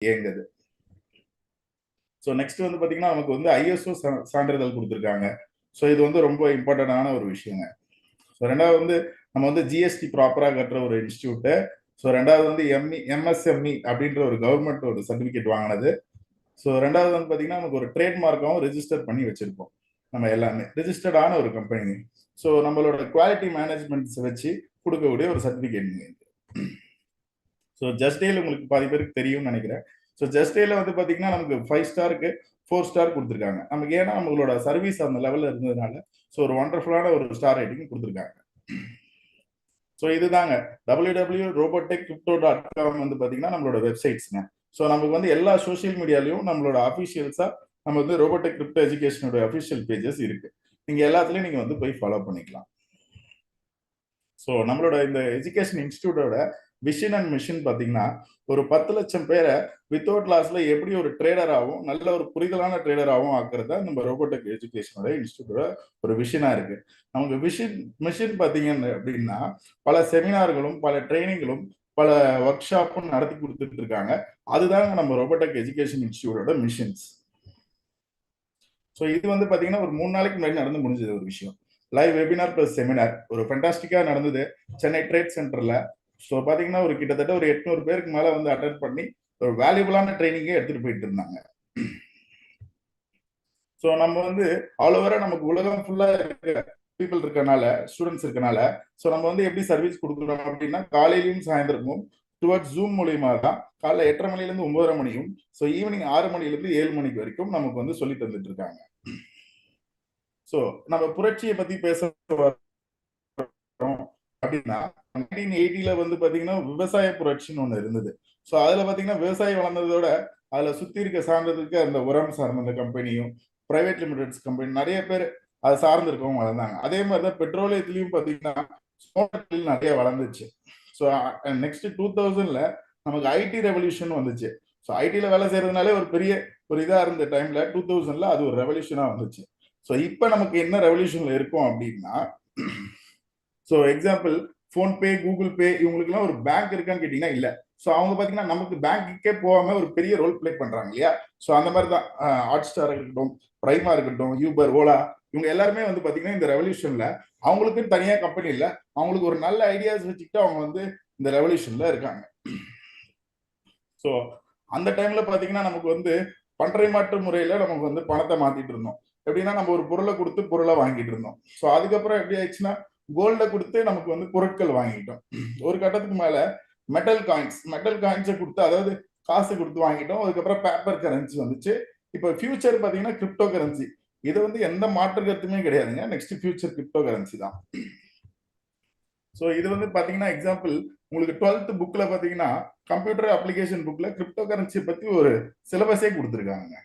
இயங்குது. So next வந்து பார்த்தீங்கன்னா நமக்கு வந்து ஐஎஸ்ஓ சான்றிதழ் கொடுத்துருக்காங்க. ஸோ இது வந்து ரொம்ப இம்பார்ட்டண்டான ஒரு விஷயங்க. ஸோ ரெண்டாவது வந்து நம்ம வந்து ஜிஎஸ்டி ப்ராப்பராக கட்டுற ஒரு இன்ஸ்டியூட்டு. ஸோ ரெண்டாவது வந்து எம்எஸ்எம்இ அப்படின்ற ஒரு கவர்மெண்ட் ஒரு சர்டிஃபிகேட் வாங்கினது. ஸோ ரெண்டாவது வந்து பார்த்தீங்கன்னா நமக்கு ஒரு ட்ரேட்மார்க்காகவும் ரெஜிஸ்டர் பண்ணி வச்சிருப்போம். நம்ம எல்லாமே ரிஜிஸ்டர்டான ஒரு கம்பெனி. ஸோ நம்மளோட குவாலிட்டி மேனேஜ்மெண்ட்ஸ் வச்சு கொடுக்கக்கூடிய ஒரு சர்டிஃபிகேட். ஸோ ஜஸ்ட் டேல உங்களுக்கு பாதி பேருக்கு தெரியும்னு நினைக்கிறேன். ஸோ ஜஸ்ட் டேல வந்து பார்த்தீங்கன்னா நமக்கு 5 ஸ்டாருக்கு 4 ஸ்டார் கொடுத்துருக்காங்க. நமக்கு ஏன்னா நம்மளோட சர்வீஸ் அந்த லெவலில் இருந்ததுனால ஸோ ஒரு ஒண்டர்ஃபுல்லான ஒரு ஸ்டார் ரேட்டிங் கொடுத்துருக்காங்க. ஸோ இதுதாங்க www.robotechcrypto.com வந்து பார்த்தீங்கன்னா நம்மளோட வெப்சைட்ஸ்ங்க. ஸோ நமக்கு வந்து எல்லா சோஷியல் மீடியாலையும் நம்மளோட அஃபிஷியல்ஸாக நம்ம வந்து ரோபோடெக் கிரிப்டோ எஜுகேஷனோட அஃபிஷியல் பேஜஸ் இருக்கு. நீங்க எல்லாத்துலயும் நீங்க வந்து போய் ஃபாலோ பண்ணிக்கலாம். ஸோ நம்மளோட இந்த எஜுகேஷன் இன்ஸ்டியூட்டோட விஷன் அண்ட் மிஷன் பார்த்தீங்கன்னா ஒரு 10 லட்சம் பேரை வித்தவுட் லாஸ்ல எப்படி ஒரு ட்ரேடராகவும் நல்ல ஒரு புரிதலான ட்ரேடராகவும் ஆக்குறதா நம்ம ரோபோடெக் எஜுகேஷனோட இன்ஸ்டியூட்டோட ஒரு விஷனா இருக்கு. நமக்கு மிஷன் பார்த்தீங்க அப்படின்னா பல செமினார்களும் பல ட்ரைனிங்களும் பல ஒர்க் ஷாப்பும் நடத்தி கொடுத்துட்டு இருக்காங்க. அதுதாங்க நம்ம ரோபோடெக் எஜுகேஷன் இன்ஸ்டியூட்டோட மிஷன்ஸ். ஸோ இது வந்து பார்த்தீங்கன்னா ஒரு 3 நாளைக்கு முன்னாடி நடந்து முடிஞ்சது ஒரு விஷயம். லைவ் வெபினார் பிளஸ் செமினார் ஒரு ஃபென்டாஸ்டிக்கா நடந்தது சென்னை ட்ரேட் சென்டர்ல. ஸோ பார்த்தீங்கன்னா ஒரு கிட்டத்தட்ட ஒரு 800 பேருக்கு மேல வந்து அட்டென்ட் பண்ணி ஒரு வேல்யூபிளான ட்ரைனிங்கே எடுத்துட்டு போயிட்டு இருந்தாங்க. ஸோ நம்ம வந்து ஆல் ஓவரா நமக்கு உலகம் ஃபுல்லா இருக்க பீப்புள் இருக்கனால ஸ்டூடெண்ட்ஸ் இருக்கனால ஸோ நம்ம வந்து எப்படி சர்வீஸ் கொடுக்குறோம் அப்படின்னா காலையிலையும் சாயந்தரமும் டுவர்ட்ஸ் ஜூம் மூலியமா தான் காலைல 8:30 மணிலேருந்து 9:30 மணியும் ஸோ ஈவினிங் 6 மணிலேருந்து 7 மணிக்கு வரைக்கும் நமக்கு வந்து சொல்லி தந்துட்டு இருக்காங்க. ஸோ நம்ம புரட்சியை பத்தி பேச அப்படின்னா 1980ல வந்து பாத்தீங்கன்னா விவசாய புரட்சின்னு ஒண்ணு இருந்தது. ஸோ அதுல பாத்தீங்கன்னா விவசாயம் வளர்ந்ததோட அதுல சுத்தி இருக்க சார்ந்ததுக்கு அந்த உரம் சார்ந்த கம்பெனியும் பிரைவேட் லிமிடெட்ஸ் கம்பெனி நிறைய பேர் அதை சார்ந்து இருக்கவங்க வளர்ந்தாங்க. அதே மாதிரிதான் பெட்ரோலியத்திலையும் பாத்தீங்கன்னா நிறைய வளர்ந்துச்சு. ஸோ நெக்ஸ்ட் 2000ல நமக்கு ஐடி ரெவல்யூஷன் வந்துச்சு. ஸோ ஐடில வேலை செய்யறதுனாலே ஒரு பெரிய ஒரு இதா இருந்த டைம்ல 2000ல அது ஒரு ரெவல்யூஷனா வந்துச்சு. ஸோ இப்போ நமக்கு என்ன ரெவல்யூஷன்ல இருக்கும் அப்படின்னா so example PhonePe Google Pay இவங்களுக்குலாம் ஒரு பேங்க் இருக்கான்னு கேட்டீங்கன்னா இல்ல. ஸோ அவங்க பார்த்தீங்கன்னா நமக்கு பேங்க்குக்கே போகாம ஒரு பெரிய ரோல் பிளே பண்றாங்க இல்லையா. ஸோ அந்த மாதிரி தான் ஹாட் ஸ்டார் இருக்கட்டும் பிரைமா இருக்கட்டும் யூபர் ஓலா இவங்க எல்லாருமே வந்து பார்த்தீங்கன்னா இந்த ரெவல்யூஷன்ல அவங்களுக்குன்னு தனியா கம்பெனி இல்லை, அவங்களுக்கு ஒரு நல்ல ஐடியாஸ் வச்சுக்கிட்டு அவங்க வந்து இந்த ரெவல்யூஷன்ல இருக்காங்க. ஸோ அந்த டைம்ல பார்த்தீங்கன்னா நமக்கு வந்து பண்டறை மாற்று முறையில நமக்கு வந்து பணத்தை மாத்திட்டு இருந்தோம். எப்படின்னா நம்ம ஒரு பொருளை கொடுத்து பொருளை வாங்கிட்டு இருந்தோம். ஸோ அதுக்கப்புறம் எப்படி ஆயிடுச்சுன்னா கோல்ட கொடுத்து நமக்கு வந்து பொருட்கள் வாங்கிட்டோம். ஒரு கட்டத்துக்கு மேல மெட்டல் காயின்ஸை கொடுத்து அதாவது காசு கொடுத்து வாங்கிட்டோம். அதுக்கப்புறம் பேப்பர் கரன்சி வந்துச்சு. இப்போ ஃபியூச்சர் பாத்தீங்கன்னா கிரிப்டோ கரன்சி. இது வந்து எந்த மாற்று கருத்துமே கிடையாதுங்க. நெக்ஸ்ட் ஃபியூச்சர் கிரிப்டோ கரன்சி தான். ஸோ இது வந்து பாத்தீங்கன்னா எக்ஸாம்பிள் உங்களுக்கு 12th புக்ல பாத்தீங்கன்னா கம்ப்யூட்டர் அப்ளிகேஷன் புக்ல கிரிப்டோ கரன்சி பத்தி ஒரு சிலபஸே கொடுத்துருக்காங்க.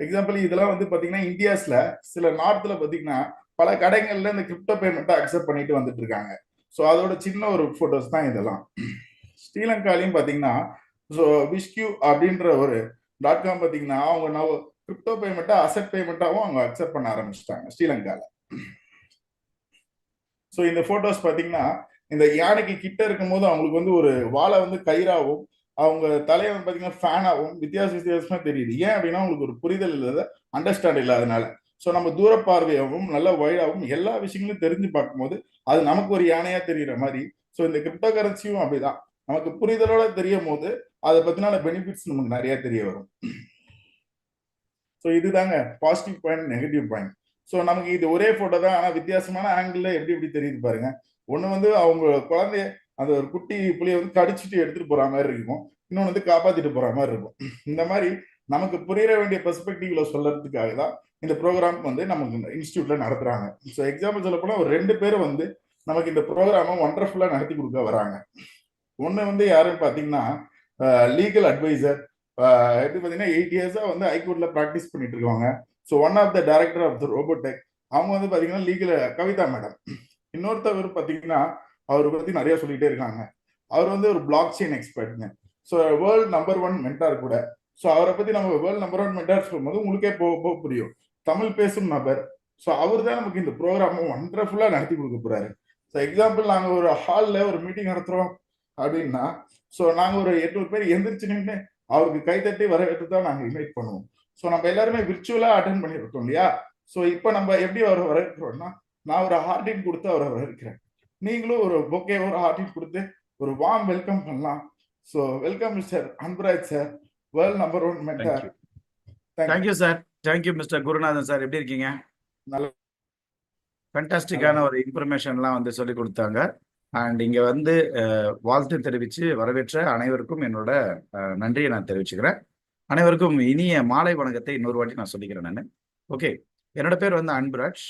எக்ஸாம்பிள் இதெல்லாம் வந்து பாத்தீங்கன்னா இந்தியாஸ்ல சில நார்த்ல பாத்தீங்கன்னா பல கடைகள்ல இந்த கிரிப்டோ பேமெண்ட்டை அக்செப்ட் பண்ணிட்டு வந்துட்டு இருக்காங்க. ஸோ அதோட சின்ன ஒரு போட்டோஸ் தான் இதெல்லாம். ஸ்ரீலங்காலையும் பாத்தீங்கன்னா ஸோ விஷ்கியூ அப்படின்ற ஒரு .com பாத்தீங்கன்னா அவங்க கிரிப்டோ பேமெண்ட்டை அசெட் பேமெண்ட்டாவும் அவங்க அக்செப்ட் பண்ண ஆரம்பிச்சிட்டாங்க ஸ்ரீலங்கால. ஸோ இந்த போட்டோஸ் பாத்தீங்கன்னா இந்த யானைக்கு கிட்ட இருக்கும் போது அவங்களுக்கு வந்து ஒரு வாழை வந்து கயிறாவும் அவங்க தலையை வந்து பாத்தீங்கன்னா ஃபேனாகவும் வித்தியாசமா தெரியுது. ஏன் அப்படின்னா உங்களுக்கு ஒரு புரிதல் இல்லாத அண்டர்ஸ்டாண்ட் இல்லாதனால. ஸோ நம்ம தூர பார்வையாகவும் நல்ல வைடாகவும் எல்லா விஷயங்களும் தெரிஞ்சு பார்க்கும்போது அது நமக்கு ஒரு யானையா தெரியுற மாதிரி. ஸோ இந்த கிரிப்டோ கரன்சியும் அப்படிதான் நமக்கு புரிதலோட தெரியும் போது அதை பத்தினால பெனிஃபிட்ஸ் நமக்கு நிறைய தெரிய வரும். ஸோ இதுதாங்க positive point negative point. So நமக்கு இது ஒரே போட்டோ தான், ஆனால் வித்தியாசமான ஆங்கிள் எப்படி எப்படி தெரியுது பாருங்க. ஒன்று வந்து அவங்க குழந்தைய அந்த ஒரு குட்டி புளியை வந்து கடிச்சிட்டு எடுத்துட்டு போற மாதிரி இருக்கும், இன்னொன்று வந்து காப்பாத்திட்டு போற மாதிரி இருக்கும். இந்த மாதிரி நமக்கு புரிய வேண்டிய பெர்ஸ்பெக்டிவ்ல சொல்றதுக்காக தான் இந்த ப்ரோக்ராம் வந்து நமக்கு இன்ஸ்டியூட்ல நடத்துறாங்க. ஸோ எக்ஸாம்பிள் சொல்ல போனா ஒரு 2 பேரும் வந்து நமக்கு இந்த ப்ரோக்ராமை ஒண்டர்ஃபுல்லா நடத்தி கொடுக்க வராங்க. ஒன்று வந்து யாருன்னு பார்த்தீங்கன்னா லீகல் அட்வைசர். எப்படி பார்த்தீங்கன்னா 8 இயர்ஸா வந்து ஹைகோர்ட்ல ப்ராக்டிஸ் பண்ணிட்டு இருக்காங்க. So one of the director of the Robotech அவங்க வந்து பார்த்தீங்கன்னா லீகல் கவிதா மேடம். இன்னொருத்தவர் பார்த்தீங்கன்னா அவரை பத்தி நிறைய சொல்லிட்டே இருக்காங்க. அவர் வந்து ஒரு பிளாக் செயின் எக்ஸ்பர்ட்ங்க. ஸோ வேர்ல்டு நம்பர் 1 மென்டார் கூட. ஸோ அவரை பத்தி நம்ம வேர்ல்டு நம்பர் 1 மென்டார் சொல்லும்போது உங்களுக்கே போக புரியும். தமிழ் பேசும் நபர். ஸோ அவர் தான் நமக்கு இந்த ப்ரோக்ராமும் ஒண்டர்ஃபுல்லா நடத்தி கொடுக்க போறாரு. ஸோ எக்ஸாம்பிள் நாங்கள் ஒரு ஹாலில் ஒரு மீட்டிங் நடத்துறோம் அப்படின்னா, ஸோ நாங்க ஒரு 800 பேர் எந்திரிச்சு நின்னு அவருக்கு கைத்தட்டி வரவேற்று தான் நாங்க இன்வைட் பண்ணுவோம். ஸோ நம்ம எல்லாருமே விர்ச்சுவலா அட்டென்ட் பண்ணியிருக்கோம் இல்லையா? ஸோ இப்ப நம்ம எப்படி அவரை வரவேற்கிறோம்னா, நான் ஒரு ஹார்டின் குடுத்து அவரை வரவேற்கிறேன். நீங்களும் ஒரு பொக்கே ஒரு ஹார்டின் குடுத்து ஒரு வார்ம் வெல்கம் பண்ணலாம். So welcome mister Anbaraj sir, world number 1 mentor. Thank you sir. Thank you mister Gurunathan sir. எப்படி இருக்கீங்க? நல்ல ஃபேண்டாஸ்டிக்கான ஒரு இன்ஃபர்மேஷன்லாம் வந்து சொல்லி கொடுத்தாங்க. அண்ட் இங்க வந்து வாழ்த்து தெரிவித்து வரவேற்ற அனைவருக்கும் என்னோட நன்றியை நான் தெரிவிச்சுக்கிறேன். அனைவருக்கும் இனிய மாலை வணக்கத்தை இன்னொரு வாட்டி நான் சொல்லிக்கிறேன். நான் ஓகே, என்னோட பேர் வந்து அன்பராஜ்.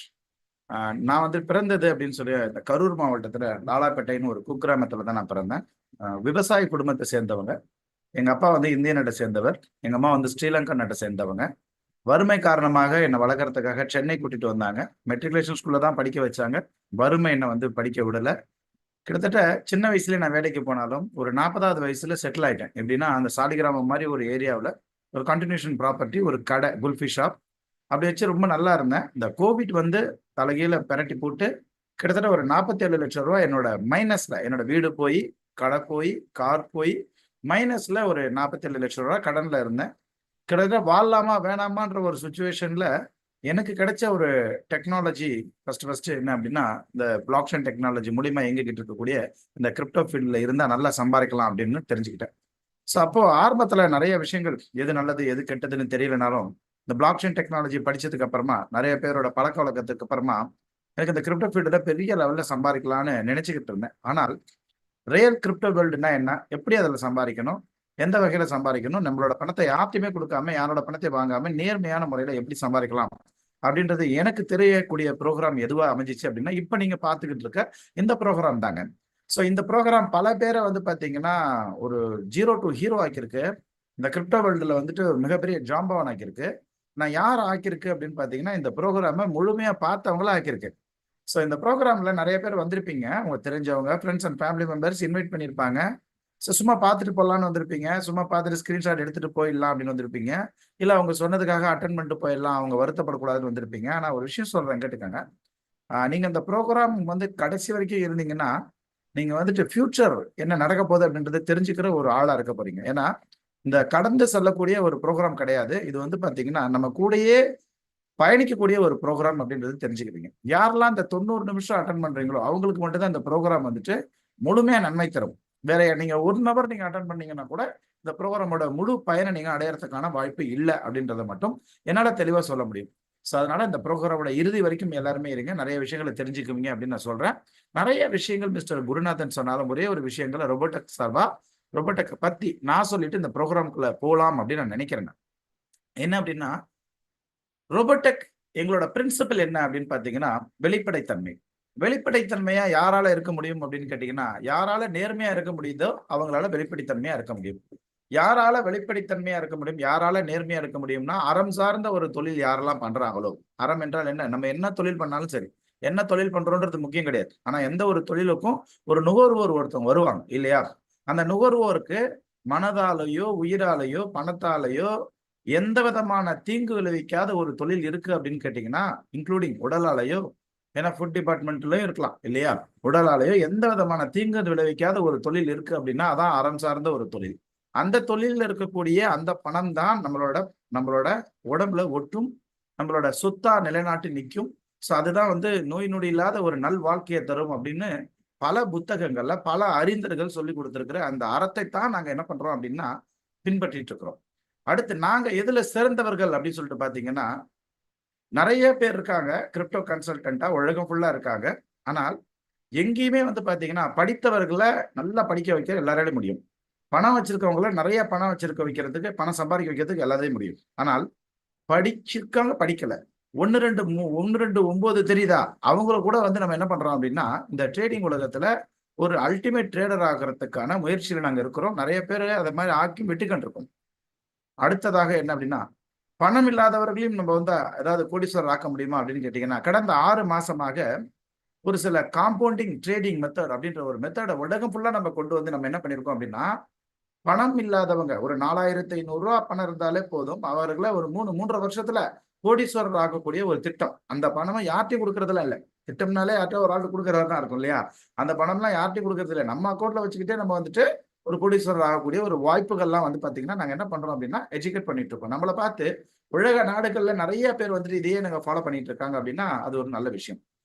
நான் வந்து பிறந்தது அப்படின்னு சொல்லி இந்த கரூர் மாவட்டத்தில் லாலாப்பேட்டைன்னு ஒரு குக்கிராமத்தில் தான் நான் பிறந்தேன். விவசாய குடும்பத்தை சேர்ந்தவங்க. எங்கள் அப்பா வந்து இந்திய நாட்டை சேர்ந்தவர், எங்கள் அம்மா வந்து ஸ்ரீலங்கா நாட்டை சேர்ந்தவங்க. வறுமை காரணமாக என்னை வளர்க்கறதுக்காக சென்னை கூட்டிட்டு வந்தாங்க. மெட்ரிகுலேஷன் ஸ்கூல்ல தான் படிக்க வச்சாங்க. வறுமை என்னை வந்து படிக்க விடலை. கிட்டத்தட்ட சின்ன வயசுலேயே நான் வேலைக்கு போனாலும் ஒரு 40வது வயசுல செட்டில் ஆயிட்டேன். எப்படின்னா அந்த சாலிகிராமம் மாதிரி ஒரு ஏரியாவில் ஒரு கண்டினியூஷன் ப்ராப்பர்ட்டி, ஒரு கடை, குல்ஃபி ஷாப் அப்படி வச்சு ரொம்ப நல்லா இருந்தேன். இந்த கோவிட் வந்து தலைகீழ பெரட்டி போட்டு கிட்டத்தட்ட ஒரு 47 லட்சம் ரூபாய் என்னோட மைனஸ்ல, என்னோட வீடு போய், கடை போய், கார் போய், மைனஸ்ல ஒரு 47 லட்சம் ரூபாய் கடன்ல இருந்தேன். கிட்டத்தட்ட வாழலாமா வேணாமான்ற ஒரு சுச்சுவேஷன்ல எனக்கு கிடைச்ச ஒரு டெக்னாலஜி ஃபர்ஸ்ட் என்ன அப்படின்னா, இந்த பிளாக் செயின் டெக்னாலஜி மூலியமா எங்ககிட்ட இருக்கக்கூடிய இந்த கிரிப்டோ ஃபீல்ட்ல இருந்தா நல்லா சம்பாதிக்கலாம் அப்படின்னு தெரிஞ்சுக்கிட்டேன். ஸோ அப்போ ஆரம்பத்துல நிறைய விஷயங்கள் எது நல்லது எது கெட்டதுன்னு தெரியலனாலும் இந்த பிளாக் செயின் டெக்னாலஜி படிச்சதுக்கு அப்புறமா, நிறைய பேரோட பழக்க வழக்கத்துக்கு அப்புறமா எனக்கு இந்த கிரிப்டோ ஃபீல்டுல பெரிய லெவல்ல சம்பாதிக்கலாம்னு நினைச்சுக்கிட்டு இருந்தேன். ஆனால் ரியல் கிரிப்டோ வேர்ல்டுனா என்ன, எப்படி அதில் சம்பாதிக்கணும், எந்த வகையில சம்பாதிக்கணும், நம்மளோட பணத்தை யார்ட்டையுமே கொடுக்காம, யாரோட பணத்தை வாங்காம நேர்மையான முறையில எப்படி சம்பாதிக்கலாம் அப்படின்றது எனக்கு தெரியக்கூடிய ப்ரோக்ராம் எதுவா அமைஞ்சிச்சு அப்படின்னா, இப்ப நீங்க பார்த்துக்கிட்டு இருக்க இந்த ப்ரோக்ராம் தாங்க. ஸோ இந்த ப்ரோக்ராம் பல பேரை வந்து பார்த்தீங்கன்னா ஒரு 0 to ஹீரோ ஆக்கியிருக்கு. இந்த கிரிப்டோ வேர்ல்டுல வந்துட்டு ஒரு மிகப்பெரிய ஜாம்பவான் ஆக்கியிருக்கு. நான் யார் ஆக்கியிருக்கு அப்படின்னு பார்த்தீங்கன்னா, இந்த ப்ரோக்ராமை முழுமையா பார்த்தவங்கள ஆக்கியிருக்கு. ஸோ இந்த ப்ரோக்ராம்ல நிறைய பேர் வந்திருப்பீங்க, உங்க தெரிஞ்சவங்க, friends and family members invite பண்ணியிருப்பாங்க. ஸோ சும்மா பார்த்துட்டு போகலான்னு வந்திருப்பீங்க, சும்மா பார்த்துட்டு ஸ்க்ரீன்ஷாட் எடுத்துட்டு போயிடலாம் அப்படின்னு வந்திருப்பீங்க, இல்லை அவங்க சொன்னதுக்காக அட்டன் பண்ணிட்டு போயிடலாம், அவங்க வருத்தப்படக்கூடாதுன்னு வந்திருப்பீங்க. ஆனால் ஒரு விஷயம் சொல்றேன் கேட்டுக்கோங்க. நீங்க இந்த ப்ரோக்ராம் வந்து கடைசி வரைக்கும் இருந்தீங்கன்னா, நீங்க வந்துட்டு ஃபியூச்சர் என்ன நடக்க போகுது அப்படின்றத தெரிஞ்சுக்கிற ஒரு ஆளா இருக்க போறீங்க. ஏன்னா இந்த கடந்து செல்லக்கூடிய ஒரு ப்ரோக்ராம் கிடையாது. இது வந்து பாத்தீங்கன்னா நம்ம கூடயே பயணிக்கக்கூடிய ஒரு ப்ரோக்ராம் அப்படின்றது தெரிஞ்சுக்கிறீங்க. யாரெல்லாம் இந்த 90 நிமிஷம் அட்டன் பண்றீங்களோ அவங்களுக்கு மட்டும்தான் இந்த ப்ரோக்ராம் வந்துட்டு முழுமையா நன்மை தரும். வேற நீங்க 1 நபர் நீங்க அட்டன் பண்ணீங்கன்னா கூட இந்த ப்ரோக்ராமோட முழு பயனை நீங்க அடையறதுக்கான வாய்ப்பு இல்லை அப்படின்றத மட்டும் என்னால தெளிவா சொல்ல முடியும். ஸோ அதனால இந்த ப்ரோக்ராமோட இறுதி வரைக்கும் எல்லாருமே இருங்க, நிறைய விஷயங்களை தெரிஞ்சுக்குவீங்க அப்படின்னு நான் சொல்றேன். நிறைய விஷயங்கள் மிஸ்டர் குருநாதன் சொன்னாலும் ஒரே ஒரு விஷயங்களை ரோபோடெக் சார்பா, ரோபோடெக் பத்தி நான் சொல்லிட்டு இந்த ப்ரோக்ராமுக்குள்ள போகலாம் அப்படின்னு நான் நினைக்கிறேன். என்ன அப்படின்னா, ரோபோடெக் எங்களோட பிரின்சிபல் என்ன அப்படின்னு பாத்தீங்கன்னா, வெளிப்படைத்தன்மை. வெளிப்படைத்தன்மையா யாரால இருக்க முடியும் அப்படின்னு கேட்டீங்கன்னா, யாரால நேர்மையா இருக்க முடியுதோ அவங்களால வெளிப்படைத்தன்மையா இருக்க முடியும். யாரால வெளிப்படைத்தன்மையா இருக்க முடியும், யாரால நேர்மையா இருக்க முடியும்னா, அறம் சார்ந்த ஒரு தொழில் யாரெல்லாம் பண்றாங்களோ. அறம் என்றால் என்ன, நம்ம என்ன தொழில் பண்ணாலும் சரி, என்ன தொழில் பண்றோன்றது முக்கியம் கிடையாது. ஆனா எந்த ஒரு தொழிலுக்கும் ஒரு நுகர்வோர் ஒருத்தவங்க வருவாங்க இல்லையா? அந்த நுகர்வோருக்கு மனதாலேயோ, உயிராலேயோ, பணத்தாலேயோ எந்த விதமான தீங்கு விளைவிக்காத ஒரு தொழில் இருக்கு அப்படின்னு கேட்டீங்கன்னா, இன்க்ளூடிங் உடலாலேயோ, ஏன்னா ஃபுட் டிபார்ட்மெண்ட்லயும் இருக்கலாம் இல்லையா? உடலாலேயோ எந்த விதமான தீங்கு விளைவிக்காத ஒரு தொழில் இருக்கு அப்படின்னா அதான் அறம் சார்ந்த ஒரு தொழில். அந்த தொழிலில் இருக்கக்கூடிய அந்த பணம் தான் நம்மளோட உடம்புல ஒட்டும், நம்மளோட சொத்தா நிலைநாட்டி நிற்கும். ஸோ அதுதான் வந்து நோய் நொடி இல்லாத ஒரு நல் வாழ்க்கையை தரும் அப்படின்னு பல புத்தகங்கள்ல பல அறிஞர்கள் சொல்லி கொடுத்திருக்கிற அந்த அறத்தை தான் நாங்க என்ன பண்றோம் அப்படின்னா பின்பற்றிட்டு இருக்கிறோம். அடுத்து நாங்க எதுல சிறந்தவர்கள் அப்படின்னு சொல்லிட்டு பாத்தீங்கன்னா, நிறைய பேர் இருக்காங்க கிரிப்டோ கன்சல்டன்டா உலகம் ஃபுல்லா இருக்காங்க. ஆனால் எங்கேயுமே வந்து பாத்தீங்கன்னா படித்தவர்களை நல்லா படிக்க வைக்க எல்லாராலையும் முடியும். பணம் வச்சிருக்கவங்கள நிறைய பணம் வச்சிருக்க வைக்கிறதுக்கு, பணம் சம்பாதிக்க வைக்கிறதுக்கு எல்லாத்தையும் முடியும். ஆனால் படிச்சிருக்காங்க, படிக்கல, 1 2 9 தெரியுதா, அவங்கள கூட வந்து நம்ம என்ன பண்றோம் அப்படின்னா, இந்த ட்ரேடிங் உலகத்துல ஒரு அல்டிமேட் ட்ரேடர் ஆகிறதுக்கான முயற்சியில நாங்க இருக்கிறோம். நிறைய பேர் அதை மாதிரி ஆக்கி வெற்றி கண்டிருக்கோம். அடுத்ததாக என்ன அப்படின்னா, பணம் இல்லாதவர்களையும் நம்ம வந்து ஏதாவது கோடீஸ்வரர் ஆக்க முடியுமா அப்படின்னு கேட்டீங்கன்னா, கடந்த 6 மாசமாக ஒரு சில காம்பவுண்டிங் ட்ரேடிங் மெத்தட் அப்படின்ற ஒரு மெத்தடை உலகம் ஃபுல்லா நம்ம கொண்டு வந்து நம்ம என்ன பண்ணிருக்கோம் அப்படின்னா, பணம் இல்லாதவங்க ஒரு 4500 ரூபாய் பணம் இருந்தாலே போதும், அவர்களை ஒரு 3.5 வருஷத்துல கோடீஸ்வரர் ஆகக்கூடிய ஒரு திட்டம். அந்த பணம் யார்ட்டையும் கொடுக்கறதுல இல்ல, திட்டம்னாலே யார்கிட்ட ஒரு ஆள் கொடுக்குறதா தான் இருக்கும் இல்லையா? அந்த பணம்லாம் யார்கிட்டையும் கொடுக்கறது இல்லை. நம்ம அக்கௌண்ட்ல வச்சுக்கிட்டே நம்ம வந்துட்டு ஒரு கோடீஸ்வரர் ஆகக்கூடிய ஒரு வாய்ப்புகள்லாம் வந்து பாத்தீங்கன்னா நாங்க என்ன பண்றோம் அப்படின்னா எஜுகேட் பண்ணிட்டு இருக்கோம். நம்மளை பார்த்து உலக நாடுகள்ல நிறைய பேர் வந்துட்டு இதையே நாங்க ஃபாலோ பண்ணிட்டு இருக்காங்க அப்படின்னா அது ஒரு நல்ல விஷயம்.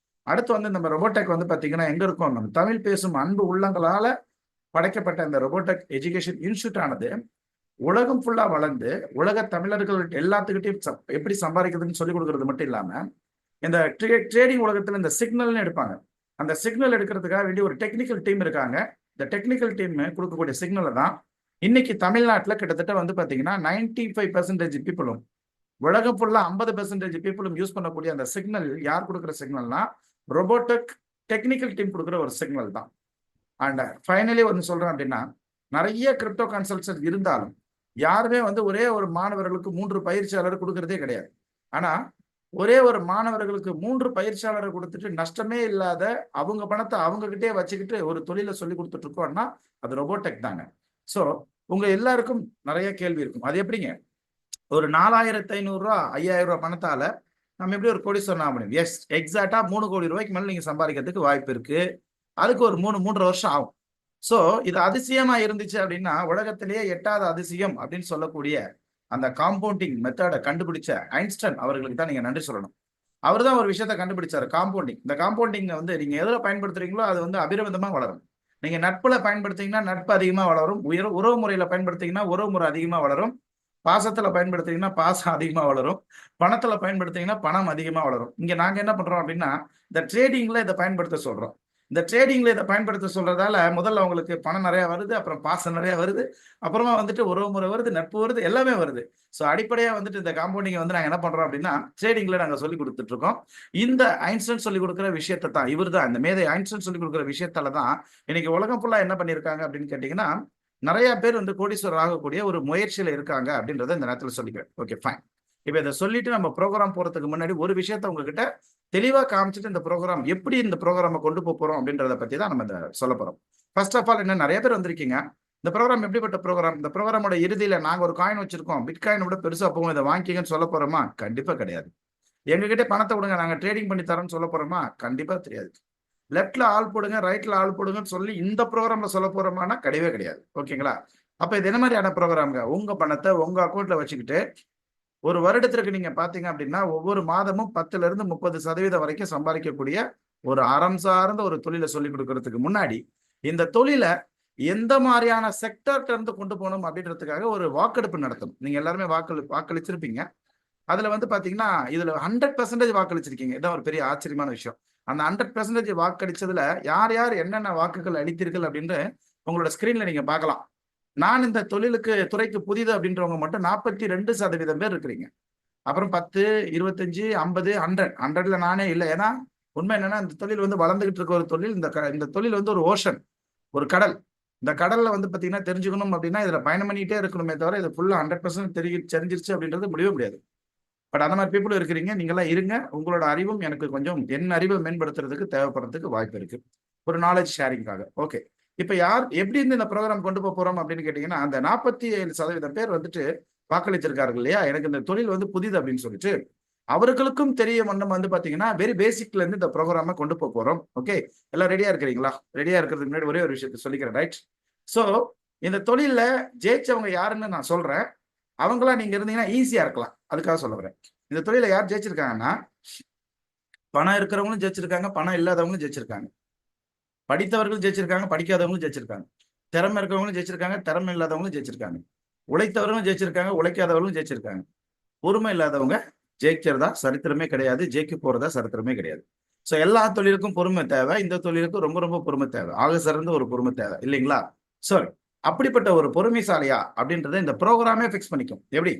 அடுத்து வந்து நம்ம ரொபோடெக் வந்து பாத்தீங்கன்னா எங்க இருக்கோம், நம்ம தமிழ் பேசும் அன்பு உள்ளங்களால படைக்கப்பட்ட இந்த ரொபோடெக் எஜுகேஷன் இன்ஸ்டியூட் ஆனது உலகம் ஃபுல்லா வளர்ந்து உலக தமிழர்கள் எல்லாத்துக்கிட்டையும் எப்படி சம்பாதிக்கிறதுன்னு சொல்லிக் கொடுக்கறது மட்டும் இல்லாம இந்த ட்ரேடிங் உலகத்துல இந்த சிக்னல்னு எடுப்பாங்க. அந்த சிக்னல் எடுக்கிறதுக்காக வேண்டிய ஒரு டெக்னிக்கல் டீம் இருக்காங்க. இந்த டெக்னிக்கல் டீம் கொடுக்கக்கூடிய சிக்னலை தான் இன்னைக்கு தமிழ்நாட்டில் கிட்டத்தட்ட வந்து பாத்தீங்கன்னா 95% பீப்புளும் உலகம் ஃபுல்லா 50% பீப்புளும் யூஸ் பண்ணக்கூடிய அந்த சிக்னல் யார் கொடுக்குற சிக்னல்னா ரொபோட்டிக் டெக்னிக்கல் டீம் கொடுக்குற ஒரு சிக்னல் தான். அண்ட் ஃபைனலி ஒன்று சொல்றேன் அப்படின்னா நிறைய கிரிப்டோ கன்சல்டன்ட் இருந்தாலும் யாருமே வந்து ஒரே ஒரு மாணவர்களுக்கு 3 பயிற்சியாளர் கொடுக்கறதே கிடையாது. ஆனா ஒரே ஒரு மாணவர்களுக்கு 3 பயிற்சியாளரை கொடுத்துட்டு நஷ்டமே இல்லாத அவங்க பணத்தை அவங்க கிட்டே வச்சுக்கிட்டு ஒரு தொழிலை சொல்லி கொடுத்துட்டு இருக்கோம்னா அது ரொபோடெக் தாங்க. ஸோ உங்க எல்லாருக்கும் நிறைய கேள்வி இருக்கும், அது எப்படிங்க ஒரு 4,500 ரூபா 5,000 ரூபாய் பணத்தால நம்ம எப்படி ஒரு கோடீஸ்வரன் ஆக முடியும்? எஸ், எக்ஸாக்டா 3 கோடி ரூபாய்க்கு மேல நீங்க சம்பாதிக்கிறதுக்கு வாய்ப்பு இருக்கு. அதுக்கு ஒரு 3-3.5 வருஷம் ஆகும். சோ இது அதிசயமா இருந்துச்சு அப்படின்னா உலகத்திலேயே எட்டாத அதிசயம் அப்படின்னு சொல்லக்கூடிய அந்த காம்பவுண்டிங் மெத்தடை கண்டுபிடிச்ச ஐன்ஸ்டைன் அவர்களுக்கு தான் நீங்க நன்றி சொல்லணும். அவர் தான் ஒரு விஷயத்த கண்டுபிடிச்சாரு, காம்பவுண்டிங். இந்த காம்பவுண்டிங் வந்து நீங்க எதுல பயன்படுத்துறீங்களோ அது வந்து அபிரமிதமா வளரும். நீங்க நட்புல பயன்படுத்தீங்கன்னா நட்பு அதிகமா வளரும், உறவு முறையில பயன்படுத்தீங்கன்னா உறவு முறை அதிகமா வளரும், பாசத்துல பயன்படுத்தீங்கன்னா பாசம் அதிகமா வளரும், பணத்துல பயன்படுத்தீங்கன்னா பணம் அதிகமா வளரும். இங்க நாங்க என்ன பண்றோம் அப்படின்னா இந்த ட்ரேடிங்ல இதை பயன்படுத்த சொல்றோம். இந்த ட்ரேடிங்ல இதை பயன்படுத்த சொல்றதால முதல்ல அவங்களுக்கு பணம் நிறைய வருது, அப்புறம் பாசம் நிறைய வருது, அப்புறமா வந்துட்டு உறவு முறை வருது, நட்பு வருது, எல்லாமே வருது. ஸோ அடிப்படையா வந்துட்டு இந்த காம்பவுண்டிங் வந்து நாங்க என்ன பண்றோம் அப்படின்னா ட்ரேடிங்ல நாங்க சொல்லி கொடுத்துட்டு இருக்கோம். இந்த ஐன்ஸ்டைன் சொல்லி கொடுக்குற விஷயத்தை தான் இவர் தான் இந்த மேதை ஐன்ஸ்டைன் சொல்லி கொடுக்குற விஷயத்தால தான் இன்னைக்கு உலகம் ஃபுல்லா என்ன பண்ணிருக்காங்க அப்படின்னு கேட்டீங்கன்னா நிறைய பேர் வந்து கோடீஸ்வரர் ஆகக்கூடிய ஒரு முயற்சியில இருக்காங்க அப்படின்றத இந்த நேரத்தில் சொல்லிக்கிறேன். Okay, fine. இப்ப இதை சொல்லிட்டு நம்ம ப்ரோக்ராம் போறதுக்கு முன்னாடி ஒரு விஷயத்த உங்ககிட்ட தெளிவா காமிச்சிட்டு இந்த ப்ரோக்ராம் எப்படி இந்த ப்ரோக்ராமை கொண்டு போறோம் அப்படின்றத பத்தி தான் நம்ம இந்த சொல்ல போறோம். ஃபர்ஸ்ட் ஆஃப் ஆல் என்ன, நிறைய பேர் வந்திருக்கீங்க. இந்த ப்ரோக்ராம் எப்படிப்பட்ட ப்ரோக்ராம்? இந்த ப்ரோக்ராமோட இறுதியில நாங்க ஒரு காயின் வச்சிருக்கோம், பிட்காயின் விட பெருசா போகும், இதை வாங்கிக்கன்னு சொல்ல போறோமா? கண்டிப்பா கிடையாது. எங்ககிட்ட பணத்தை விடுங்க நாங்க ட்ரேடிங் பண்ணி தரோம்னு சொல்ல போறோமா? கண்டிப்பா தெரியாது. லெஃப்ட்ல ஆள் போடுங்க, ரைட்ல ஆள் போடுங்கன்னு சொல்லி இந்த ப்ரோக்ராம்ல சொல்ல போறோமானா கிடையவே கிடையாது. ஓகேங்களா? அப்ப இது என்ன மாதிரியான ப்ரோக்ராம்ங்க? உங்க பணத்தை உங்க அக்கௌண்ட்ல வச்சுக்கிட்டு ஒரு வருடத்திற்கு நீங்க பாத்தீங்க அப்படின்னா ஒவ்வொரு மாதமும் 10ல இருந்து 30% வரைக்கும் சம்பாதிக்கக்கூடிய ஒரு அறம் சார்ந்த ஒரு தொழிலை சொல்லி கொடுக்கறதுக்கு முன்னாடி இந்த தொழிலை எந்த மாதிரியான செக்டர்ல இருந்து கொண்டு போகணும் அப்படின்றதுக்காக ஒரு வாக்கெடுப்பு நடத்தணும். நீங்க எல்லாருமே வாக்களிச்சிருப்பீங்க. அதுல வந்து பாத்தீங்கன்னா இதுல 100% வாக்களிச்சிருக்கீங்க. இதான் ஒரு பெரிய ஆச்சரியமான விஷயம். அந்த 100% வாக்களிச்சதுல யார் யார் என்னென்ன வாக்குகள் அளித்தீர்கள் அப்படின்னு உங்களோட ஸ்கிரீன்ல நீங்க பார்க்கலாம். நான் இந்த துறைக்கு புதிது அப்படின்றவங்க மட்டும் 42% பேர் இருக்கிறீங்க. அப்புறம் 10, 25, 50, 100ல நானே இல்லை. ஏன்னா உண்மை என்னன்னா இந்த தொழில் வந்து வளர்ந்துகிட்டு இருக்க ஒரு தொழில். இந்த தொழில் வந்து ஒரு ஓஷன், ஒரு கடல். இந்த கடல்ல வந்து பாத்தீங்கன்னா தெரிஞ்சுக்கணும் அப்படின்னா இதுல பயணம் பண்ணிட்டே இருக்கணுமே தவிர இது ஃபுல்லா 100% தெரிஞ்சிருச்சு அப்படின்றது முடியவே முடியாது. பட் அந்த மாதிரி பீப்புளும் இருக்கிறீங்க. நீங்களாம் இருங்க. உங்களோட அறிவும் எனக்கு கொஞ்சம் என் அறிவை மேம்படுத்துறதுக்கு தேவைப்படுறதுக்கு வாய்ப்பு இருக்கு, ஒரு நாலேஜ் ஷேரிங்காக. ஓகே, இப்ப யார் எப்படி இருந்து இந்த ப்ரோக்ராம் கொண்டு போறோம் அப்படின்னு கேட்டீங்கன்னா அந்த 47% பேர் வந்துட்டு வாக்களித்திருக்கார்கள் இல்லையா, எனக்கு இந்த தொழில் வந்து புதிது அப்படின்னு சொல்லிட்டு அவர்களுக்கும் தெரிய வண்ணம் வந்து பாத்தீங்கன்னா வெரி பேசிக்ல இருந்து இந்த ப்ரோக்ராமை கொண்டு போறோம். ஓகே, எல்லாம் ரெடியா இருக்கிறீங்களா? ரெடியா இருக்கிறதுக்கு முன்னாடி ஒரே ஒரு விஷயத்த சொல்லிக்கிறேன், ரைட்? சோ இந்த தொழில ஜெயிச்சவங்க யாருன்னு நான் சொல்றேன். அவங்களா நீங்க இருந்தீங்கன்னா ஈஸியா இருக்கலாம், அதுக்காக சொல்ல வரேன். இந்த தொழில யார் ஜெயிச்சிருக்காங்கன்னா பணம் இருக்கிறவங்களும் ஜெயிச்சிருக்காங்க, பணம் இல்லாதவங்களும் ஜெயிச்சிருக்காங்க, படித்தவர்கள் ஜெயிச்சிருக்காங்க, படிக்காதவங்களும் ஜெயிச்சிருக்காங்க, திறமை இருக்கிறவங்களும் ஜெயிச்சிருக்காங்க, திறமை இல்லாதவங்களும் ஜெயிச்சிருக்காங்க, உழைத்தவர்களும் ஜெயிச்சிருக்காங்க, உழைக்காதவர்களும் ஜெயிச்சிருக்காங்க. பொறுமை இல்லாதவங்க ஜெயிக்கிறதா சரித்திரமே கிடையாது, ஜெயிக்க போறதா சரித்திரமே கிடையாது. ஸோ எல்லா தொழிலுக்கும் பொறுமை தேவை, இந்த தொழிலுக்கும் ரொம்ப ரொம்ப பொறுமை தேவை, ஆக சிறந்த ஒரு பொறுமை தேவை இல்லைங்களா? சரி, அப்படிப்பட்ட ஒரு பொறுமைசாலியா அப்படின்றத இந்த ப்ரோக்ராமே ஃபிக்ஸ் பண்ணிக்கும். எப்படி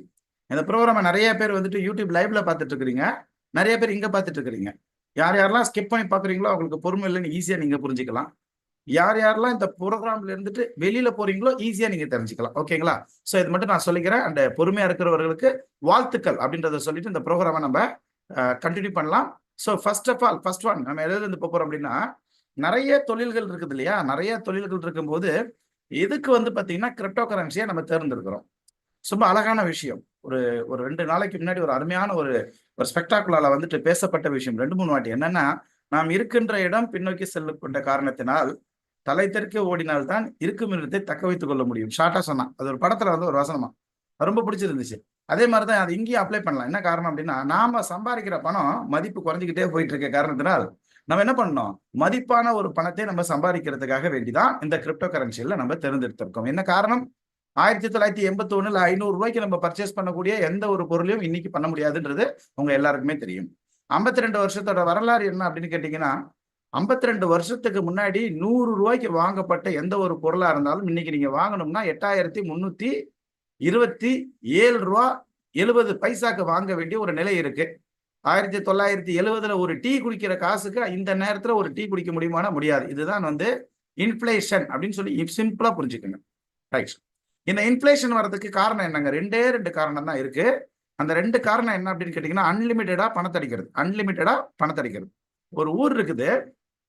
இந்த ப்ரோக்ராமை நிறைய பேர் வந்துட்டு யூடியூப் லைவ்ல பார்த்துட்டு இருக்கிறீங்க, நிறைய பேர் இங்க பார்த்துட்டு இருக்கிறீங்க. யார் யாரெல்லாம் ஸ்கிப் பண்ணி பாக்குறீங்களோ அவங்களுக்கு பொறுமை இல்லைன்னு ஈஸியா நீங்க புரிஞ்சுக்கலாம். யார் யாரெல்லாம் இந்த ப்ரோக்ராம்ல இருந்துட்டு வெளியில போறீங்களோ ஈஸியா நீங்க தெரிஞ்சுக்கலாம். ஓகேங்களா? சோ இது மட்டும் நான் சொல்லிக்கிறேன். அந்த பொறுமையா இருக்கிறவர்களுக்கு வாழ்த்துக்கள் அப்படின்றத சொல்லிட்டு இந்த ப்ரோக்ராமை நம்ம கண்டினியூ பண்ணலாம். So first of all first one நம்ம எதுல இருந்து போறோம் அப்படின்னா நிறைய தொழில்கள் இருக்குது இல்லையா, நிறைய தொழில்கள் இருக்கும்போது இதுக்கு வந்து பாத்தீங்கன்னா கிரிப்டோ கரன்சியை நம்ம தேர்ந்தெடுக்கிறோம். ரொம்ப அழகான விஷயம். ஒரு ஒரு 2 நாளைக்கு முன்னாடி ஒரு அருமையான ஒரு ஸ்பெக்டாகுலர்ல வந்துட்டு பேசப்பட்ட விஷயம் 2-3 வாட்டி என்னன்னா நாம் இருக்கின்ற இடம் பின்னோக்கி செல்லப்பட்ட காரணத்தினால் தலை தெற்கே ஓடினால்தான் இருக்கும் இடத்தை தக்க வைத்துக் கொள்ள முடியும். ஷார்ட்டா சொன்னான். அது ஒரு படத்துல வந்து ஒரு வசனமா ரொம்ப பிடிச்சிருந்துச்சு. அதே மாதிரிதான் அது இங்கேயும் அப்ளை பண்ணலாம். என்ன காரணம் அப்படின்னா, நாம சம்பாதிக்கிற பணம் மதிப்பு குறைஞ்சிக்கிட்டே போயிட்டு இருக்க காரணத்தினால் நம்ம என்ன பண்ணோம், மதிப்பான ஒரு பணத்தை நம்ம சம்பாதிக்கிறதுக்காக வேண்டிதான் இந்த கிரிப்டோ கரன்சியில நம்ம தேர்ந்தெடுத்திருக்கோம். என்ன காரணம், 1981 500 நம்ம பர்ச்சேஸ் பண்ணக்கூடிய எந்த ஒரு பொருளையும் இன்னைக்கு பண்ண முடியாதுன்றது உங்க எல்லாருக்குமே தெரியும். 52 வருஷத்தோட வரலாறு என்ன அப்படின்னு கேட்டீங்கன்னா, 52 வருஷத்துக்கு முன்னாடி 100 ரூபாய்க்கு வாங்கப்பட்ட எந்த ஒரு பொருளா இருந்தாலும் இன்னைக்கு நீங்க வாங்கணும்னா 8327 ரூபா 70 பைசாக்கு வாங்க வேண்டிய ஒரு நிலை இருக்கு. 1970 ஒரு டீ குடிக்கிற காசுக்கு இந்த நேரத்துல ஒரு டீ குடிக்க முடியுமானா முடியாது. இதுதான் வந்து இன்ஃபிளேஷன் அப்படின்னு சொல்லி சிம்பிளா புரிஞ்சுக்கணும். ரைட். இந்த இன்ஃபிளேஷன் வர்றதுக்கு காரணம் என்னங்க, ரெண்டு காரணம் தான் இருக்கு. அந்த 2 காரணம் என்ன அப்படின்னு கேட்டீங்கன்னா, அன்லிமிட்டடா பணத்தடிக்கிறது. ஒரு ஊர் இருக்குது,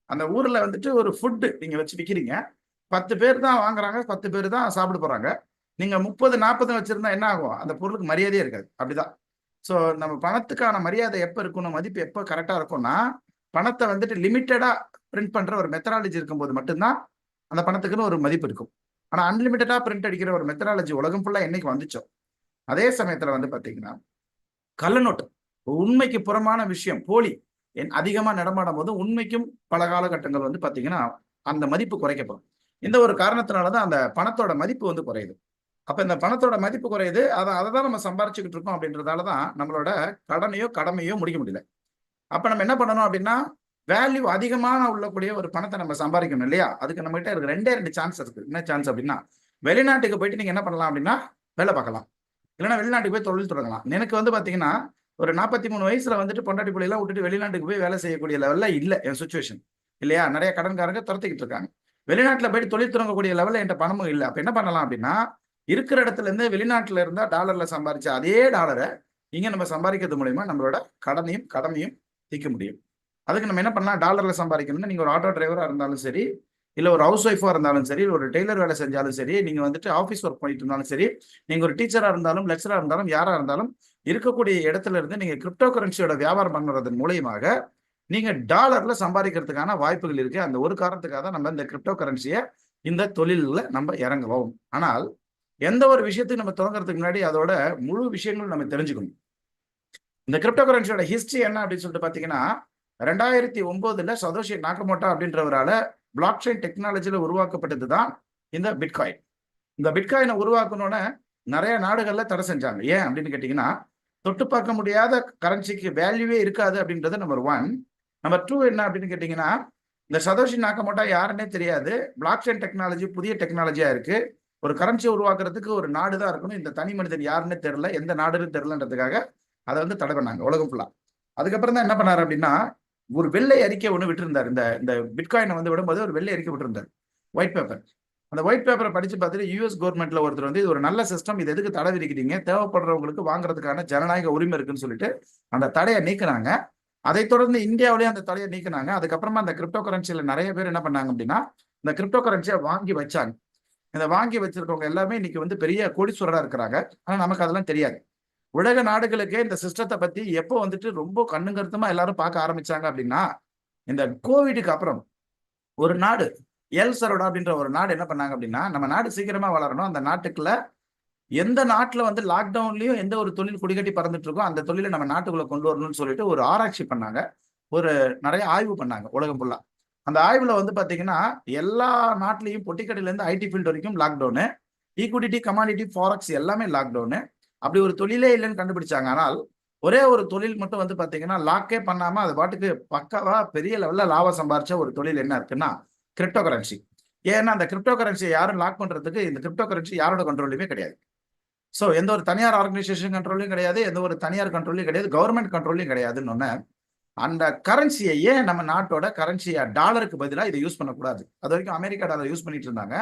அந்த ஊர்ல வந்துட்டு ஒரு ஃபுட் நீங்க வச்சு விக்கிறீங்க. 10 பேர் தான் வாங்குறாங்க, 10 பேர் தான் சாப்பிட போறாங்க. நீங்க 30-40 வச்சிருந்தா என்ன ஆகும், அந்த பொருளுக்கு மரியாதையே இருக்காது. அப்படிதான். ஸோ நம்ம பணத்துக்கான மரியாதை எப்ப இருக்கணும், மதிப்பு எப்ப கரெக்டா இருக்கும்னா, பணத்தை வந்துட்டு லிமிட்டடா பிரிண்ட் பண்ற ஒரு மெத்தடாலஜி இருக்கும்போது மட்டும்தான் அந்த பணத்துக்குன்னு ஒரு மதிப்பு இருக்கும். ஆனா அன்லிமிட்டடா பிரிண்ட் அடிக்கிற ஒரு மெத்தடாலஜி உலகம் ஃபுல்லா என்னைக்கு வந்துச்சோ, அதே சமயத்துல வந்து பாத்தீங்கன்னா கள்ளநோட்டு, உண்மைக்கு புறமான விஷயம், போலி அதிகமா நடமாடும் போது உண்மைக்கும் பல காலகட்டங்கள் வந்து பாத்தீங்கன்னா அந்த மதிப்பு குறைக்கப்படும். இந்த ஒரு காரணத்தினாலதான் அந்த பணத்தோட மதிப்பு வந்து குறையுது. அப்ப இந்த பணத்தோட மதிப்பு குறையுது, அதை தான் நம்ம சம்பாரிச்சுக்கிட்டு இருக்கோம். அப்படின்றதாலதான் நம்மளோட கடமையோ முடிக்க முடியல. அப்ப நம்ம என்ன பண்ணணும் அப்படின்னா, வேல்யூ அதிகமான உள்ளக்கூடிய ஒரு பணத்தை நம்ம சம்பாதிக்கணும் இல்லையா? அதுக்கு நம்ம கிட்ட இருக்கு 2 சான்ஸ் இருக்கு. என்ன சான்ஸ் அப்படின்னா, வெளிநாட்டுக்கு போயிட்டு நீங்க என்ன பண்ணலாம் அப்படின்னா வேலை பார்க்கலாம், இல்லைன்னா வெளிநாட்டுக்கு போய் தொழில் தொடங்கலாம். எனக்கு வந்து பாத்தீங்கன்னா ஒரு 43 வயசுல வந்துட்டு பொண்டாட்டி பிள்ளைலாம் விட்டுட்டு வெளிநாட்டுக்கு போய் வேலை செய்யக்கூடிய லெவல்ல இல்ல என் சுச்சுவேஷன் இல்லையா? நிறைய கடன்காரங்க துரத்திக்கிட்டு இருக்காங்க. வெளிநாட்டுல போயிட்டு தொழில் தொடங்கக்கூடிய லெவல்ல என்கிட்ட பணமும் இல்லை. அப்ப என்ன பண்ணலாம் அப்படின்னா, இருக்கிற இடத்துல இருந்து வெளிநாட்டுல இருந்தா டாலர்ல சம்பாதிச்ச அதே டாலரை இங்க நம்ம சம்பாதிக்கிறது மூலயமா நம்மளோட கடமையும் தீர்க்க முடியும். அதுக்கு நம்ம என்ன பண்ணலாம், டாலர்ல சம்பாதிக்கணும்னா நீங்க ஒரு ஆட்டோ டிரைவரா இருந்தாலும் சரி, இல்ல ஒரு ஹவுஸ் ஒய்ஃபா இருந்தாலும் சரி, ஒரு டெய்லர் வேலை செஞ்சாலும் சரி, நீங்க வந்துட்டு ஆஃபீஸ் ஒர்க் பண்ணிட்டு இருந்தாலும் சரி, நீங்க ஒரு டீச்சரா இருந்தாலும் லெக்சரா இருந்தாலும் யாரா இருந்தாலும் இருக்கக்கூடிய இடத்துல இருந்து நீங்க கிரிப்டோ கரன்சியோட வியாபாரம் பண்ணுறதன் மூலியமாக நீங்க டாலர்ல சம்பாதிக்கிறதுக்கான வாய்ப்புகள் இருக்கு. அந்த ஒரு காரணத்துக்காக தான் நம்ம இந்த கிரிப்டோ கரன்சியை இந்த தொழில்ல நம்ம இறங்குவோம். ஆனால் எந்த ஒரு விஷயத்தையும் நம்ம தொடங்குறதுக்கு முன்னாடி அதோட முழு விஷயங்களும் நம்ம தெரிஞ்சுக்கணும். இந்த கிரிப்டோ கரன்சியோட ஹிஸ்டரி என்ன அப்படின்னு சொல்லிட்டு பாத்தீங்கன்னா, 2009 சதோஷி நாகமோட்டோ அப்படின்றவரால பிளாக் செயின் டெக்னாலஜியில உருவாக்கப்பட்டது தான் இந்த பிட்காயின். இந்த பிட்காயினை உருவாக்கணும்னு நிறைய நாடுகள்ல தடை செஞ்சாங்க. ஏன் அப்படின்னு கேட்டீங்கன்னா, தொட்டு பார்க்க முடியாத கரன்சிக்கு வேல்யூவே இருக்காது அப்படின்றது நம்பர் 1. நம்பர் 2 என்ன அப்படின்னு கேட்டீங்கன்னா, இந்த சதோஷி நாகமோட்டோ யாருன்னே தெரியாது. பிளாக் செயின் டெக்னாலஜி புதிய டெக்னாலஜியா இருக்கு. ஒரு கரன்சியை உருவாக்குறதுக்கு ஒரு நாடு தான் இருக்கணும். இந்த தனி மனிதன் யாருன்னு தெரியல, எந்த நாடுன்னு தெரியலன்றதுக்காக அதை வந்து தடை பண்ணாங்க உலகம் ஃபுல்லா. அதுக்கப்புறம் தான் என்ன பண்ணாரு அப்படின்னா, ஒரு வெள்ளை அறிக்கை ஒன்று விட்டுருந்தார். இந்த இந்த பிட்காயினை வந்து விடும்போது ஒரு வெள்ளை அறிக்கை விட்டுருந்தார், ஒயிட் பேப்பர். அந்த ஒயிட் பேப்பரை படிச்சு பார்த்துட்டு யூஎஸ் கவர்மெண்ட்ல ஒருத்தர் வந்து இது ஒரு நல்ல சிஸ்டம், இது எதுக்கு தடை விதிக்கிறீங்க, தேவைப்படுறவங்களுக்கு வாங்குறதுக்கான ஜனநாயக உரிமை இருக்குன்னு சொல்லிட்டு அந்த தடையை நீக்கினாங்க. அதை தொடர்ந்து இந்தியாவிலேயே அந்த தடையை நீக்கினாங்க. அதுக்கப்புறமா அந்த கிரிப்டோ கரன்சியில நிறைய பேர் என்ன பண்ணாங்க அப்படின்னா, இந்த கிரிப்டோ கரன்சியை வாங்கி வச்சாங்க. இந்த வாங்கி வச்சிருக்கவங்க எல்லாமே இன்னைக்கு வந்து பெரிய கோடீஸ்வரரா இருக்கிறாங்க. ஆனா நமக்கு அதெல்லாம் தெரியாது. உலக நாடுகளுக்கே இந்த சிஸ்டத்தை பத்தி எப்போ வந்துட்டு ரொம்ப கண்ணுங்கருத்துமா எல்லாரும் பார்க்க ஆரம்பிச்சாங்க அப்படின்னா, இந்த கோவிடுக்கு அப்புறம் ஒரு நாடு எல் சரோடா அப்படின்ற ஒரு நாடு என்ன பண்ணாங்க அப்படின்னா, நம்ம நாடு சீக்கிரமா வளரணும், அந்த நாட்டுக்குள்ள எந்த நாட்டுல வந்து லாக்டவுன்லயும் எந்த ஒரு தொழில் குடிகட்டி பறந்துட்டு இருக்கோ அந்த தொழிலை நம்ம நாட்டுக்குள்ள கொண்டு வரணும்னு சொல்லிட்டு ஒரு ஆராய்ச்சி பண்ணாங்க. ஒரு நிறைய ஆய்வு பண்ணாங்க உலகம் ஃபுல்லா. அந்த ஆய்வுல வந்து பாத்தீங்கன்னா, எல்லா நாட்டிலையும் பொட்டிக்கடையில இருந்து ஐடி ஃபீல்டு வரைக்கும் லாக்டவுனு, ஈக்விட்டி கமாடிட்டி ஃபாரெக்ஸ் எல்லாமே லாக்டவுனு. அப்படி ஒரு தொழிலே இல்லைன்னு கண்டுபிடிச்சாங்க. ஆனால் ஒரே ஒரு தொழில் மட்டும் வந்து பாத்தீங்கன்னா லாக்கே பண்ணாம அது பாட்டுக்கு பக்காவா பெரிய லெவல்ல லாபம் சம்பாரிச்ச ஒரு தொழில் என்ன இருக்குன்னா கிரிப்டோ கரன்சி. ஏன்னா அந்த கிரிப்டோ கரன்சியை யாரும் லாக் பண்றதுக்கு இந்த கிரிப்டோ கரன்சி யாரோட கண்ட்ரோலுமே கிடையாது. ஸோ எந்த ஒரு தனியார் ஆர்கனைசேஷன் கண்ட்ரோலையும் கிடையாது, எந்த ஒரு தனியார் கண்ட்ரோலையும் கிடையாது, கவர்மெண்ட் கண்ட்ரோலையும் கிடையாதுன்னு ஒன்று. அந்த கரன்சியை ஏன் நம்ம நாட்டோட கரன்சியா டாலருக்கு பதிலாக இதை யூஸ் பண்ணக்கூடாது? அது வரைக்கும் அமெரிக்கா டாலர் யூஸ் பண்ணிட்டு இருந்தாங்க.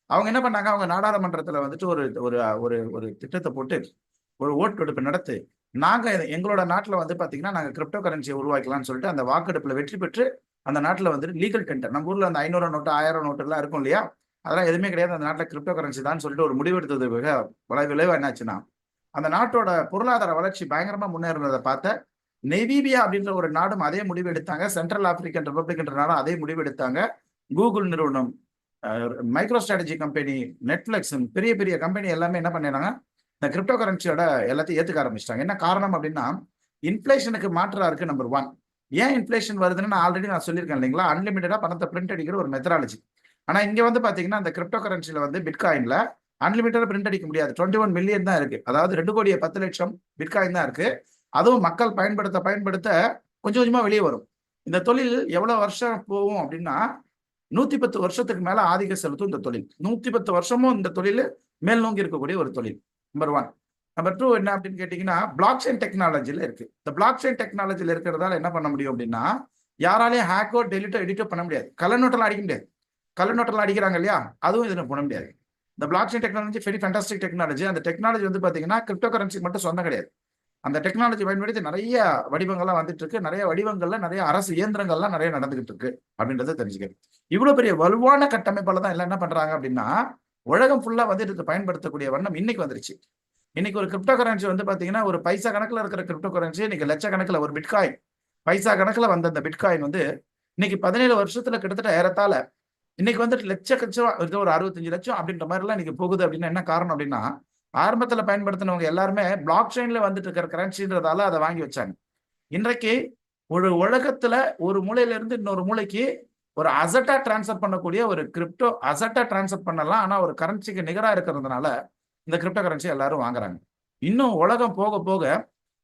அவங்க என்ன பண்ணாங்க, அவங்க நாடாளுமன்றத்தில் வந்துட்டு ஒரு ஒரு ஒரு ஒரு திட்டத்தை போட்டு ஒரு ஓட்டெடுப்பு நடத்து, நாங்க எங்களோட நாட்டில் வந்து பாத்தீங்கன்னா நாங்க கிரிப்டோ கரன்சியை உருவாக்கலாம்னு சொல்லிட்டு அந்த வாக்கெடுப்புல வெற்றி பெற்று அந்த நாட்டில் வந்துட்டு லீகல் டெண்டர், நம்ம ஊர்ல அந்த 500 நோட்டு 1000 நோட்டு எல்லாம் இருக்கும் இல்லையா, அதெல்லாம் எதுவுமே கிடையாது, அந்த நாட்டில் கிரிப்டோ கரன்சி தான் சொல்லிட்டு ஒரு முடிவெடுத்தது விளைவா என்னாச்சுன்னா, அந்த நாட்டோட பொருளாதார வளர்ச்சி பயங்கரமா முன்னேறினதை பார்த்த நெவீபியா அப்படின்ற ஒரு நாடும் அதே முடிவு எடுத்தாங்க. சென்ட்ரல் ஆப்பிரிக்கன் ரிப்பப்ளிக் என்ற நாடும் அதே முடிவு எடுத்தாங்க. கூகுள் நிறுவனம், மைக்ரோ ஸ்ட்ராட்டஜி கம்பெனி, நெட்ஃபிளிக்ஸ், பெரிய பெரிய கம்பெனி எல்லாமே என்ன பண்ணிடுறாங்க, இந்த கிரிப்டோ கரன்சியோட எல்லாத்தையும் ஏத்துக்க ஆரம்பிச்சிட்டாங்க. என்ன காரணம் அப்படின்னா, இன்ஃபிளேஷனுக்கு மாற்றா இருக்கு. நம்பர் 1. ஏன் இன்ஃபிளேஷன் வருதுன்னு நான் ஆல்ரெடி சொல்லியிருக்கேன் இல்லைங்களா, அன்லிமிட்டடா பணத்தை பிரிண்ட் அடிக்கிற ஒரு மெத்தடாலஜி. ஆனா இங்க வந்து பாத்தீங்கன்னா அந்த கிரிப்டோ கரன்சில வந்து பிட்காயின்ல அன்லிமிட்டடா பிரிண்ட் அடிக்க முடியாது. 21 மில்லியன் தான் இருக்கு. அதாவது 2,10,00,000 பிட்காயின் தான் இருக்கு. அதுவும் மக்கள் பயன்படுத்த பயன்படுத்த கொஞ்சம் கொஞ்சமா வெளியே வரும். இந்த தொழில் எவ்வளவு வருஷம் போகும் அப்படின்னா 110 வருஷத்துக்கு மேல ஆதிக்கம் செலுத்தும் இந்த தொழில். 110 வருஷமும் இந்த தொழில் மேல் நோக்கி இருக்கக்கூடிய ஒரு தொழில். நம்பர் 1. நம்பர் 2 என்ன அப்படின்னு கேட்டீங்கன்னா, பிளாக் செயின் டெக்னாலஜில இருக்கு. இந்த பிளாக் செயின் டெக்னாலஜில இருக்கிறதால என்ன பண்ண முடியும் அப்படின்னா, யாராலையும் ஹேக்கோ டெலிட்டோ எடிட்டோ பண்ண முடியாது. கள்ள நோட்டெல்லாம் அடிக்க முடியாது. கள்ள நோட்டெல்லாம் அடிக்கிறாங்க இல்லையா, அதுவும் இதுல பண்ண முடியாது. இந்த block chain technology very fantastic technology. அந்த டெக்னாலஜி வந்து பாத்தீங்கன்னா கிரிப்டோ கரன்சி மட்டும் சொந்தம் கிடையாது. அந்த டெக்னாலஜி பயன்படுத்தி நிறைய வடிவங்கள்லாம் வந்துட்டு இருக்கு. நிறைய வடிவங்கள்ல நிறைய அரசு இயந்திரங்கள்லாம் நிறைய நடந்துகிட்டு இருக்கு அப்படின்றத தெரிஞ்சுக்கிறேன். இவ்வளவு பெரிய வலுவான கட்டமைப்பால தான் எல்லாம் என்ன பண்றாங்க அப்படின்னா, உலகம் ஃபுல்லா வந்து இதுக்கு பயன்படுத்தக்கூடிய வண்ணம் இன்னைக்கு வந்துருச்சு. இன்னைக்கு ஒரு கிரிப்டோ கரன்சி வந்து பாத்தீங்கன்னா ஒரு பைசா கணக்குல இருக்கிற கிரிப்டோ கரன்சி இன்னைக்கு லட்சக்கணக்கில் ஒரு பிட்காயின், பைசா கணக்குல வந்த அந்த பிட்காயின் வந்து இன்னைக்கு 17 வருஷத்துல கிட்டத்தட்ட ஏறத்தாழ இன்னைக்கு வந்துட்டு லட்சம் ஒரு 65 லட்சம் அப்படின்ற மாதிரி எல்லாம் இன்னைக்கு போகுது. அப்படின்னா என்ன காரணம் அப்படின்னா, ஆரம்பத்துல பயன்படுத்தினவங்க எல்லாருமே பிளாக் செயின்ல வந்துட்டு இருக்கிற கரன்சின்றதால அதை வாங்கி வச்சாங்க. இன்றைக்கு ஒரு உலகத்துல ஒரு மூலையில இருந்து இன்னொரு மூலைக்கு ஒரு அசட்டா டிரான்ஸ்ஃபர் பண்ணக்கூடிய ஒரு கிரிப்டோ அசட்டா டிரான்ஸ்ஃபர் பண்ணலாம். ஆனா ஒரு கரன்சிக்கு நிகரா இருக்கிறதுனால இந்த கிரிப்டோ கரன்சி எல்லாரும் வாங்குறாங்க. இன்னும் உலகம் போக போக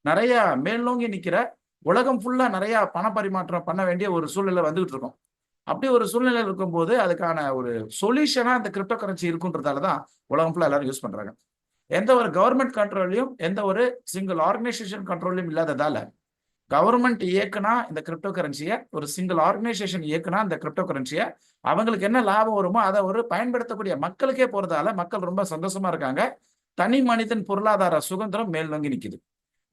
நிறைய மேல் நோங்கி நிக்கிற உலகம் ஃபுல்லா நிறைய பண பரிமாற்றம் பண்ண வேண்டிய ஒரு சூழ்நிலை வந்துகிட்டு இருக்கும். அப்படி ஒரு சூழ்நிலை இருக்கும்போது அதுக்கான ஒரு சொல்யூஷனா இந்த கிரிப்டோ கரன்சி இருக்குன்றதால தான் உலகம் ஃபுல்லா எல்லாரும் யூஸ் பண்றாங்க. எந்த ஒரு கவர்மெண்ட் கண்ட்ரோல்லையும் எந்த ஒரு சிங்கிள் ஆர்கனைசேஷன் கண்ட்ரோல்லையும் இல்லாததால கவர்மெண்ட் இயக்குனா இந்த கிரிப்டோ கரன்சியை, ஒரு சிங்கிள் ஆர்கனைசேஷன் இயக்குனா இந்த கிரிப்டோ கரன்சியை, அவங்களுக்கு என்ன லாபம் வருமோ அதை ஒரு பயன்படுத்தக்கூடிய மக்களுக்கே போறதால மக்கள் ரொம்ப சந்தோஷமா இருக்காங்க. தனி மனிதன் பொருளாதார சுதந்திரம் மேல் நோங்கி நிக்குது.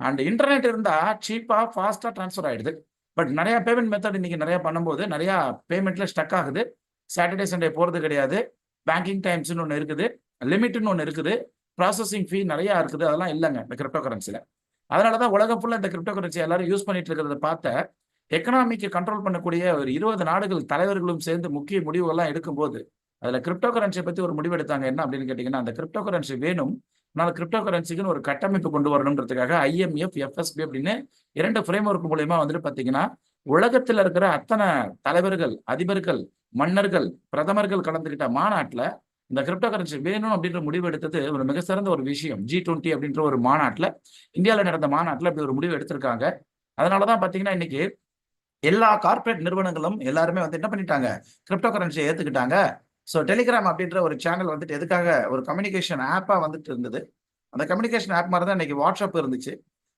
அண்ட் இன்டர்நெட் இருந்தா சீப்பா ஃபாஸ்டா டிரான்ஸ்ஃபர் ஆயிடுது. பட் நிறைய பேமெண்ட் மெத்தட் இன்னைக்கு நிறைய பண்ணும்போது நிறைய பேமெண்ட்ல ஸ்டக் ஆகுது. சாட்டர்டே சண்டே போறது கிடையாது. பேங்கிங் டைம்ஸ்னு ஒன்று இருக்குது, லிமிட்னு ஒன்று இருக்குது, ப்ராசஸிங் ஃபீ நிறைய இருக்குது. அதெல்லாம் இல்லைங்க இந்த கிரிப்டோ கரன்சில. அதனாலதான் உலகம் ஃபுல்லா இந்த கிரிப்டோ கரன்சி எல்லாரும் யூஸ் பண்ணிட்டு இருக்கிறத பார்த்த எக்கனாமிக்கு கண்ட்ரோல் பண்ணக்கூடிய ஒரு 20 நாடுகள் தலைவர்களும் சேர்ந்து முக்கிய முடிவுகள்லாம் எடுக்கும்போது அதுல கிரிப்டோ கரன்சியை பத்தி ஒரு முடிவு எடுத்தாங்க. என்ன அப்படின்னு கேட்டீங்கன்னா, அந்த கிரிப்டோ கரன்சி வேணும், ஆனால் கிரிப்டோ கரன்சிக்குன்னு ஒரு கட்டமைப்பு கொண்டு வரணுன்றதுக்காக IMF, FSB அப்படின்னு 2 ஃப்ரேம் ஒர்க் மூலயமா வந்துட்டு பாத்தீங்கன்னா உலகத்துல இருக்கிற அத்தனை தலைவர்கள், அதிபர்கள், மன்னர்கள், பிரதமர்கள் கலந்துகிட்ட மாநாட்டுல இந்த கிரிப்டோ கரன்சி வேணும் அப்படின்ற முடிவு எடுத்தது ஒரு மிக சிறந்த ஒரு விஷயம். G20 அப்படின்ற ஒரு மாநாட்டுல, இந்தியாவில் நடந்த மாநாட்டுல அப்படி ஒரு முடிவு எடுத்திருக்காங்க. அதனாலதான் பாத்தீங்கன்னா இன்னைக்கு எல்லா கார்பரேட் நிறுவனங்களும் எல்லாருமே வந்து என்ன பண்ணிட்டாங்க, கிரிப்டோ கரன்சியை ஏத்துக்கிட்டாங்க. ஸோ டெலிகிராம் அப்படின்ற ஒரு சேனல் வந்துட்டு எதுக்காக ஒரு கம்யூனிகேஷன் ஆப்பா வந்துட்டு இருந்தது. அந்த கம்யூனிகேஷன் ஆப் மாதிரி தான் இன்னைக்கு வாட்ஸ்அப் இருந்துச்சு.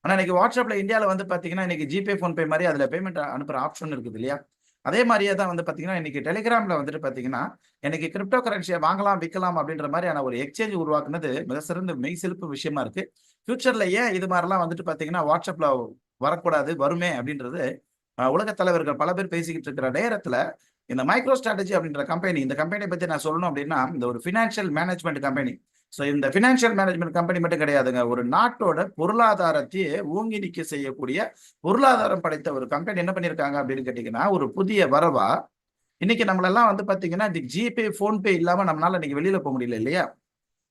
ஆனா இன்னைக்கு வாட்ஸ்அப்ல இந்தியாவில் வந்து பாத்தீங்கன்னா இன்னைக்கு ஜிபே, போன்பே மாதிரி அதுல பேமெண்ட் அனுப்புற ஆப்ஷன் இருக்குது இல்லையா, அதே மாதிரியே தான் வந்து பாத்தீங்கன்னா இன்னைக்கு டெலிகிராம்ல வந்துட்டு பாத்தீங்கன்னா இன்னைக்கு கிரிப்டோ கரன்சியை வாங்கலாம் விற்கலாம் அப்படின்ற மாதிரியான ஒரு எக்ஸ்சேஞ்ச் உருவாக்குனது மிக சிறந்த மெய் சிறப்பு விஷயமா இருக்கு. ஃபியூச்சர்ல ஏன் இது மாதிரிலாம் வந்துட்டு பாத்தீங்கன்னா வாட்ஸ்அப்ல வரக்கூடாது, வருமே அப்படின்றது உலக தலைவர்கள் பல பேர் பேசிக்கிட்டு இருக்கிற நேரத்துல இந்த மைக்ரோ ஸ்ட்ராட்டஜி அப்படின்ற கம்பெனி, இந்த கம்பெனியை பத்தி நான் சொல்லணும் அப்படின்னா இந்த ஒரு ஃபினான்ஷியல் மேனேஜ்மெண்ட் கம்பெனி. ஸோ இந்த ஃபினான்ஷியல் மேனேஜ்மெண்ட் கம்பெனி மட்டும் கிடையாதுங்க, ஒரு நாட்டோட பொருளாதாரத்தையே ஓங்கி நிக்க செய்யக்கூடிய பொருளாதாரம் படைத்த ஒரு கம்பெனி என்ன பண்ணியிருக்காங்க அப்படின்னு கேட்டீங்கன்னா, ஒரு புதிய வரவா இன்னைக்கு நம்மளெல்லாம் வந்து பாத்தீங்கன்னா இந்த ஜிபே, போன்பே இல்லாம நம்மளால இன்னைக்கு வெளியில போக முடியல இல்லையா.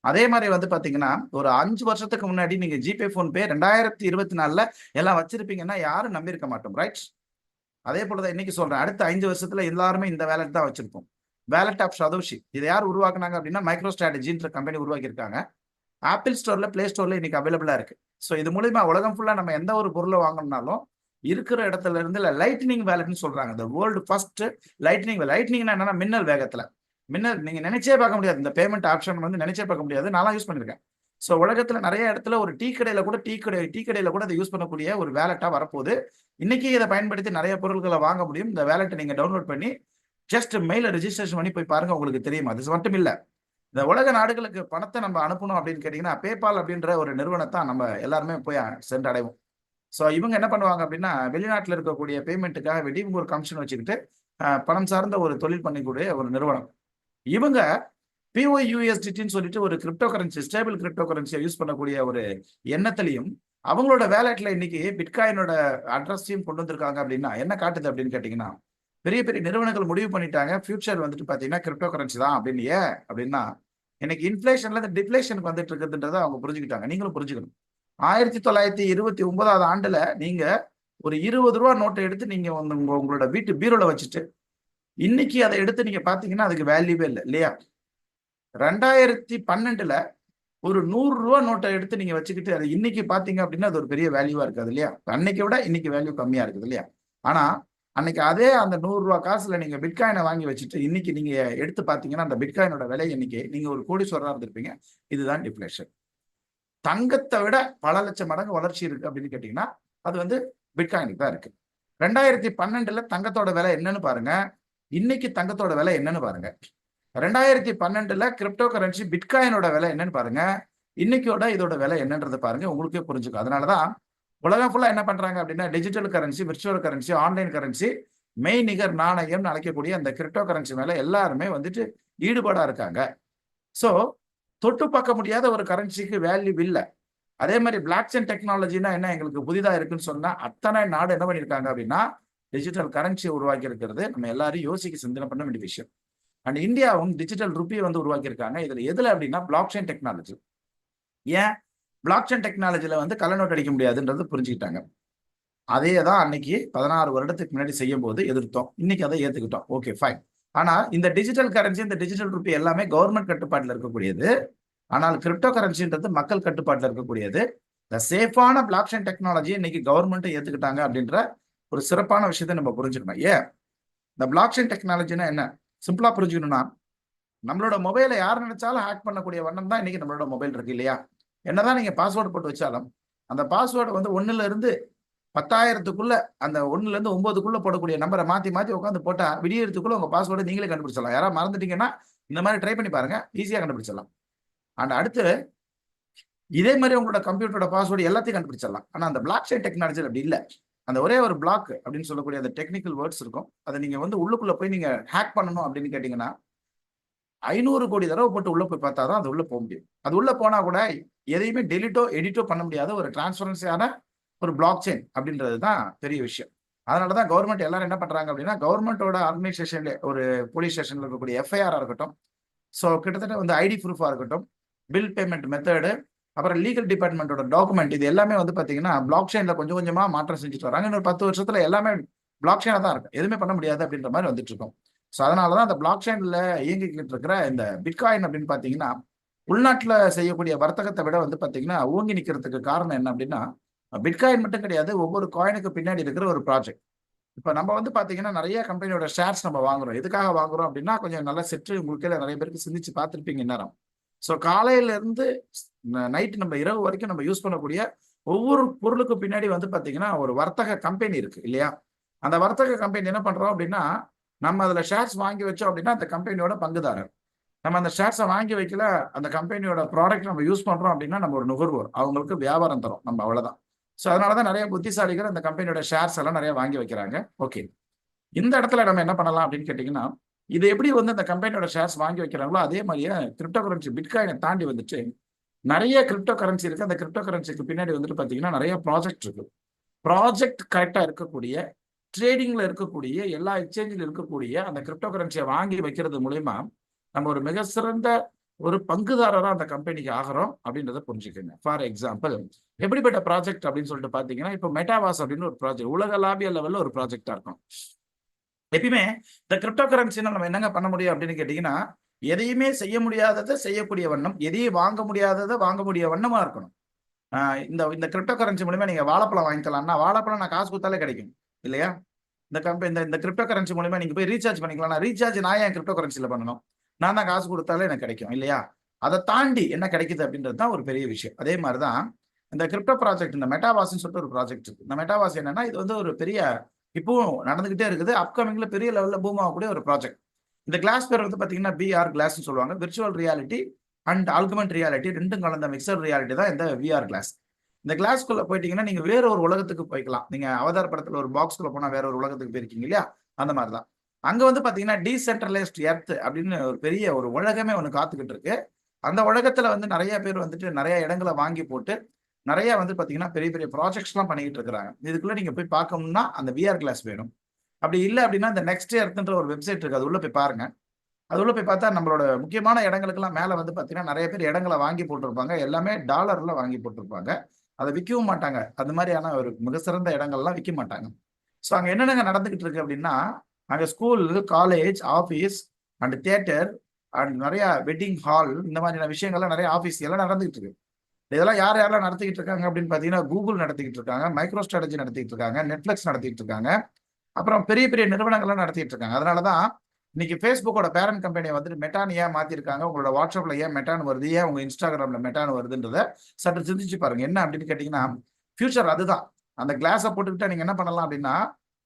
அதே மாதிரி வந்து பாத்தீங்கன்னா ஒரு 5 வருஷத்துக்கு முன்னாடி நீங்க ஜிபே, போன்பே 2024 எல்லாம் வச்சிருப்பீங்கன்னா யாரும் நம்பி இருக்க மாட்டோம், ரைட்? அதே போலதான் இன்னைக்கு சொல்றேன், அடுத்த 5 வருஷத்துல எல்லாருமே இந்த வேலட் தான் வச்சிருப்போம். Wallet of Satoshi. இதை யார் உருவாக்குனாங்க அப்படின்னா மைக்ரோ ஸ்ட்ராட்டஜின்ற கம்பெனி உருவாக்கியிருக்காங்க. ஆப்பிள் ஸ்டோர்ல, பிளே ஸ்டோர்ல இன்னைக்கு அவைலபிளா இருக்கு. ஸோ இது மூலியமா உலகம் ஃபுல்லா நம்ம எந்த ஒரு பொருளை வாங்கணும்னாலும் இருக்கிற இடத்துல இருந்து லைட்னிங் வேலட்னு சொல்றாங்க. இந்த வேர்ல்டு ஃபர்ஸ்ட் லைட்னிங். லைட்னிங்னா என்னன்னா மின்னல் வேகத்துல, மின்னல் நீங்க நினைச்சே பார்க்க முடியாது. இந்த பேமெண்ட் ஆப்ஷன் வந்து நினைச்சே பார்க்க முடியாது. நான் யூஸ் பண்ணிருக்கேன். ஸோ உலகத்துல நிறைய இடத்துல ஒரு டீ கடையில கூட இதை யூஸ் பண்ணக்கூடிய ஒரு வேலட்டா வரப்போகுது. இன்னைக்கு இதை பயன்படுத்தி நிறைய பொருட்களை வாங்க முடியும். இந்த வேலட்டை நீங்க டவுன்லோட் பண்ணி ஜஸ்ட் மெயில ரெஜிஸ்ட்ரேஷன் பண்ணி போய் பாருங்க, உங்களுக்கு தெரியும். அது மட்டும் இல்ல, இந்த உலக நாடுகளுக்கு பணத்தை நம்ம அனுப்பணும் அப்படின்னு கேட்டீங்கன்னா பேபால் அப்படின்ற ஒரு நிறுவனத்தை நம்ம எல்லாருமே போய் சென்றடைவோம். ஸோ இவங்க என்ன பண்ணுவாங்க அப்படின்னா வெளிநாட்டில் இருக்கக்கூடிய பேமெண்ட்டுக்காக வெடி ஒரு கமிஷன் வச்சுக்கிட்டு பணம் சார்ந்த ஒரு தொழில் பண்ணக்கூடிய ஒரு நிறுவனம். இவங்க PYUSDTன்னு சொல்லிட்டு ஒரு கிரிப்டோ கரன்சி, ஸ்டேபிள் கிரிப்டோ கரன்சியை யூஸ் பண்ணக்கூடிய ஒரு எண்ணத்திலையும் அவங்களோட வேலெட்ல இன்னைக்கு பிட்காயினோட அட்ரஸையும் கொண்டு வந்திருக்காங்க அப்படின்னா என்ன காட்டுது அப்படின்னு கேட்டீங்கன்னா, பெரிய பெரிய நிறுவனங்கள் முடிவு பண்ணிட்டாங்க ஃபியூச்சர் வந்துட்டு பாத்தீங்கன்னா கிரிப்டோ கரன்சி தான் அப்படின்னு. ஏன் அப்படின்னா இன்னைக்கு இன்ஃபிளேஷன்ல இருந்து டிஃப்ளேஷனுக்கு வந்துட்டு இருக்குதுன்றதை அவங்க புரிஞ்சுக்கிட்டாங்க. நீங்களும் புரிஞ்சுக்கணும். 1929 ஆண்டுல நீங்க ஒரு 20 ரூபா நோட்டை எடுத்து நீங்க உங்களோட வீட்டு பீரோல வச்சுட்டு இன்னைக்கு அதை எடுத்து நீங்க பாத்தீங்கன்னா அதுக்கு வேல்யூவே இல்லை இல்லையா? 2012ல ஒரு 100 ரூபா நோட்டை எடுத்து நீங்க வச்சுக்கிட்டு அது இன்னைக்கு பாத்தீங்க அப்படின்னா அது ஒரு பெரிய வேல்யூவா இருக்காது இல்லையா? அன்னைக்கு விட இன்னைக்கு வேல்யூ கம்மியா இருக்குது இல்லையா? ஆனா அன்னைக்கு அதே அந்த 100 ரூபா காசுல நீங்க பிட்காயினை வாங்கி வச்சுட்டு இன்னைக்கு நீங்க எடுத்து பாத்தீங்கன்னா அந்த பிட்காயினோட விலை இன்னைக்கு நீங்க ஒரு கோடீஸ்வரரா இருந்திருப்பீங்க. இதுதான் டிஃப்ளேஷன். தங்கத்தை விட பல லட்சம் மடங்கு வளர்ச்சி இருக்கு அப்படின்னு கேட்டீங்கன்னா அது வந்து பிட்காயினுக்கு தான் இருக்கு. 2012ல தங்கத்தோட விலை என்னன்னு பாருங்க, இன்னைக்கு தங்கத்தோட விலை என்னன்னு பாருங்க. 2012ல கிரிப்டோ கரன்சி பிட்காயினோட விலை என்னன்னு பாருங்க, இன்னைக்கோட இதோட விலை என்னன்றதை பாருங்க, உங்களுக்கே புரிஞ்சுக்கும். அதனாலதான் உலகம் ஃபுல்லா என்ன பண்றாங்க அப்படின்னா digital currency, virtual currency, online currency, மெய்நிகர் நாணயம்னு அழைக்கக்கூடிய அந்த கிரிப்டோ கரன்சி மேல எல்லாருமே வந்துட்டு ஈடுபாடா இருக்காங்க. சோ தொட்டு பார்க்க முடியாத ஒரு கரன்சிக்கு வேல்யூ இல்லை. அதே மாதிரி பிளாக் செயின் டெக்னாலஜினா என்ன எங்களுக்கு புதிதா இருக்குன்னு சொன்னா அத்தனை நாடு என்ன பண்ணிருக்காங்க அப்படின்னா டிஜிட்டல் கரன்சியை உருவாக்கி இருக்கிறது நம்ம எல்லாரும் யோசிக்க சிந்தனை பண்ண வேண்டிய விஷயம். அண்ட் இந்தியாவும் டிஜிட்டல் ருப்பியை வந்து உருவாக்கி இருக்காங்க. இதுல எதுல அப்படின்னா பிளாக் செயின் டெக்னாலஜி. ஏன் பிளாக் செயின் டெக்னாலஜில வந்து கள்ள நோட்டு அடிக்க முடியாதுன்றது புரிஞ்சுக்கிட்டாங்க. அதே தான் அன்னைக்கு 16 வருடத்துக்கு முன்னாடி செய்யும் போது எதிர்த்தோம். இன்னைக்கு அதை ஏத்துக்கிட்டோம். Okay fine. ஆனா இந்த டிஜிட்டல் கரன்சி, இந்த டிஜிட்டல் ருப்பி எல்லாமே கவர்மெண்ட் கட்டுப்பாட்டில் இருக்கக்கூடியது. ஆனால் கிரிப்டோ கரன்சின்றது மக்கள் கட்டுப்பாட்டில் இருக்கக்கூடியது. இந்த சேஃபான பிளாக் செயின் டெக்னாலஜி இன்னைக்கு கவர்மெண்ட் ஏத்துக்கிட்டாங்க அப்படின்ற ஒரு சிறப்பான விஷயத்தை நம்ம புரிஞ்சுக்கணும். ஏன் இந்த பிளாக் செயின் டெக்னாலஜினா என்ன சிம்பிளா புரிஞ்சுக்கணும்னா, நம்மளோட மொபைலை யார் நினைச்சாலும் ஹேக் பண்ணக்கூடிய வண்ணம் தான் இன்னைக்கு நம்மளோட மொபைல் இருக்கு இல்லையா? என்னதான் நீங்க பாஸ்வேர்டு போட்டு வச்சாலும் அந்த பாஸ்வேர்டு வந்து 1ல இருந்து 10,000த்துக்குள்ள அந்த 1ல இருந்து 9க்குள்ள போடக்கூடிய நம்பரை மாத்தி மாத்தி உட்காந்து போட்டா விடியறதுக்குள்ள உங்க பாஸ்வேர்டை நீங்களே கண்டுபிடிச்சிடலாம். யாராவது மறந்துட்டீங்கன்னா இந்த மாதிரி ட்ரை பண்ணி பாருங்க, ஈஸியா கண்டுபிடிச்சிடலாம். அண்ட் அடுத்து இதே மாதிரி உங்களோட கம்ப்யூட்டரோட பாஸ்வேர்டு எல்லாத்தையும் கண்டுபிடிச்சிடலாம். ஆனா அந்த பிளாக் செயின் டெக்னாலஜி அப்படி இல்லை. அந்த ஒரே ஒரு பிளாக் அப்படின்னு சொல்லக்கூடிய அந்த டெக்னிக்கல் வேர்ட்ஸ் இருக்கும். அதை நீங்க வந்து உள்ளுக்குள்ள போய் நீங்க ஹேக் பண்ணணும் அப்படின்னு கேட்டீங்கன்னா 500 கோடி தடவை போட்டு உள்ள போய் பார்த்தா தான் அது உள்ள போக முடியும். அது உள்ள போனா கூட எதையுமே டெலிட்டோ எடிட்டோ பண்ண முடியாத ஒரு டிரான்ஸ்பரன்சியான ஒரு பிளாக் செயின் அப்படின்றது தான் பெரிய விஷயம். அதனாலதான் கவர்மெண்ட் எல்லாரும் என்ன பண்றாங்க அப்படின்னா கவர்மெண்டோட ஆர்கனைசேஷன்ல ஒரு போலீஸ் ஸ்டேஷன்ல இருக்கக்கூடிய எஃப்ஐஆர் இருக்கட்டும், ஸோ கிட்டத்தட்ட வந்து ஐடி ப்ரூஃபா இருக்கட்டும், பில் பேமெண்ட் மெத்தடு, அப்புறம் லீகல் டிபார்ட்மெண்டோட டாக்குமெண்ட், இது எல்லாமே வந்து பாத்தீங்கன்னா பிளாக் செயின்ல கொஞ்சம் கொஞ்சமா மாற்றம் செஞ்சுட்டு வராங்க. இன்னொரு 10 வருஷத்துல எல்லாமே பிளாக் செயினா தான் இருக்கும். எதுவுமே பண்ண முடியாது அப்படின்ற மாதிரி வந்துட்டு இருக்கும். ஸோ அதனாலதான் அந்த பிளாக் செயின்ல இயங்கிக்கிட்டு இருக்கிற இந்த பிட்காயின் அப்படின்னு பாத்தீங்கன்னா உள்நாட்டுல செய்யக்கூடிய வர்த்தகத்தை விட வந்து பாத்தீங்கன்னா ஓங்கி நிக்கிறதுக்கு காரணம் என்ன அப்படின்னா பிட்காயின் மட்டும் கிடையாது, ஒவ்வொரு காயினுக்கு பின்னாடி இருக்கிற ஒரு ப்ராஜெக்ட். இப்ப நம்ம வந்து பாத்தீங்கன்னா நிறைய கம்பெனியோட ஷேர்ஸ் நம்ம வாங்குறோம். எதுக்காக வாங்குறோம் அப்படின்னா கொஞ்சம் நல்லா செட்டு உங்களுக்கே நிறைய பேருக்கு சிந்திச்சு பார்த்துருப்பீங்க நேரம். ஸோ காலையில இருந்து நைட்டு நம்ம இரவு வரைக்கும் நம்ம யூஸ் பண்ணக்கூடிய ஒவ்வொரு பொருளுக்கு பின்னாடி வந்து பாத்தீங்கன்னா ஒரு வர்த்தக கம்பெனி இருக்கு இல்லையா? அந்த வர்த்தக கம்பெனி என்ன பண்றோம் அப்படின்னா நம்ம அதுல ஷேர்ஸ் வாங்கி வச்சோம் அப்படின்னா அந்த கம்பெனியோட பங்குதாரர். நம்ம அந்த ஷேர்ஸை வாங்கி வைக்கல, அந்த கம்பெனியோட ப்ராடக்ட் நம்ம யூஸ் பண்றோம் அப்படின்னா நம்ம ஒரு நுகர்வோர், அவங்களுக்கு வியாபாரம் தரும் நம்ம, அவ்வளவுதான். ஸோ அதனாலதான் நிறைய புத்திசாலிகள் அந்த கம்பெனியோட ஷேர்ஸ் எல்லாம் நிறைய வாங்கி வைக்கிறாங்க. ஓகே, இந்த இடத்துல நம்ம என்ன பண்ணலாம் அப்படின்னு கேட்டீங்கன்னா இது எப்படி வந்து அந்த கம்பெனியோட ஷேர்ஸ் வாங்கி வைக்கிறாங்களோ அதே மாதிரியே கிரிப்டோ கரன்சி பிட்காயினை தாண்டி வந்துட்டு நிறைய கிரிப்டோ கரன்சி இருக்கு. அந்த கிரிப்டோ கரன்சிக்கு பின்னாடி வந்துட்டு பாத்தீங்கன்னா நிறைய ப்ராஜெக்ட் இருக்கு. ப்ராஜெக்ட் கரெக்டா இருக்கக்கூடிய, ட்ரேடிங்ல இருக்கக்கூடிய, எல்லா எக்ஸ்சேஞ்சில் இருக்கக்கூடிய அந்த கிரிப்டோ கரன்சியை வாங்கி வைக்கிறது மூலயமா நம்ம ஒரு மிக சிறந்த ஒரு பங்குதாரரா அந்த கம்பெனிக்கு ஆகிறோம் அப்படின்றத புரிஞ்சுக்கோங்க. ஃபார் எக்ஸாம்பிள் எப்படிப்பட்ட ப்ராஜெக்ட் அப்படின்னு சொல்லிட்டு பாத்தீங்கன்னா இப்போ மெட்டாவாஸ் அப்படின்னு ஒரு ப்ராஜெக்ட் உலகளாவிய லெவல்ல ஒரு ப்ராஜெக்டா இருக்கும். எப்பயுமே இந்த கிரிப்டோ கரன்சினா நம்ம என்னங்க பண்ண முடியும் அப்படின்னு கேட்டீங்கன்னா எதையுமே செய்ய முடியாததை செய்யக்கூடிய வண்ணம், எதையும் வாங்க முடியாததை வாங்க முடிய வண்ணமா இருக்கணும். இந்த இந்த கிரிப்டோ கரன்சி மூலமா நீங்க வாழைப்பழம் வாங்கிக்கலாம்னா வாழைப்பழம் நான் காசு கொடுத்தாலே கிடைக்கும் இல்லையா? இந்த கம்பெனி இந்த கிரிப்டோ கரன்சி மூலமா நீங்க போய் ரீசார்ஜ் பண்ணிக்கலாம். ரீசார்ஜ் நான் ஏன் கிரிப்டோ கரன்சில பண்ணணும்? நான் தான் காசு கொடுத்தாலே எனக்கு கிடைக்கும் இல்லையா? அதை தாண்டி என்ன கிடைக்குது அப்படின்றது தான் ஒரு பெரிய விஷயம். அதே மாதிரிதான் இந்த கிரிப்டோ ப்ராஜெக்ட், இந்த மெட்டாவாஸ்ன்னு சொல்லிட்டு ஒரு ப்ராஜெக்ட் இருக்கு. இந்த மெட்டாவாஸ் என்னன்னா இது வந்து ஒரு பெரிய இப்பவும் நடந்துகிட்டே இருக்குது, அப்கமிங்ல பெரிய லெவல்ல பூம் ஆகக்கூடிய ஒரு ப்ராஜெக்ட். இந்த கிளாஸ் பேர் வந்து பாத்தீங்கன்னா பிஆர் கிளாஸ்ன்னு சொல்லுவாங்க. விர்ச்சுவல் ரியாலிட்டி அண்ட் ஆல்குமெண்ட் ரியாலிட்டி ரெண்டும் கலந்த மிக்சர் ரியாலிட்டி தான் இந்த விஆர் கிளாஸ். இந்த கிளாஸ்க்குள்ள போயிட்டீங்கன்னா நீங்க வேற ஒரு உலகத்துக்கு போய்க்கலாம். நீங்க அவதார் படத்துல ஒரு பாக்ஸ்குள்ள போனா வேற ஒரு உலகத்துக்கு போயிருக்கீங்க இல்லையா? அந்த மாதிரிதான் அங்க வந்து பாத்தீங்கன்னா டீசென்ட்ரலைஸ்ட் எர்த் அப்படின்னு ஒரு பெரிய ஒரு உலகமே ஒண்ணு காத்துக்கிட்டு இருக்கு. அந்த உலகத்துல வந்து நிறைய பேர் வந்துட்டு நிறைய இடங்களை வாங்கி போட்டு நிறைய வந்து பாத்தீங்கன்னா பெரிய பெரிய ப்ராஜெக்ட்ஸ்லாம் பண்ணிக்கிட்டு இருக்கிறாங்க. இதுக்குள்ள நீங்க போய் பார்க்கணும்னா அந்த விஆர் கிளாஸ் வேணும். அப்படி இல்லை அப்படின்னா இந்த நெக்ஸ்ட் எர்த்ன்ற ஒரு வெப்சைட் இருக்கு, அது உள்ள போய் பாருங்க. அது உள்ள போய் பார்த்தா நம்மளோட முக்கியமான இடங்களுக்கெல்லாம் மேல வந்து பாத்தீங்கன்னா நிறைய பேர் இடங்களை வாங்கி போட்டிருப்பாங்க. எல்லாமே டாலர்ல வாங்கி போட்டிருப்பாங்க. அதை விற்கவும் மாட்டாங்க. அது மாதிரியான ஒரு மிக சிறந்த இடங்கள்லாம் விற்க மாட்டாங்க. ஸோ அங்க என்னென்னங்க நடந்துகிட்டு இருக்கு அப்படின்னா, அங்க school, college, office and theatre and நிறைய வெட்டிங் ஹால், இந்த மாதிரியான விஷயங்கள்லாம் நிறைய ஆஃபீஸ் எல்லாம் நடந்துகிட்டு இருக்கு. இதெல்லாம் யார் யாரெல்லாம் நடத்திக்கிட்டு இருக்காங்க அப்படின்னு பாத்தீங்கன்னா, கூகுள் நடத்திக்கிட்டு இருக்காங்க, மைக்ரோ ஸ்ட்ராட்டஜி நடத்திட்டு இருக்காங்க, நெட்ஃபிளிக்ஸ் நடத்திட்டு இருக்காங்க, அப்புறம் பெரிய பெரிய நிறுவனங்கள்லாம் நடத்திட்டு இருக்காங்க. அதனாலதான் இன்னைக்கு ஃபேஸ்புக்கோட பேரண்ட் கம்பெனியை வந்துட்டு மெட்டான்னு ஏன் மாத்திருக்காங்க, உங்களோட வாட்ஸ்அப்ல ஏன் மெட்டான்னு வருது, ஏன் உங்க இன்ஸ்டாகிராம்ல மெட்டான்னு வருதுன்றத சற்று சிந்திச்சு பாருங்க. என்ன அப்படின்னு கேட்டீங்கன்னா, ஃபியூச்சர் அதுதான். அந்த கிளாஸை போட்டுக்கிட்டா நீங்க என்ன பண்ணலாம் அப்படின்னா,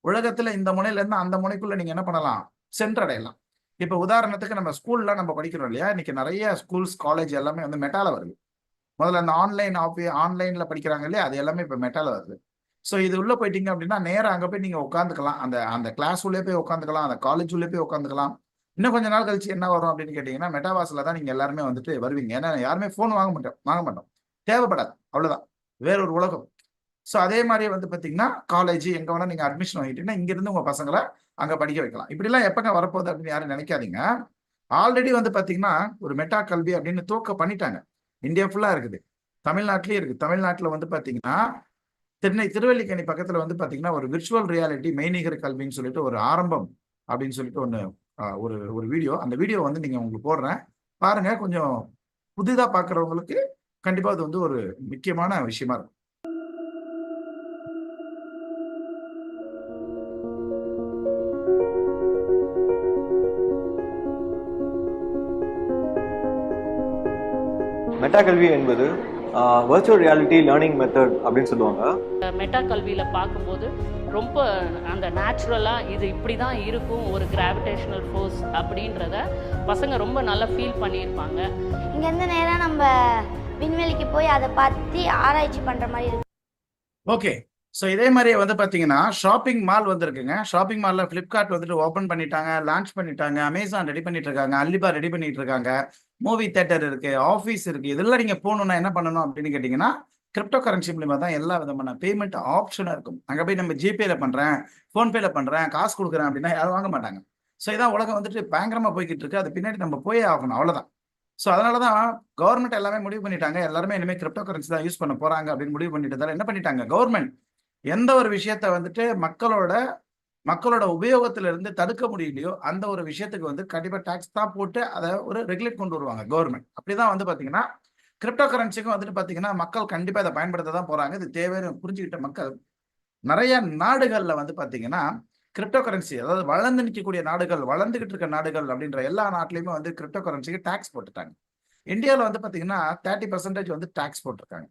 உலகத்துல இந்த முனையில இருந்து அந்த முனைக்குள்ள நீங்க என்ன பண்ணலாம், சென்றடையலாம். இப்ப உதாரணத்துக்கு நம்ம ஸ்கூல்ல நம்ம படிக்கிறோம் இல்லையா, இன்னைக்கு நிறைய ஸ்கூல்ஸ், காலேஜ் எல்லாமே வந்து மெட்டால வருது. முதல்ல அந்த ஆன்லைன்ல படிக்கிறாங்க இல்லையா, அது எல்லாமே இப்ப மெட்டால வருது. ஸோ இது உள்ள போயிட்டீங்க அப்படின்னா நேரம் அங்கே போய் நீங்க உட்காந்துக்கலாம். அந்த அந்த கிளாஸ் உள்ளே போய் உட்காந்துக்கலாம், அந்த காலேஜ் உள்ளே போய் உட்காந்துக்கலாம். இன்னும் கொஞ்ச நாள் கழிச்சு என்ன வரும் அப்படின்னு கேட்டீங்கன்னா, மெட்டாவாஸ்ல தான் நீங்க எல்லாருமே வந்துட்டு வருவீங்க. ஏன்னா யாருமே ஃபோன் வாங்க மாட்டோம், தேவைப்படாது, அவ்வளவுதான், வேற ஒரு உலகம். ஸோ அதே மாதிரி வந்து பாத்தீங்கன்னா காலேஜ் எங்க வேணா நீங்க அட்மிஷன் வாங்கிட்டீங்கன்னா இங்க இருந்து உங்க பசங்களை அங்க படிக்க வைக்கலாம். இப்படிலாம் எப்பங்க வரப்போகுது அப்படின்னு யாரும் நினைக்காதீங்க. ஆல்ரெடி வந்து பாத்தீங்கன்னா ஒரு மெட்டா கல்வி அப்படின்னு துவக்க பண்ணிட்டாங்க. இந்தியா ஃபுல்லா இருக்குது, தமிழ்நாட்டிலேயே இருக்கு. தமிழ்நாட்டுல வந்து பாத்தீங்கன்னா திருவல்லிக்கேணி பக்கத்துல வந்து பாத்தீங்கன்னா ஒரு விர்ச்சுவல் ரியாலிட்டி மெய்நிகர் கல்வின்னு சொல்லிட்டு ஒரு ஆரம்பம் அப்படின்னு சொல்லிட்டு ஒரு ஒரு வீடியோ, அந்த வீடியோ வந்து நீங்க உங்களுக்கு போடுறேன், பாருங்க. கொஞ்சம் புதிதா பாக்குறவங்களுக்கு கண்டிப்பா அது வந்து ஒரு முக்கியமான விஷயமா இருக்கும். மெட்டா கல்வி என்பது வர்ச்சுவல் ரியாலிட்டி லேர்னிங் மெத்தட் அப்படின்னு சொல்லுவாங்க. மெட்டா கல்வியில் பார்க்கும்போது ரொம்ப அந்த நேச்சுரலாக இது இப்படி தான் இருக்கும், ஒரு கிராவிடேஷனல் ஃபோர்ஸ் அப்படின்றத பசங்க ரொம்ப நல்லா ஃபீல் பண்ணியிருப்பாங்க. இங்கேருந்து நேராக நம்ம விண்வெளிக்கு போய் அதை பற்றி ஆராய்ச்சி பண்ணுற மாதிரி இருக்கு. ஓகே, ஸோ இதே மாதிரியே வந்து பார்த்தீங்கன்னா ஷாப்பிங் மால் வந்துருக்குங்க. ஷாப்பிங் மாலில் ஃப்ளிப்கார்ட் வந்துட்டு ஓப்பன் பண்ணிட்டாங்க, லான்ச் பண்ணிட்டாங்க, அமேசான் ரெடி பண்ணிட்டு இருக்காங்க, அல்லிபா ரெடி பண்ணிட்டு இருக்காங்க, மூவி தேட்டர் இருக்கு, ஆஃபீஸ் இருக்கு. இதெல்லாம் நீங்கள் போகணுன்னா என்ன பண்ணணும் அப்படின்னு கேட்டிங்கன்னா, கிரிப்டோ கரன்சி மூலியமாக தான் எல்லா விதமான பேமெண்ட் ஆப்ஷனாக இருக்கும். அங்கே போய் நம்ம ஜிபேல பண்ணுறேன், ஃபோன்பேல பண்ணுறேன், காசு கொடுக்குறேன் அப்படின்னா யாரும் வாங்க மாட்டாங்க. ஸோ இதான் உலகம் வந்துட்டு பயங்கரமாக போய்கிட்டு இருக்கு. அது பின்னாடி நம்ம போயே ஆகணும், அவ்வளோதான். ஸோ அதனால தான் கவர்மெண்ட் எல்லாமே முடிவு பண்ணிட்டாங்க, எல்லாருமே இனிமேல் கிரிப்டோ கரன்சி தான் யூஸ் பண்ண போறாங்க அப்படின்னு முடிவு பண்ணிட்டு என்ன பண்ணிட்டாங்க, கவர்மெண்ட் எந்த ஒரு விஷயத்த வந்துட்டு மக்களோட உபயோகத்துல இருந்து தடுக்க முடியலையோ அந்த ஒரு விஷயத்துக்கு வந்து கண்டிப்பா டாக்ஸ் தான் போட்டு அதை ஒரு ரெகுலேட் கொண்டு வருவாங்க கவர்மெண்ட். அப்படிதான் வந்து பாத்தீங்கன்னா கிரிப்டோ கரன்சிக்கும் வந்துட்டு பாத்தீங்கன்னா மக்கள் கண்டிப்பா இதை பயன்படுத்த தான் போறாங்க. இது தேவைன்னு புரிஞ்சுக்கிட்ட மக்கள் நிறைய நாடுகள்ல வந்து பாத்தீங்கன்னா கிரிப்டோ கரன்சி, அதாவது வளர்ந்து நிற்கக்கூடிய நாடுகள், வளர்ந்துகிட்டு இருக்க நாடுகள் அப்படின்ற எல்லா நாட்டிலையுமே வந்து கிரிப்டோ கரன்சிக்கு டாக்ஸ் போட்டுட்டாங்க. இந்தியாவில் வந்து பாத்தீங்கன்னா 30% வந்து டாக்ஸ் போட்டிருக்காங்க.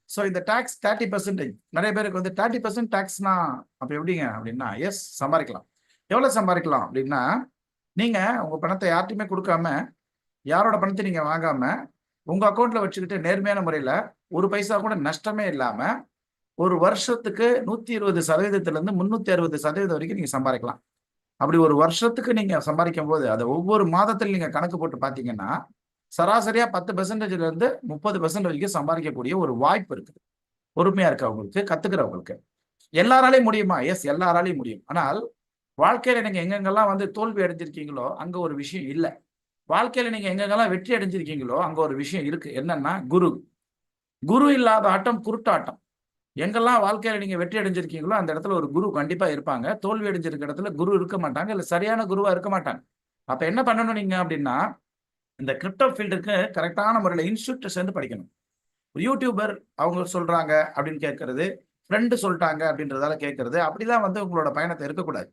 ஸோ இந்த டாக்ஸ் 30%, நிறைய பேருக்கு வந்து 30% டாக்ஸ்னா அப்போ எப்படிங்க அப்படின்னா, எஸ், சம்பாதிக்கலாம். எவ்வளோ சம்பாதிக்கலாம் அப்படின்னா, நீங்க உங்க பணத்தை யார்ட்டையுமே கொடுக்காம, யாரோட பணத்தை நீங்க வாங்காம உங்க அக்கௌண்ட்ல வச்சுக்கிட்டு நேர்மையான முறையில ஒரு பைசா கூட நஷ்டமே இல்லாம ஒரு வருஷத்துக்கு 120% 360% வரைக்கும் நீங்க சம்பாதிக்கலாம். அப்படி ஒரு வருஷத்துக்கு நீங்க சம்பாதிக்கும் போது அதை ஒவ்வொரு மாதத்துல நீங்க கணக்கு போட்டு பாத்தீங்கன்னா சராசரியா 10% 30% வரைக்கும் சம்பாதிக்கக்கூடிய ஒரு வாய்ப்பு இருக்குது. பொறுமையா இருக்கவங்களுக்கு, கத்துக்கிறவங்களுக்கு. எல்லாராலையும் முடியுமா? எஸ், எல்லாராலையும் முடியும். ஆனால் வாழ்க்கையில நீங்க எங்கெங்கெல்லாம் வந்து தோல்வி அடைஞ்சிருக்கீங்களோ அங்க ஒரு விஷயம் இல்லை. வாழ்க்கையில நீங்க எங்கெங்கெல்லாம் வெற்றி அடைஞ்சிருக்கீங்களோ அங்க ஒரு விஷயம் இருக்கு. என்னன்னா குரு இல்லாத ஆட்டம் குருட்டாட்டம். எங்கெல்லாம் வாழ்க்கையில நீங்க வெற்றி அடைஞ்சிருக்கீங்களோ அந்த இடத்துல ஒரு குரு கண்டிப்பா இருப்பாங்க. தோல்வி அடைஞ்சிருக்க இடத்துல குரு இருக்க மாட்டாங்க, இல்ல சரியான குருவா இருக்க மாட்டாங்க. அப்ப என்ன பண்ணணும் நீங்க அப்படின்னா, இந்த கிரிப்டோ ஃபீல்டுக்கு கரெக்டான முறையில் இன்ஸ்டியூட் சேர்ந்து படிக்கணும். யூடியூபர் அவங்க சொல்றாங்க அப்படின்னு கேட்கறது, ஃப்ரெண்டு சொல்லிட்டாங்க அப்படின்றதால கேட்கறது, அப்படிலாம் வந்து உங்களோட பயணத்தை இருக்கக்கூடாது.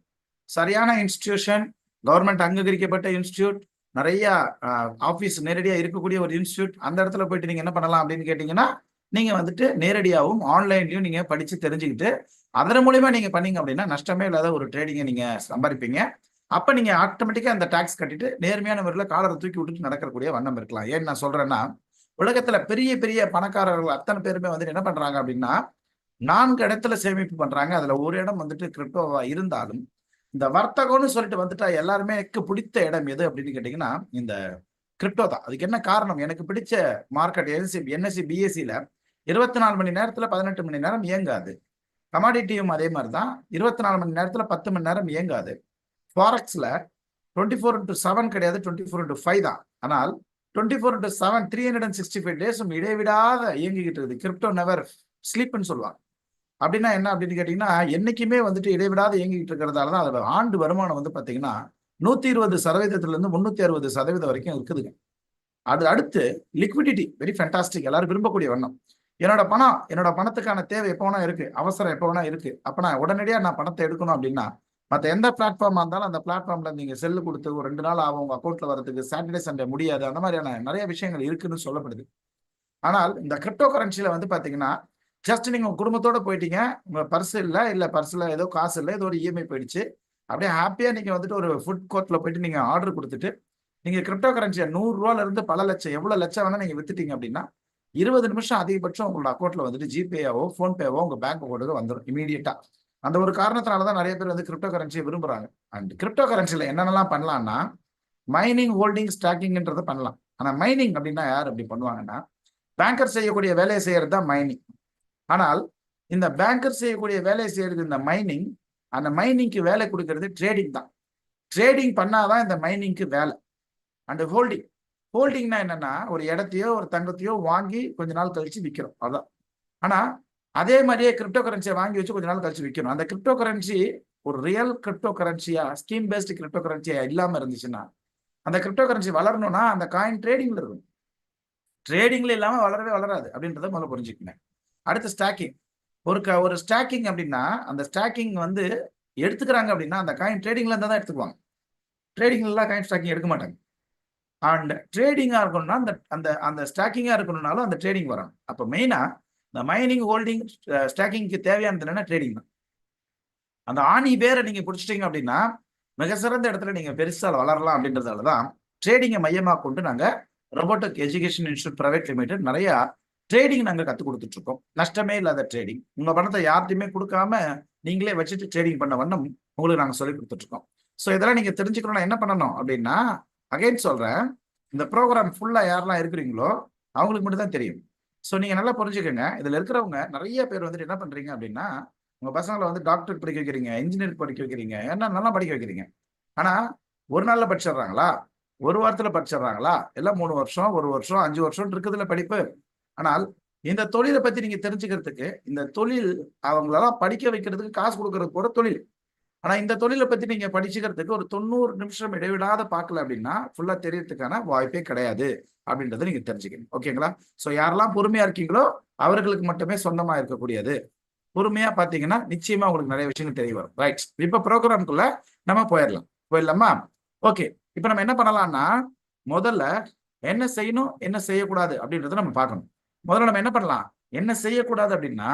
சரியான இன்ஸ்டிடியூஷன், கவர்மெண்ட் அங்கீகரிக்கப்பட்ட இன்ஸ்டியூட், நிறைய ஆஃபீஸ் நேரடியாக இருக்கக்கூடிய ஒரு இன்ஸ்டியூட், அந்த இடத்துல போயிட்டு நீங்க என்ன பண்ணலாம் அப்படின்னு கேட்டீங்கன்னா, நீங்க வந்துட்டு நேரடியாகவும் ஆன்லைன்லயும் நீங்க படிச்சு தெரிஞ்சுக்கிட்டு அதன் மூலியமா நீங்க பண்ணீங்க அப்படின்னா நஷ்டமே இல்லாத ஒரு ட்ரேடிங்கை நீங்க சம்பாதிப்பீங்க. அப்ப நீங்க ஆட்டோமேட்டிக்கா அந்த டாக்ஸ் கட்டிட்டு நேர்மையான முறையில் காலரை தூக்கி விட்டுட்டு நடக்கக்கூடிய வண்ணம் இருக்கலாம். ஏன்னு நான் சொல்றேன்னா, உலகத்துல பெரிய பெரிய பணக்காரர்கள் அத்தனை பேருமே வந்துட்டு என்ன பண்றாங்க அப்படின்னா 4 இடத்துல சேமிப்பு பண்றாங்க. அதுல ஒரு இடம் வந்துட்டு கிரிப்டோவா இருந்தாலும் இந்த வர்த்தகம்னு சொல்லிட்டு வந்துட்டா எல்லாருமே பிடித்த இடம் எது அப்படின்னு கேட்டீங்கன்னா இந்த கிரிப்டோ தான். அதுக்கு என்ன காரணம், எனக்கு பிடிச்ச மார்க்கெட் என்எஸ்சி பிஎஸ்சியில 24 மணி நேரத்துல 18 மணி நேரம் இயங்காது. கமாடிட்டியும் அதே மாதிரி தான், 24 மணி நேரத்துல 10 மணி நேரம் இயங்காது. ஃபாரெக்ஸ்ல 24/7 கிடையாது, 24/5 தான். ஆனால் 24/7 365 டேஸும் இடைவிடாத இயங்கிக்கிட்டு இருக்குது. கிரிப்டோ நெவர் ஸ்லீப்னு சொல்லுவாங்க. அப்படின்னா என்ன அப்படின்னு கேட்டீங்கன்னா, என்னைக்குமே வந்துட்டு இடைவிடாத இயங்கிட்டு இருக்கிறதால தான் அதோட ஆண்டு வருமானம் வந்து பாத்தீங்கன்னா 120% 360% வரைக்கும் இருக்குதுங்க. அது அடுத்து லிக்விடிட்டி வெரி ஃபேண்டாஸ்டிக், எல்லாரும் விரும்பக்கூடிய வண்ணம். என்னோட பணத்துக்கான தேவை எப்போ வேணா இருக்கு, அவசரம் எப்போ வேணா இருக்கு. அப்ப நான் உடனடியா நான் பணத்தை எடுக்கணும் அப்படின்னா மற்ற எந்த பிளாட்ஃபார்மா இருந்தாலும் அந்த பிளாட்ஃபார்ம்ல நீங்க செல்லு கொடுத்து ஒரு 2 நாள் ஆகும் உங்க அக்கௌண்ட்ல வரதுக்கு, சாட்டர்டே சண்டே முடியாது, அந்த மாதிரியான நிறைய விஷயங்கள் இருக்குன்னு சொல்லப்படுது. ஆனால் இந்த கிரிப்டோ கரன்சில வந்து பாத்தீங்கன்னா ஜஸ்ட் நீங்க உங்க குடும்பத்தோட போயிட்டீங்க, உங்க பர்ஸ் இல்ல பர்ஸ்ல ஏதோ காசு இல்லை, ஏதோ ஒரு இஎம்ஐ போயிடுச்சு, அப்படியே ஹாப்பியா நீங்க வந்துட்டு ஒரு ஃபுட் கோர்ட்ல போயிட்டு நீங்க ஆர்டர் கொடுத்துட்டு நீங்க கிரிப்டோ கரன்சியை 100 ரூபாயில இருந்து பல லட்சம் எவ்வளவு லட்சம் வேணா நீங்க வித்துட்டீங்க அப்படின்னா 20 நிமிஷம் அதிகபட்சம் உங்களோட அக்கௌண்ட்ல வந்துட்டு ஜிபேவோ போன்பேவோ உங்க பேங்க் அக்கௌண்ட்டுக்கு வந்துடும் இமீடியட்டா. அந்த ஒரு காரணத்தினாலதான் நிறைய பேர் வந்து கிரிப்டோ கரன்சியை விரும்புறாங்க. அண்ட் கிரிப்டோ கரன்சில என்னென்னலாம் பண்ணலாம்னா மைனிங், ஹோல்டிங், ஸ்டாக்கிங்ன்றதை பண்ணலாம். ஆனா மைனிங் அப்படின்னா யார் அப்படி பண்ணுவாங்கன்னா, பேங்கர் செய்யக்கூடிய வேலையை செய்யறது தான் மைனிங். ஆனால் இந்த பேங்கர் செய்யக்கூடிய வேலையை செய்யறது இந்த மைனிங், அந்த மைனிங்க்கு வேலை கொடுக்கறது ட்ரேடிங் தான். ட்ரேடிங் பண்ணாதான் இந்த மைனிங்க்கு வேலை. அண்ட் ஹோல்டிங்னா என்னன்னா, ஒரு இடத்தையோ ஒரு தங்கத்தையோ வாங்கி கொஞ்ச நாள் கழிச்சு விற்கிறோம், அதான். ஆனா அதே மாதிரியே கிரிப்டோ கரன்சியை வாங்கி வச்சு கொஞ்ச நாள் கழிச்சு விற்கணும். அந்த கிரிப்டோ கரன்சி ஒரு ரியல் கிரிப்டோ கரன்சியா, ஸ்கீம் பேஸ்டு கிரிப்டோ கரன்சியா இல்லாம இருந்துச்சுன்னா, அந்த கிரிப்டோ கரன்சி வளரணும்னா அந்த காயின் ட்ரேடிங்ல இருக்கும். ட்ரேடிங்ல இல்லாம வளரவே வளராது அப்படின்றத முதல்ல புரிஞ்சுக்கங்க. அடுத்து ஸ்டாக்கிங். ஒரு ஸ்டாக்கிங் அப்படின்னா, அந்த ஸ்டாக்கிங் வந்து எடுத்துக்கிறாங்க அப்படின்னா அந்த காயின் ட்ரேடிங்ல இருந்தா தான் எடுத்துக்குவாங்க. ட்ரேடிங்ல எல்லாம் காயின் ஸ்டாக்கிங் எடுக்க மாட்டாங்க. அண்ட் ட்ரேடிங்கா இருக்கணும்னா அந்த ஸ்டாக்கிங்கா இருக்கணும்னாலும் அந்த ட்ரேடிங் வரும். அப்போ மெயினா இந்த மைனிங், ஹோல்டிங், ஸ்டாக்கிங்க்கு தேவையானது என்னன்னா ட்ரேடிங் தான். அந்த ஆணி பேரை நீங்க பிடிச்சிட்டீங்க அப்படின்னா மிக சிறந்த இடத்துல நீங்க பெருசா வளரலாம். அப்படின்றதால தான் ட்ரேடிங்கை மையமாக கொண்டு நாங்க robotic education institute private limited நிறைய ட்ரேடிங் நாங்க கற்றுக் கொடுத்துட்டு இருக்கோம். நஷ்டமே இல்லாத ட்ரேடிங். உங்க பணத்தை யார்ட்டையுமே கொடுக்காம நீங்களே வச்சுட்டு ட்ரேடிங் பண்ண வண்ணம் உங்களுக்கு நாங்க சொல்லி கொடுத்துட்டு இருக்கோம். ஸோ இதெல்லாம் நீங்க தெரிஞ்சுக்கணும்னா என்ன பண்ணணும் அப்படின்னா, அகைன் சொல்றேன், இந்த ப்ரோக்ராம் ஃபுல்லா யாரெல்லாம் இருக்கிறீங்களோ அவங்களுக்கு மட்டும் தான் தெரியும். ஸோ நீங்க நல்லா புரிஞ்சுக்கோங்க. இதுல இருக்கிறவங்க நிறைய பேர் வந்துட்டு என்ன பண்றீங்க அப்படின்னா, உங்க பசங்களை வந்து டாக்டர் படிக்க வைக்கிறீங்க, இன்ஜினியர் படிக்க வைக்கிறீங்க, என்ன நல்லா படிக்க வைக்கிறீங்க. ஆனா ஒரு நாள்ல படிச்சிடுறாங்களா, ஒரு வாரத்துல படிச்சிடுறாங்களா, எல்லாம் 3 வருஷம், 1 வருஷம், 5 வருஷம் இருக்குதுல படிப்பு. ஆனால் இந்த தொழிலை பத்தி நீங்க தெரிஞ்சுக்கிறதுக்கு, இந்த தொழில் அவங்களெல்லாம் படிக்க வைக்கிறதுக்கு காசு கொடுக்கறது கூட தொழில். ஆனா இந்த தொழிலை பத்தி நீங்க படிச்சுக்கிறதுக்கு ஒரு 90 நிமிஷம் இடைவிடாத பார்க்கல அப்படின்னா ஃபுல்லா தெரியறதுக்கான வாய்ப்பே கிடையாது அப்படின்றத நீங்க தெரிஞ்சுக்கணும். ஓகேங்களா? ஸோ யாரெல்லாம் பொறுமையா இருக்கீங்களோ அவர்களுக்கு மட்டுமே சொந்தமா இருக்கக்கூடியது. பொறுமையா பாத்தீங்கன்னா நிச்சயமா உங்களுக்கு நிறைய விஷயங்கள் தெரிய வரும். ரைட், இப்ப ப்ரோக்ராம்குள்ள நம்ம போயிடலாமா? ஓகே, இப்ப நம்ம என்ன பண்ணலாம்னா, முதல்ல என்ன செய்யணும் என்ன செய்யக்கூடாது அப்படின்றத நம்ம பார்க்கணும். முதல்ல நம்ம என்ன பண்ணலாம், என்ன செய்யக்கூடாது அப்படின்னா,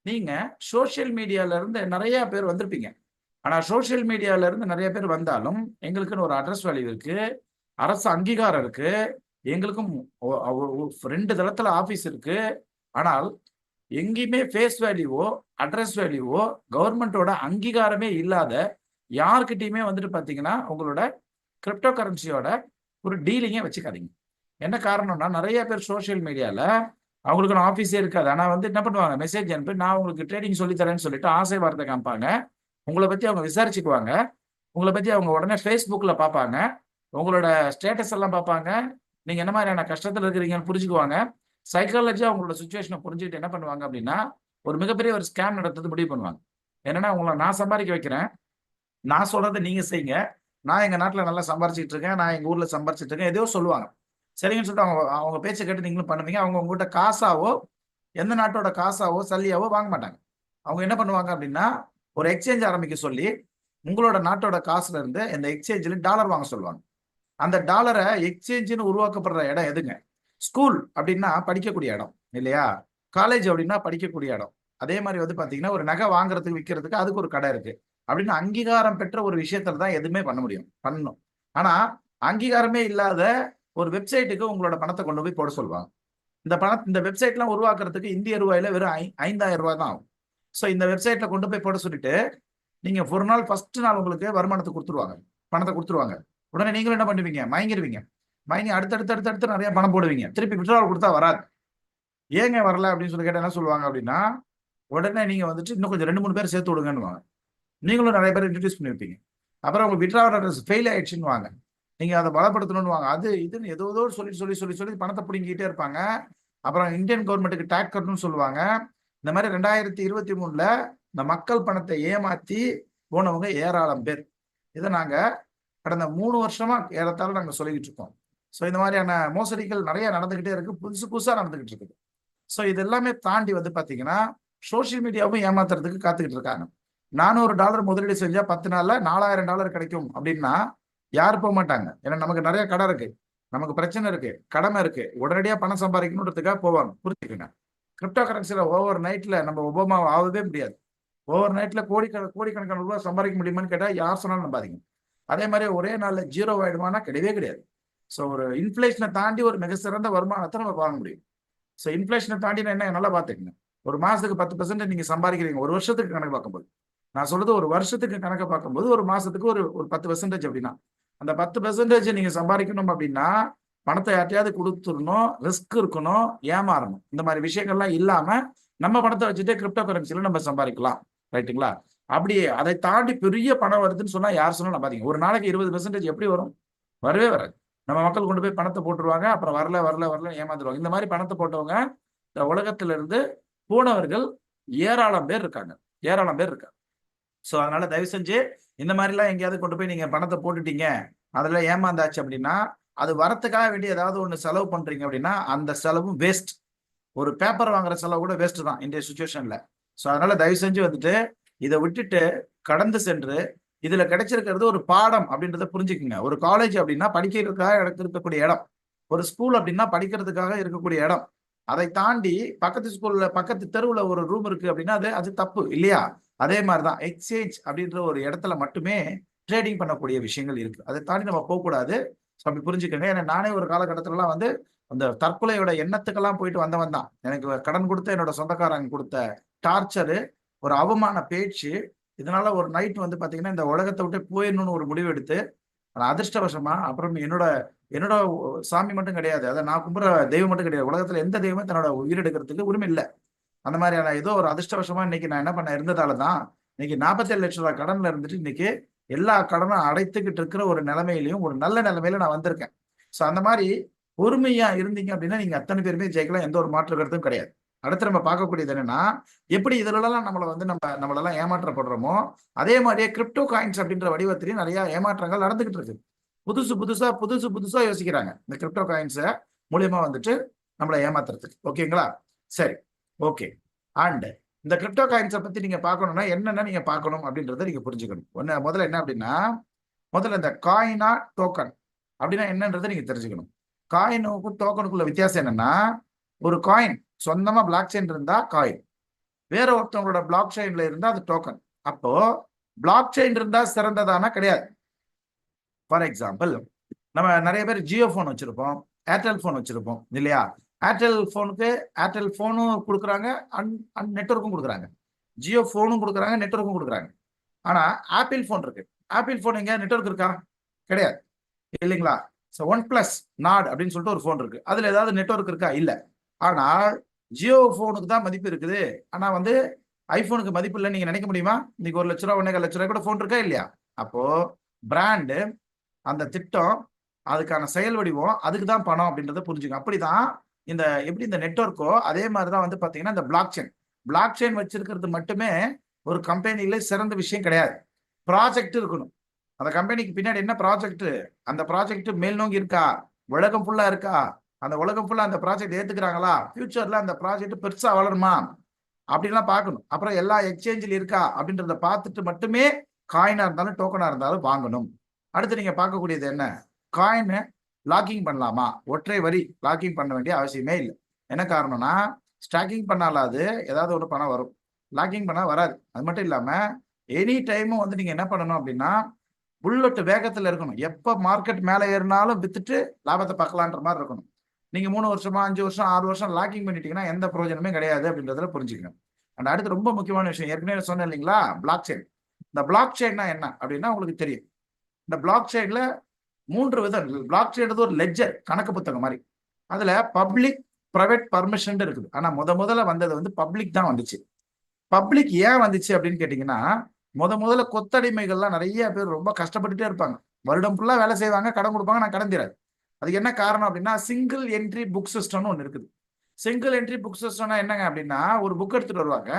நீங்க சோசியல் மீடியால இருந்து நிறைய பேர் வந்திருப்பீங்க. ஆனா சோசியல் மீடியால இருந்து நிறைய பேர் வந்தாலும் எங்களுக்குன்னு ஒரு அட்ரஸ் வேல்யூ இருக்கு, அரசு அங்கீகாரம் இருக்கு, எங்களுக்கும் 2 தளத்துல ஆபீஸ் இருக்கு. ஆனால் எங்கேயுமே ஃபேஸ் வேல்யூவோ அட்ரஸ் வேல்யூவோ கவர்மெண்டோட அங்கீகாரமே இல்லாத யாருக்கிட்டையுமே வந்துட்டு பாத்தீங்கன்னா உங்களோட கிரிப்டோ கரன்சியோட ஒரு டீலிங்கே வச்சுக்காதீங்க. என்ன காரணம்னா, நிறைய பேர் சோசியல் மீடியால அவங்களுக்கு ஆஃபீஸே இருக்காது. ஆனா வந்து என்ன பண்ணுவாங்க, மெசேஜ் அனுப்பி நான் உங்களுக்கு ட்ரேடிங் சொல்லி தரேன்னு சொல்லிட்டு ஆசை வார்த்தை காமிப்பாங்க. உங்களை பத்தி அவங்க விசாரிச்சுக்குவாங்க. உங்களை பத்தி அவங்க உடனே ஃபேஸ்புக்ல பார்ப்பாங்க. உங்களோட ஸ்டேட்டஸ் எல்லாம் பார்ப்பாங்க. நீங்க என்ன மாதிரியான கஷ்டத்துல இருக்கிறீங்கன்னு புரிஞ்சுக்குவாங்க. சைக்காலஜியா அவங்களோட சுச்சுவேஷனை புரிஞ்சுக்கிட்டு என்ன பண்ணுவாங்க அப்படின்னா, ஒரு மிகப்பெரிய ஒரு ஸ்கேம் நடத்துறது முடிவு பண்ணுவாங்க. என்னன்னா, உங்களை நான் சம்பாதிக்க வைக்கிறேன், நான் சொல்றதை நீங்க செய்யுங்க, நான் எங்க நாட்டுல நல்லா சம்பாரிச்சிட்டு இருக்கேன், நான் எங்க ஊர்ல சம்பாரிச்சிட்டு இருக்கேன், எதையோ சொல்லுவாங்க. சரிங்கன்னு சொல்லிட்டு அவங்க பேச்சை கேட்டு நீங்களும் பண்ணுவீங்க. அவங்க உங்ககிட்ட காசாவோ எந்த நாட்டோட காசாவோ சல்லியாவோ வாங்க மாட்டாங்க. அவங்க என்ன பண்ணுவாங்க அப்படின்னா, ஒரு எக்ஸ்சேஞ்ச் ஆரம்பிக்க சொல்லி உங்களோட நாட்டோட காசுல இருந்து இந்த எக்ஸ்சேஞ்சில் டாலர் வாங்க சொல்லுவாங்க. அந்த டாலரை எக்ஸ்சேஞ்சுன்னு உருவாக்கப்படுற இடம் எதுங்க? ஸ்கூல் அப்படின்னா படிக்கக்கூடிய இடம் இல்லையா? காலேஜ் அப்படின்னா படிக்கக்கூடிய இடம். அதே மாதிரி வந்து பாத்தீங்கன்னா ஒரு நகை வாங்குறதுக்கு விற்கிறதுக்கு அதுக்கு ஒரு கடை இருக்கு அப்படின்னு அங்கீகாரம் பெற்ற ஒரு விஷயத்துல தான் எதுவுமே பண்ணணும். ஆனா அங்கீகாரமே இல்லாத ஒரு வெப்சைட்டுக்கு உங்களோட பணத்தை கொண்டு போய் போட சொல்லுவாங்க. இந்த வெப்சைட்லாம் உருவாக்குறதுக்கு இந்திய ரூபாயில வெறும் 5000 ரூபாய் தான் ஆகும். ஸோ இந்த வெப்சைட்ல கொண்டு போய் போட சொல்லிட்டு நீங்க ஒரு நாள் ஃபர்ஸ்ட் நாள் உங்களுக்கு வருமானத்தை கொடுத்துருவாங்க, பணத்தை கொடுத்துருவாங்க. உடனே நீங்களும் என்ன பண்ணுவீங்க, மயங்கிடுவீங்க. அடுத்தடுத்து நிறைய பணம் போடுவீங்க. திருப்பி விட்ராவல் கொடுத்தா வராது. ஏங்க வரல அப்படின்னு சொல்லி கேட்டால் என்ன சொல்லுவாங்க அப்படின்னா, உடனே நீங்க வந்துட்டு இன்னும் கொஞ்சம் 2 3 பேர் சேர்த்து விடுங்கன்னு. நீங்களும் நிறைய பேர் இன்ட்ரடியூஸ் பண்ணி வைப்பீங்க. அப்புறம் உங்க விட்ராவல் அட்ரஸ் ஃபெயில் ஆயிடுச்சுன்னு வாங்க. நீங்க அதை பலப்படுத்தணும்னு வாங்க. அது இதுன்னு ஏதோ சொல்லி பணத்தை பிடிங்கிட்டே இருப்பாங்க. அப்புறம் இந்தியன் கவர்மெண்ட்டுக்கு டேக்ஸ் கட்டணும்னு சொல்லுவாங்க. இந்த மாதிரி 2023ல இந்த மக்கள் பணத்தை ஏமாத்தி போனவங்க ஏராளம் பேர். இதை நாங்க கடந்த 3 வருஷமா ஏறத்தாழ நாங்க சொல்லிக்கிட்டு இருக்கோம். ஸோ இந்த மாதிரியான மோசடிகள் நிறைய நடந்துகிட்டே இருக்கு, புதுசா நடந்துகிட்டு இருக்குது. ஸோ இது எல்லாமே தாண்டி வந்து பாத்தீங்கன்னா சோசியல் மீடியாவும் ஏமாத்துறதுக்கு காத்துக்கிட்டு இருக்காங்க. $400 முதலீடு செஞ்சா 10 நாள்ல $4000 கிடைக்கும் அப்படின்னா யாரும் போக மாட்டாங்க. ஏன்னா நமக்கு நிறைய கடை இருக்கு, நமக்கு பிரச்சனை இருக்கு, கடமை இருக்கு, உடனடியா பணம் சம்பாதிக்கணுன்றதுக்காக போவாங்க. புரிஞ்சுக்கங்க. கிரிப்டோ கரன்சில ஓவர் நைட்ல நம்ம ஒபாமா ஆகவே முடியாது. ஓவர் நைட்ல கோடிக்கணக்கான ரூபாய் சம்பாதிக்க முடியுமான்னு கேட்டா யார் சொன்னாலும் நம்பாதீங்க. அதே மாதிரி ஒரே நாள்ல ஜீரோ ஆயிடுமானா கிடையவே கிடையாது. ஸோ ஒரு இன்ஃபிளேஷனை தாண்டி ஒரு மிக சிறந்த வருமானத்தை நம்ம வாங்க முடியும். ஸோ இன்ஃபிளேஷனை தாண்டி என்ன நல்லா பார்த்துக்கங்க. ஒரு மாசத்துக்கு 10% நீங்க சம்பாதிக்கிறீங்க, ஒரு வருஷத்துக்கு கணக்கு பார்க்கும்போது. நான் சொல்றது ஒரு வருஷத்துக்கு கணக்கு பார்க்கும்போது ஒரு மாசத்துக்கு ஒரு 10% அப்படின்னா அந்த 10% நீங்க சம்பாதிக்கணும் அப்படின்னா பணத்தை யார்ட்டையாவது கொடுத்துடணும், ரிஸ்க் இருக்கணும், ஏமாறணும். இந்த மாதிரி விஷயங்கள்லாம் இல்லாம நம்ம பணத்தை வச்சுட்டு கிரிப்டோ கரன்சில நம்ம சம்பாதிக்கலாம். ரைட்டுங்களா? அப்படியே அதை தாண்டி பெரிய பணம் வருதுன்னு சொன்னா யார் சொன்னா நம்பாதீங்க. ஒரு நாளைக்கு 20% எப்படி வரும்? வரவே வராது. நம்ம மக்கள் கொண்டு போய் பணத்தை போட்டுருவாங்க, அப்புறம் வரல ஏமாந்துருவாங்க. இந்த மாதிரி பணத்தை போட்டவங்க இந்த உலகத்துல இருந்து போனவர்கள் ஏராளம் பேர் இருக்காங்க. ஸோ அதனால தயவு செஞ்சு இந்த மாதிரிலாம் எங்கேயாவது கொண்டு போய் நீங்க பணத்தை போட்டுட்டீங்க, அதுல ஏமாந்தாச்சு அப்படின்னா அது வரத்துக்காக வேண்டிய ஏதாவது ஒன்று செலவு பண்றீங்க அப்படின்னா அந்த செலவும் வேஸ்ட். ஒரு பேப்பர் வாங்குற செலவு கூட வேஸ்ட் தான் இந்த சுச்சுவேஷன்ல. ஸோ அதனால தயவு செஞ்சு வந்துட்டு இதை விட்டுட்டு கடந்து சென்று இதுல கிடைச்சிருக்கிறது ஒரு பாடம் அப்படின்றத புரிஞ்சுக்குங்க. ஒரு காலேஜ் அப்படின்னா படிக்கிறதுக்காக இருக்கக்கூடிய இடம், ஒரு ஸ்கூல் அப்படின்னா படிக்கிறதுக்காக இருக்கக்கூடிய இடம். அதை தாண்டி பக்கத்து தெருவுல ஒரு ரூம் இருக்கு அப்படின்னா அது தப்பு இல்லையா? அதே மாதிரிதான் எக்ஸ்சேஞ்ச் அப்படின்ற ஒரு இடத்துல மட்டுமே ட்ரேடிங் பண்ணக்கூடிய விஷயங்கள் இருக்கு. அதை தாண்டி நம்ம போகக்கூடாது. அப்படி புரிஞ்சுக்கோங்க. ஏன்னா நானே ஒரு காலகட்டத்திலலாம் வந்து அந்த தற்கொலையோட எண்ணத்துக்கெல்லாம் போயிட்டு வந்தவன் தான். எனக்கு கடன் கொடுத்த என்னோட சொந்தக்காரங்க கொடுத்த டார்ச்சரு, ஒரு அவமான பேச்சு, இதனால ஒரு நைட் வந்து பாத்தீங்கன்னா இந்த உலகத்தை விட்டு போயிடணும்னு ஒரு முடிவு எடுத்து அதிர்ஷ்டவசமா அப்புறம் என்னோட சாமி மட்டும் கிடையாது, அதை நான் கும்புற தெய்வம் மட்டும் கிடையாது, உலகத்துல எந்த தெய்வமே தன்னோட உயிர் எடுக்கிறதுக்கு உரிமை இல்லை. அந்த மாதிரியான ஏதோ ஒரு அதிர்ஷ்டவசமா இன்னைக்கு நான் என்ன பண்ண இருந்ததாலதான் இன்னைக்கு 47 லட்சம் ரூபாய் கடன்ல இருந்துட்டு இன்னைக்கு எல்லா கடனும் அடைத்துக்கிட்டு இருக்கிற ஒரு நிலைமையிலையும் ஒரு நல்ல நிலைமையில நான் வந்திருக்கேன். ஸோ அந்த மாதிரி பொறுமையா இருந்தீங்க அப்படின்னா நீங்க அத்தனை பேருமே ஜெயிக்கலாம், எந்த ஒரு மாற்று கருத்தும் கிடையாது. அடுத்து நம்ம பார்க்கக்கூடியது என்னன்னா, எப்படி இதுலலாம் நம்மளெல்லாம் ஏமாற்றப்படுறோமோ அதே மாதிரியே கிரிப்டோ காயின்ஸ் அப்படின்ற வடிவத்திலையும் நிறைய ஏமாற்றங்கள் நடந்துகிட்டு இருக்கு. புதுசா யோசிக்கிறாங்க இந்த கிரிப்டோ காயின்ஸை மூலியமா வந்துட்டு நம்மளை ஏமாத்துறதுக்கு. ஓகேங்களா? சரி, ஓகே. அண்ட் இந்த கிரிப்டோ காயின்ஸை பத்தி நீங்க பார்க்கணும்னா என்னென்ன நீங்க பார்க்கணும் அப்படின்றத நீங்க புரிஞ்சுக்கணும். முதல்ல என்ன அப்படின்னா, முதல்ல இந்த காயினா டோக்கன் அப்படின்னா என்னன்றதை நீங்க தெரிஞ்சுக்கணும். காயினுக்கும் டோக்கனுக்குள்ள வித்தியாசம் என்னன்னா, ஒரு காயின் சொந்தமா பிளாக் செயின் இருந்தா காயின், வேற ஒருத்தவங்களோட பிளாக் செயின்ல இருந்தா அது டோக்கன். அப்போ பிளாக் செயின் இருந்தா சிறந்ததானா? கிடையாது. ஃபார் எக்ஸாம்பிள், நம்ம நிறைய பேர் ஜியோ போன் வச்சிருப்போம், ஏர்டெல் போன் வச்சிருப்போம் இல்லையா? ஏர்டெல் போனும் கொடுக்குறாங்க, நெட்வொர்க்கும் கொடுக்குறாங்க. ஜியோ போனும் கொடுக்குறாங்க, நெட்வொர்க்கும் கொடுக்குறாங்க. ஆனா ஆப்பிள் போன் இருக்கு. ஆப்பிள் போன் எங்க நெட்வொர்க் இருக்கா? கிடையாது இல்லைங்களா? ஸோ OnePlus நாட் அப்படின்னு சொல்லிட்டு ஒரு போன் இருக்கு, அதுல ஏதாவது நெட்வொர்க் இருக்கா? இல்லை. ஆனால் ஜியோ போனுக்கு தான் மதிப்பு இருக்குது, ஆனா வந்து ஐபோனுக்கு மதிப்பு இல்லைன்னு நீங்க நினைக்க முடியுமா? இன்னைக்கு 1 லட்ச ரூபா 1.25 லட்ச ரூபாய் கூட போன் இருக்கா இல்லையா? அப்போ பிராண்டு, அந்த திட்டம், அதுக்கான செயல் வடிவம், அதுக்கு தான் பணம் அப்படின்றத புரிஞ்சுங்க. அப்படிதான் எப்படி இந்த நெட்வொர்க்கோ அதே மாதிரிதான் வந்து பாத்தீங்கன்னா இந்த பிளாக் செயின் வச்சிருக்கிறது மட்டுமே ஒரு கம்பெனில சிறந்த விஷயம் கிடையாது. ப்ராஜெக்ட் இருக்கணும். அந்த கம்பெனிக்கு பின்னாடி என்ன ப்ராஜெக்ட், அந்த ப்ராஜெக்ட் மேல் நோக்கி இருக்கா, உலகம் ஃபுல்லா இருக்கா, அந்த உலகம் ஃபுல்லா அந்த ப்ராஜெக்ட் ஏத்துக்கிறாங்களா, ஃபியூச்சர்ல அந்த ப்ராஜெக்ட் பெருசா வளருமா அப்படின்லாம் பார்க்கணும். அப்புறம் எல்லா எக்ஸ்சேஞ்சில் இருக்கா அப்படின்றத பார்த்துட்டு மட்டுமே காயினா இருந்தாலும் டோக்கனா இருந்தாலும் வாங்கணும். அடுத்து நீங்க பார்க்கக்கூடியது என்ன, காயின் லாக்கிங் பண்ணலாமா? ஒற்றை வரி லாக்கிங் பண்ண வேண்டிய அவசியமே இல்லை. என்ன காரணம்னா, ஸ்டாக்கிங் பண்ணாலாது ஏதாவது ஒரு பணம் வரும், லாக்கிங் பண்ணா வராது. அது மட்டும் இல்லாம எனி டைமும் வந்து நீங்க என்ன பண்ணணும் அப்படின்னா புல்லட் வேகத்துல இருக்கணும். எப்ப மார்க்கெட் மேலே ஏறினாலும் வித்துட்டு லாபத்தை பார்க்கலான்ற மாதிரி இருக்கணும். நீங்க 3 வருஷமா 5 வருஷம் 6 வருஷம் லாக்கிங் பண்ணிட்டீங்கன்னா எந்த பிரயோஜனமே கிடையாது அப்படின்றதுல புரிஞ்சுக்கணும். அண்ட் அடுத்து ரொம்ப முக்கியமான விஷயம், ஏற்கனவே சொன்னேன் இல்லைங்களா, பிளாக் செயின். இந்த பிளாக் செயின்னா என்ன அப்படின்னா உங்களுக்கு தெரியும். இந்த பிளாக் செயின்ல 3 விதம். பிளாக் செயின் ஒரு லெட்ஜர், கணக்கு புத்தகம் மாதிரி. அதுல பப்ளிக், ப்ரைவேட் பர்மிஷன் இருக்குது. ஆனா முதல்ல வந்தது வந்து பப்ளிக் தான் வந்துச்சு. பப்ளிக் ஏன் வந்துச்சு அப்படின்னு கேட்டீங்கன்னா, முதல்ல கொத்தடிமைகள்லாம் நிறைய பேர் ரொம்ப கஷ்டப்பட்டுட்டே இருப்பாங்க. வருடம் ஃபுல்லா வேலை செய்வாங்க, கடன் கொடுப்பாங்க, நான் கடன் தீராது. அதுக்கு என்ன காரணம் அப்படின்னா, சிங்கிள் என்ட்ரி புக் சிஸ்டம்னு ஒன்று இருக்குது. சிங்கிள் என்ட்ரி புக் சிஸ்டம்னா என்னங்க அப்படின்னா, ஒரு புக் எடுத்துட்டு வருவாங்க,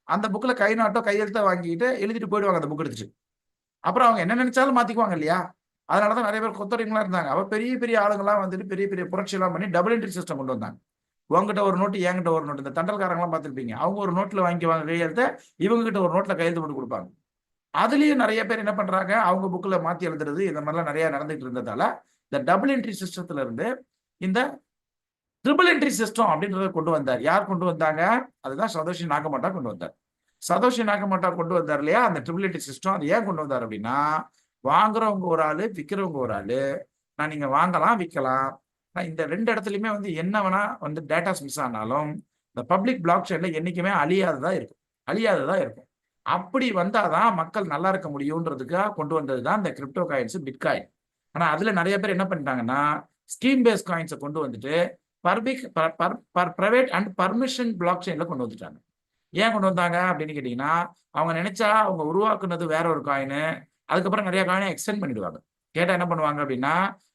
அந்த புக்ல கை நாட்டோ கையெழுத்தோ வாங்கிட்டு எழுதிட்டு போயிடுவாங்க அந்த புக் எடுத்துட்டு. அப்புறம் அவங்க என்ன நினைச்சாலும் மாத்திக்குவாங்க இல்லையா? அதனாலதான் நிறைய பேர் கொத்தடிமைகளா இருந்தாங்க. அப்ப பெரிய பெரிய ஆளுங்கெல்லாம் வந்துட்டு பெரிய பெரிய புரட்சி எல்லாம் பண்ணி டபுள் என்ட்ரி சிஸ்டம் கொண்டு வந்தாங்க. உங்ககிட்ட ஒரு நோட்டு, என்கிட்ட ஒரு நோட்டு. இந்த தண்டல்காரங்களாம் பார்த்துருப்பீங்க. அவங்க ஒரு நோட்ல வாங்கிக்குவாங்க கையெழுத்த, இவங்க கிட்ட ஒரு நோட்ல கையெழுத்து போட்டு கொடுப்பாங்க. அதுலயும் நிறைய பேர் என்ன பண்றாங்க, அவங்க புக்ல மாத்தி எழுதுறது, இந்த மாதிரிலாம் நிறைய நடந்துட்டு இருந்ததால இந்த டபுள் என்ட்ரி சிஸ்டத்துல இருந்து இந்த ட்ரிபிள் என்ட்ரி சிஸ்டம் அப்படின்றத கொண்டு வந்தார். யார் கொண்டு வந்தாங்க? அதுதான் சதோஷி நாகமோட்டோ கொண்டு வந்தார். சதோஷி நாகமோட்டோ கொண்டு வந்தார் இல்லையா அந்த ட்ரிபிள் என்ட்ரி சிஸ்டம். அது ஏன் கொண்டு வந்தார் அப்படின்னா, வாங்குறவங்க ஒரு ஆளு, விற்கிறவங்க ஒரு ஆளு. நான் நீங்க வாங்கலாம், விற்கலாம். இந்த 2 இடத்துலையுமே வந்து என்ன வேணா வந்து டேட்டாஸ் மிஸ் ஆனாலும் இந்த பப்ளிக் பிளாக் செயின்ல என்னைக்குமே அழியாததா இருக்கும். அப்படி வந்தாதான் மக்கள் நல்லா இருக்க முடியும்ன்றதுக்காக கொண்டு வந்தது தான் இந்த கிரிப்டோ காயின்ஸ், பிட்காயின். ஆனா அதுல நிறைய பேர் என்ன பண்ணிட்டாங்கன்னா, ஸ்கீம் பேஸ் காயின்ஸை கொண்டு வந்துட்டு பிரைவேட் அண்ட் பர்மிஷன் பிளாக் செயின்ல கொண்டு வந்துட்டாங்க. ஏன் கொண்டு வந்தாங்க அப்படின்னு கேட்டீங்கன்னா, அவங்க நினைச்சா அவங்க உருவாக்குனது வேற ஒரு காயின், அதுக்கப்புறம் நிறைய காயினை எக்ஸ்டெண்ட் பண்ணிடுவாங்க. கேட்டா என்ன பண்ணுவாங்க அப்படின்னா,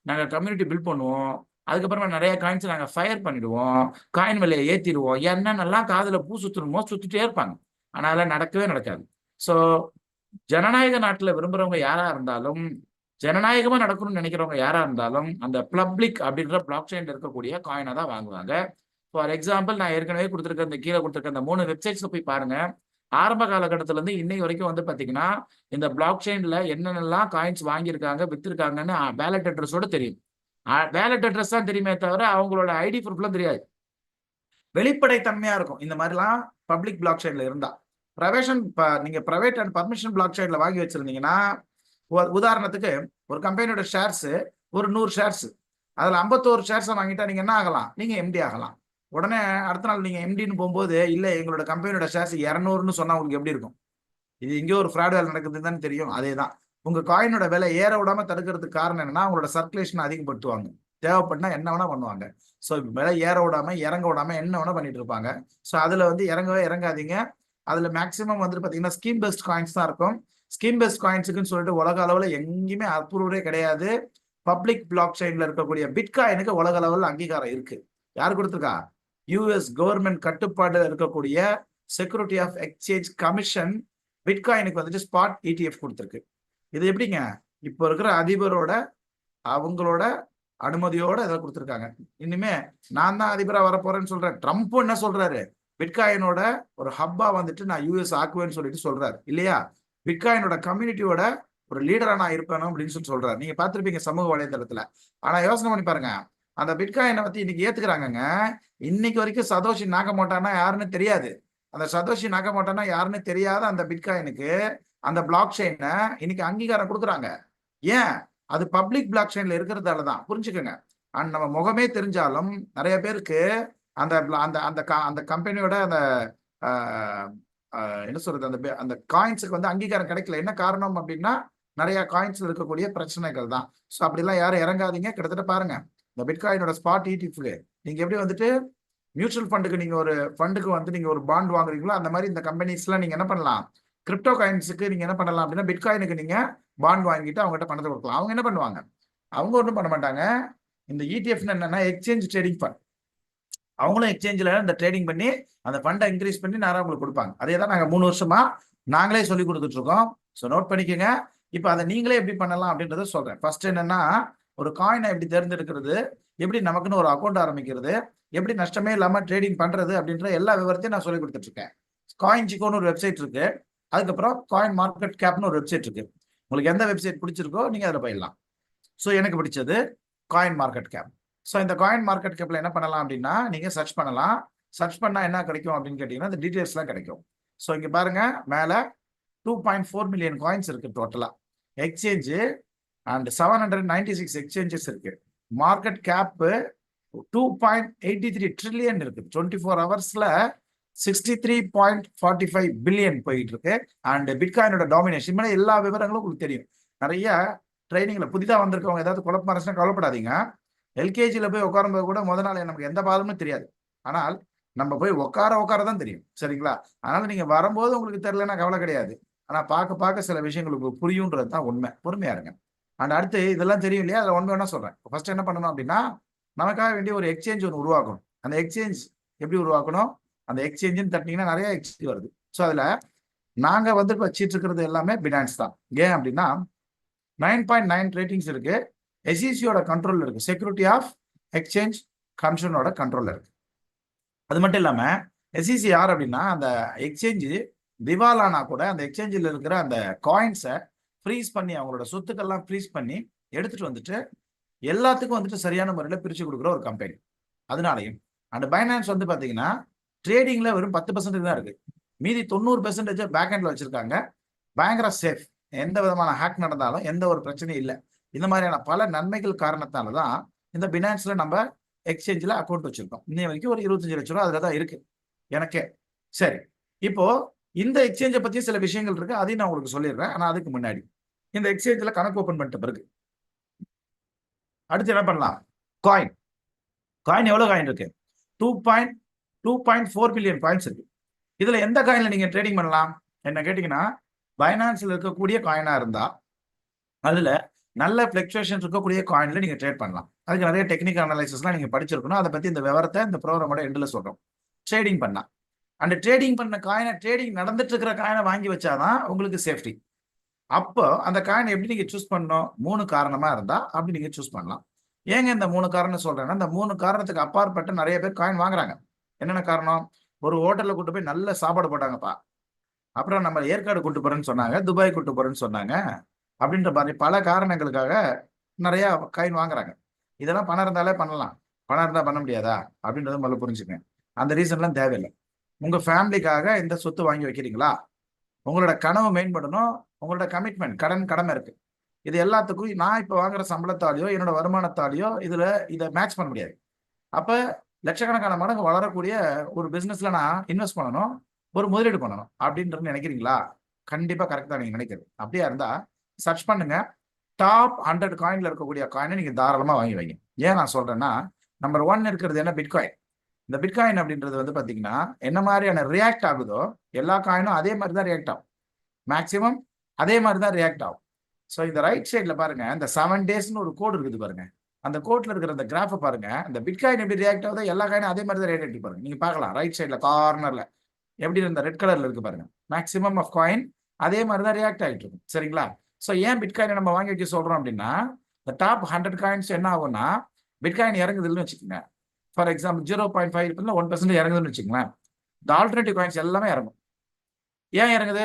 நாங்க கம்யூனிட்டி பில்ட் பண்ணுவோம், அதுக்கப்புறமா நிறைய காயின்ஸ் நாங்க ஃபயர் பண்ணிடுவோம், காயின் விலையை ஏத்திடுவோம், என்னென்னலாம் காதுல பூ சுத்தணுமோ சுத்திட்டே இருப்பாங்க. ஆனா அதெல்லாம் நடக்கவே நடக்காது. ஸோ ஜனநாயக நாட்டுல விரும்புறவங்க யாரா இருந்தாலும், ஜனநாயகமா நடக்கணும்னு நினைக்கிறவங்க யாரா இருந்தாலும், அந்த பப்ளிக் அப்படின்ற பிளாக் செயின்ல இருக்கக்கூடிய காயினை தான் வாங்குவாங்க. ஃபார் எக்ஸாம்பிள், நான் ஏற்கனவே கொடுத்துருக்க இந்த கீழே கொடுத்துருக்க இந்த 3 வெப்சைட்ஸ்ல போய் பாருங்க. ஆரம்ப காலகட்டத்துல இருந்து இன்னைக்கு வரைக்கும் வந்து பாத்தீங்கன்னா, இந்த பிளாக் செயின்ல என்னென்னலாம் காயின்ஸ் வாங்கியிருக்காங்க, வித்திருக்காங்கன்னு வேலட் அட்ரஸோட தெரியும். வேலட் அட்ரஸ் தான் தெரியுமே தவிர அவங்களோட ஐடி ப்ரூஃப்லாம் தெரியாது. வெளிப்படைத்தன்மையா இருக்கும் இந்த மாதிரிலாம் பப்ளிக் பிளாக் செயின்ல இருந்தா. நீங்க பிரைவேட் அண்ட் பர்மிஷன் பிளாக் செயின்ல வாங்கி வச்சிருந்தீங்கன்னா, உதாரணத்துக்கு ஒரு கம்பெனியோட ஷேர்ஸ் ஒரு 100 ஷேர்ஸ், அதுல 51 ஷேர்ஸை வாங்கிட்டா நீங்க என்ன ஆகலாம்? நீங்க எம்டி ஆகலாம். உடனே அடுத்த நாள் நீங்க எம்டின்னு போகும்போது, இல்ல எங்களோட கம்பெனியோட ஷேர்ஸ் 200ன்னு சொன்னா உங்களுக்கு எப்படி இருக்கும்? இது எங்கேயோ ஒரு ஃப்ராட் வேலை நடக்குதுன்னு தான் தெரியும். அதேதான் உங்க காயினோட விலை ஏற விடாம தடுக்கிறதுக்கு காரணம் என்னன்னா, உங்களோட சர்க்குலேஷன் அதிகப்படுத்துவாங்க. தேவைப்பட்டா என்ன வேணா பண்ணுவாங்க. ஸோ விலை ஏற விடாம இறங்க விடாம என்ன வேணா பண்ணிட்டு இருப்பாங்க. ஸோ அதுல வந்து இறங்கவே இறங்காதீங்க. அதுல மேக்சிமம் வந்து பாத்தீங்கன்னா ஸ்கீம் பெஸ்ட் காயின்ஸ் தான் இருக்கும். ஸ்கீம் பெஸ்ட் காயின்ஸுக்குன்னு சொல்லிட்டு உலக அளவுல எங்கேயுமே அப்ரூவரே கிடையாது. பப்ளிக் பிளாக் செயின்ல இருக்கக்கூடிய பிட்காயினுக்கு உலக அளவில் அங்கீகாரம் இருக்கு. யார் கொடுத்துருக்கா? யூஎஸ் கவர்மெண்ட் கட்டுப்பாடு இருக்கக்கூடிய செக்யூரிட்டி ஆஃப் எக்ஸ்சேஞ்ச் கமிஷன் பிட்காயினுக்கு வந்துட்டு ஸ்பாட் ETF கொடுத்துருக்கு. இது எப்படிங்க? இப்போ இருக்கிற அதிபரோட அவங்களோட அனுமதியோட இதை கொடுத்துருக்காங்க. இனிமே நான் தான் அதிபரா வரப்போறேன்னு சொல்றேன். ட்ரம்ப்பும் என்ன சொல்றாரு? பிட்காயினோட ஒரு ஹப்பா வந்துட்டு நான் யூஎஸ் ஆக்குவேன்னு சொல்லிட்டு சொல்றாரு இல்லையா? பிட்காயினோட கம்யூனிட்டியோட ஒரு லீடரா நான் இருப்பேனும் அப்படின்னு சொல்றாரு. நீங்க பார்த்திருப்பீங்க சமூக வலைதளத்துல. ஆனா யோசனை பண்ணி பாருங்க, அந்த பிட்காயினை பத்தி இன்னைக்கு ஏத்துக்கிறாங்கங்க. இன்னைக்கு வரைக்கும் சதோஷி நாகமோட்டோனா யாருன்னு தெரியாது. அந்த சதோஷி நாகமோட்டோனா யாருன்னு தெரியாத அந்த பிட்காயினுக்கு அந்த பிளாக் செயினை இன்னைக்கு அங்கீகாரம் கொடுக்குறாங்க. ஏன்? அது பப்ளிக் பிளாக் செயின்ல இருக்கிறதால தான். புரிஞ்சுக்கோங்க. அண்ட் நம்ம முகமே தெரிஞ்சாலும் நிறைய பேருக்கு அந்த அந்த அந்த அந்த கம்பெனியோட அந்த என்ன சொல்றது, அந்த அந்த காயின்ஸுக்கு வந்து அங்கீகாரம் கிடைக்கல. என்ன காரணம் அப்படின்னா, நிறைய காயின்ஸ்ல இருக்கக்கூடிய பிரச்சனைகள் தான். ஸோ அப்படிலாம் யாரும் இறங்காதீங்க. கிட்டத்தட்ட பாருங்க, இந்த பிட்காயினோட ஸ்பாட் ETF நீங்க எப்படி வந்துட்டு மியூச்சுவல் ஃபண்டுக்கு நீங்க ஒரு ஃபண்டுக்கு வந்து நீங்க ஒரு பாண்ட் வாங்குறீங்களோ, அந்த மாதிரி இந்த கம்பெனிஸ்லாம் நீங்க என்ன பண்ணலாம்? கிரிப்டோ காயின்ஸுக்கு நீங்க என்ன பண்ணலாம் அப்படின்னா, பிட்காயினுக்கு நீங்க பாண்ட் வாங்கிட்டு அவங்ககிட்ட பணத்தை கொடுக்கலாம். அவங்க என்ன பண்ணுவாங்க? அவங்க ஒன்றும் பண்ண மாட்டாங்க. இந்த ETF என்னன்னா எக்ஸ்சேஞ்ச் ட்ரேடிங் ஃபண்ட். அவங்களும் எக்ஸ்சேஞ்சில் இந்த ட்ரேடிங் பண்ணி அந்த ஃபண்டை இன்க்ரீஸ் பண்ணி நேரம் உங்களுக்கு கொடுப்பாங்க. அதே தான் நாங்கள் 3 வருஷமா நாங்களே சொல்லி கொடுத்துட்டு இருக்கோம். ஸோ நோட் பண்ணிக்கோங்க. இப்போ அதை நீங்களே எப்படி பண்ணலாம் அப்படின்றத சொல்றேன். ஃபர்ஸ்ட் என்னன்னா, ஒரு காயினை எப்படி தேர்ந்தெடுக்கிறது, எப்படி நமக்குன்னு ஒரு அக்கௌண்ட் ஆரம்பிக்கிறது, எப்படி நஷ்டமே இல்லாமல் ட்ரேடிங் பண்றது அப்படின்ற எல்லா விவரத்தையும் நான் சொல்லி கொடுத்துட்டு இருக்கேன். காயின்ஜிகோன்னு ஒரு வெப்சைட் இருக்கு. அதுக்கப்புறம் காயின் மார்க்கெட் கேப்னு ஒரு வெப்சைட் இருக்கு. உங்களுக்கு எந்த வெப்சைட் பிடிச்சிருக்கோ நீங்க அதில் போயிடலாம். ஸோ எனக்கு பிடிச்சது காயின் மார்க்கெட் கேப். ஸோ இந்த காயின் மார்க்கெட் கேப்ல என்ன பண்ணலாம் அப்படின்னா, நீங்க சர்ச் பண்ணலாம். சர்ச் பண்ணா என்ன கிடைக்கும் அப்படின்னு கேட்டீங்கன்னா, இந்த டீடைல்ஸ்லாம் கிடைக்கும். ஸோ இங்க பாருங்க, மேல 2.4 மில்லியன் காயின்ஸ் இருக்கு டோட்டலா. எக்ஸ்சேஞ்சு அண்ட் 796 எக்ஸ்சேஞ்சஸ் இருக்கு. மார்க்கெட் கேப் 2.83 ட்ரில்லியன் இருக்கு. 24 ஹவர்ஸ்ல 63.45 பில்லியன் போயிட்டு இருக்கு. அண்ட் பிட்காயினோட டாமினேஷன் எல்லா விவரங்களும் உங்களுக்கு தெரியும். நிறைய ட்ரைனிங்ல புதிதாக வந்திருக்கவங்க ஏதாவது குழப்பமா இருந்துச்சுன்னா கவலைப்படாதீங்க. எல்கேஜியில் போய் உட்காரும்போது கூட முதல் நாள் நமக்கு எந்த பாதமும் தெரியாது. ஆனால் நம்ம போய் உட்கார தான் தெரியும். சரிங்களா? அதனால நீங்க வரும்போது உங்களுக்கு தெரியலன்னா கவலை கிடையாது. ஆனா பார்க்க சில விஷயங்களுக்கு புரியுன்றது தான் உண்மை. பொறுமையா இருங்க. அண்ட் அடுத்து இதெல்லாம் தெரியும் இல்லையா? அதில் ஒன்று வேணா சொல்றேன். ஃபர்ஸ்ட் என்ன பண்ணணும் அப்படின்னா, நமக்காக வேண்டிய ஒரு எக்ஸ்சேஞ்ச் ஒன்று உருவாக்கணும். அந்த எக்ஸ்சேஞ்ச் எப்படி உருவாக்கணும்? அந்த எக்ஸ்சேஞ்சுன்னு தட்டினீங்கன்னா நிறைய எக்ஸ்சேஞ்ச் வருது. ஸோ அதில் நாங்க வந்து வச்சிட்டு இருக்கிறது எல்லாமே பினான்ஸ் தான். ஏன் அப்படின்னா 9.9 ரேட்டிங்ஸ் இருக்கு. எஸ்இசியோட கண்ட்ரோல் இருக்கு. செக்யூரிட்டி ஆஃப் எக்ஸ்சேஞ்ச் கமிஷனோட கண்ட்ரோல் இருக்கு. அது மட்டும் இல்லாம எஸ்இசி யார் அப்படின்னா, அந்த எக்ஸ்சேஞ்சு திவாலானா கூட அந்த எக்ஸ்சேஞ்சில் இருக்கிற அந்த காயின்ஸை ஃப்ரீஸ் பண்ணி, அவங்களோட சொத்துக்கள்லாம் ஃப்ரீஸ் பண்ணி எடுத்துட்டு வந்துட்டு எல்லாத்துக்கும் வந்துட்டு சரியான முறையில் பிரிச்சு கொடுக்குற ஒரு கம்பெனி. அதனாலையும் அந்த பைனான்ஸ் வந்து பாத்தீங்கன்னா ட்ரேடிங்ல வெறும் 10% தான் இருக்கு. மீதி 90% பேக் ஹேண்ட்ல வச்சிருக்காங்க. பயங்கர சேஃப். எந்த விதமான ஹேக் நடந்தாலும் எந்த ஒரு பிரச்சனையும் இல்லை. இந்த மாதிரியான பல நன்மைகள் காரணத்தால தான் இந்த பினான்ஸ்ல நம்ம எக்ஸ்சேஞ்சில் அக்கௌண்ட் வச்சிருக்கோம். இன்னை வரைக்கும் ஒரு 25 லட்ச ரூபா அதுல தான் இருக்கு எனக்கே. சரி, இப்போ இந்த எக்ஸ்சேஞ்சை பத்தி சில விஷயங்கள் இருக்கு, அதையும் நான் உங்களுக்கு சொல்லிடுறேன். ஆனா அதுக்கு முன்னாடி இந்த எக்ஸ்சேஞ்சில் கணக்கு ஓபன் பண்ணிட்ட பிறகு அடுத்து என்ன பண்ணலாம்? காயின் எவ்வளவு காயின் இருக்கு? 2.4 பில்லியன் காயின்ஸ் இருக்கு. இதுல எந்த காயின்ல நீங்க ட்ரேடிங் பண்ணலாம் என்ன கேட்டீங்கன்னா, பைனான்ஸ்ல இருக்கக்கூடிய காயினா இருந்தா அதுல நல்ல பிளக்சுவேஷன் இருக்கக்கூடிய காயின்ல நீங்க ட்ரேட் பண்ணலாம். அதுக்கு நிறைய டெக்னிக்கல் அனலைசிஸ்லாம் நீங்க படிச்சிருக்கணும். அதை பத்தி இந்த விவரத்தை இந்த ப்ரோக்ராமோட எண்டில் சொல்றோம். ட்ரேடிங் பண்ணா அந்த ட்ரேடிங் பண்ண காயினை, ட்ரேடிங் நடந்துட்டு இருக்கிற காயினை வாங்கி வச்சாதான் உங்களுக்கு சேஃப்டி. அப்போ அந்த காயினை எப்படி நீங்க சூஸ் பண்ணணும்? 3 காரணமா இருந்தா அப்படி நீங்க சூஸ் பண்ணலாம். ஏங்க இந்த 3 காரணம் சொல்றேன்னா, இந்த 3 காரணத்துக்கு அப்பாற்பட்டு நிறைய பேர் காயின் வாங்குறாங்க. என்னென்ன காரணம்? ஒரு ஹோட்டல்ல கூட்டு போய் நல்ல சாப்பாடு போட்டாங்கப்பா, அப்புறம் நம்ம ஏற்காடு கூட்டு போறேன்னு சொன்னாங்க, துபாய் கூட்டு போறேன்னு சொன்னாங்க, அப்படின்ற மாதிரி பல காரணங்களுக்காக நிறைய காயின் வாங்குறாங்க. இதெல்லாம் பணம் இருந்தாலே பண்ணலாம், பணம் இருந்தா பண்ண முடியாதா அப்படின்றத முதல்ல புரிஞ்சுக்கங்க. அந்த ரீசன்லாம் தேவையில்லை. உங்க ஃபேமிலிக்காக இந்த சொத்து வாங்கி வைக்கிறீங்களா? உங்களோட கனவு மேம்படணும், உங்களோட கமிட்மெண்ட், கடமை இருக்கு. இது எல்லாத்துக்கும் நான் இப்ப வாங்குற சம்பளத்தாலேயோ என்னோட வருமானத்தாலேயோ இதை மேட்ச் பண்ண முடியாது. அப்ப லட்சக்கணக்கான மடங்கு வளரக்கூடிய ஒரு பிசினஸ்ல நான் இன்வெஸ்ட் பண்ணணும், ஒரு முதலீடு பண்ணணும் அப்படின்றது நினைக்கிறீங்களா? கண்டிப்பா கரெக்டா நீங்க நினைக்கிறது. அப்படியா இருந்தா சர்ச் பண்ணுங்க. டாப் 100 காயின்ல இருக்கக்கூடிய காயினை நீங்க தாராளமா வாங்கி வைங்க. ஏன் நான் சொல்றேன்னா, நம்பர் 1 இருக்கிறது என்ன? பிட்காயின். இந்த பிட்காயின் அப்படின்றது வந்து பாத்தீங்கன்னா என்ன மாதிரியான ரியாக்ட் ஆகுதோ எல்லா காயினும் அதே மாதிரி தான் ரியாக்ட் ஆகும். மேக்சிமம் அதே மாதிரி தான் ரியாக்ட் ஆகும். ஸோ இந்த ரைட் சைட்ல பாருங்க, இந்த 7 டேஸ்னு ஒரு கோடு இருக்குது பாருங்க. அந்த கோட்ல இருக்கிற அந்த கிராஃபை பாருங்க. இந்த பிட்காயின் எப்படி ரியாக்ட் ஆகுதோ எல்லா காயினும் அதே மாதிரி தான் ரியாக்ட் ஆகிட்டு பாருங்க. நீங்க பார்க்கலாம் ரைட் சைட்ல கார்னர்ல எப்படி இந்த ரெட் கலர்ல இருக்கு பாருங்க. மேக்சிமம் ஆஃப் காயின் அதே மாதிரி தான் ரியாக்ட் ஆகிட்டு இருக்கும். சரிங்களா? ஸோ ஏன் பிட்காயினை நம்ம வாங்கி வைக்க சொல்றோம் அப்படின்னா, இந்த டாப் 100 காயின்ஸ் என்ன ஆகும்னா, பிட்காயின் இறங்குதுன்னு வச்சுக்கோங்க. ஃபார் எக்ஸாம்பிள் 0.5 1% இறங்குதுன்னு வச்சுக்கோங்களேன். இந்த ஆல்டர்னேட்டிவ் காயின்ஸ் எல்லாமே இறங்கும். ஏன் இறங்குது?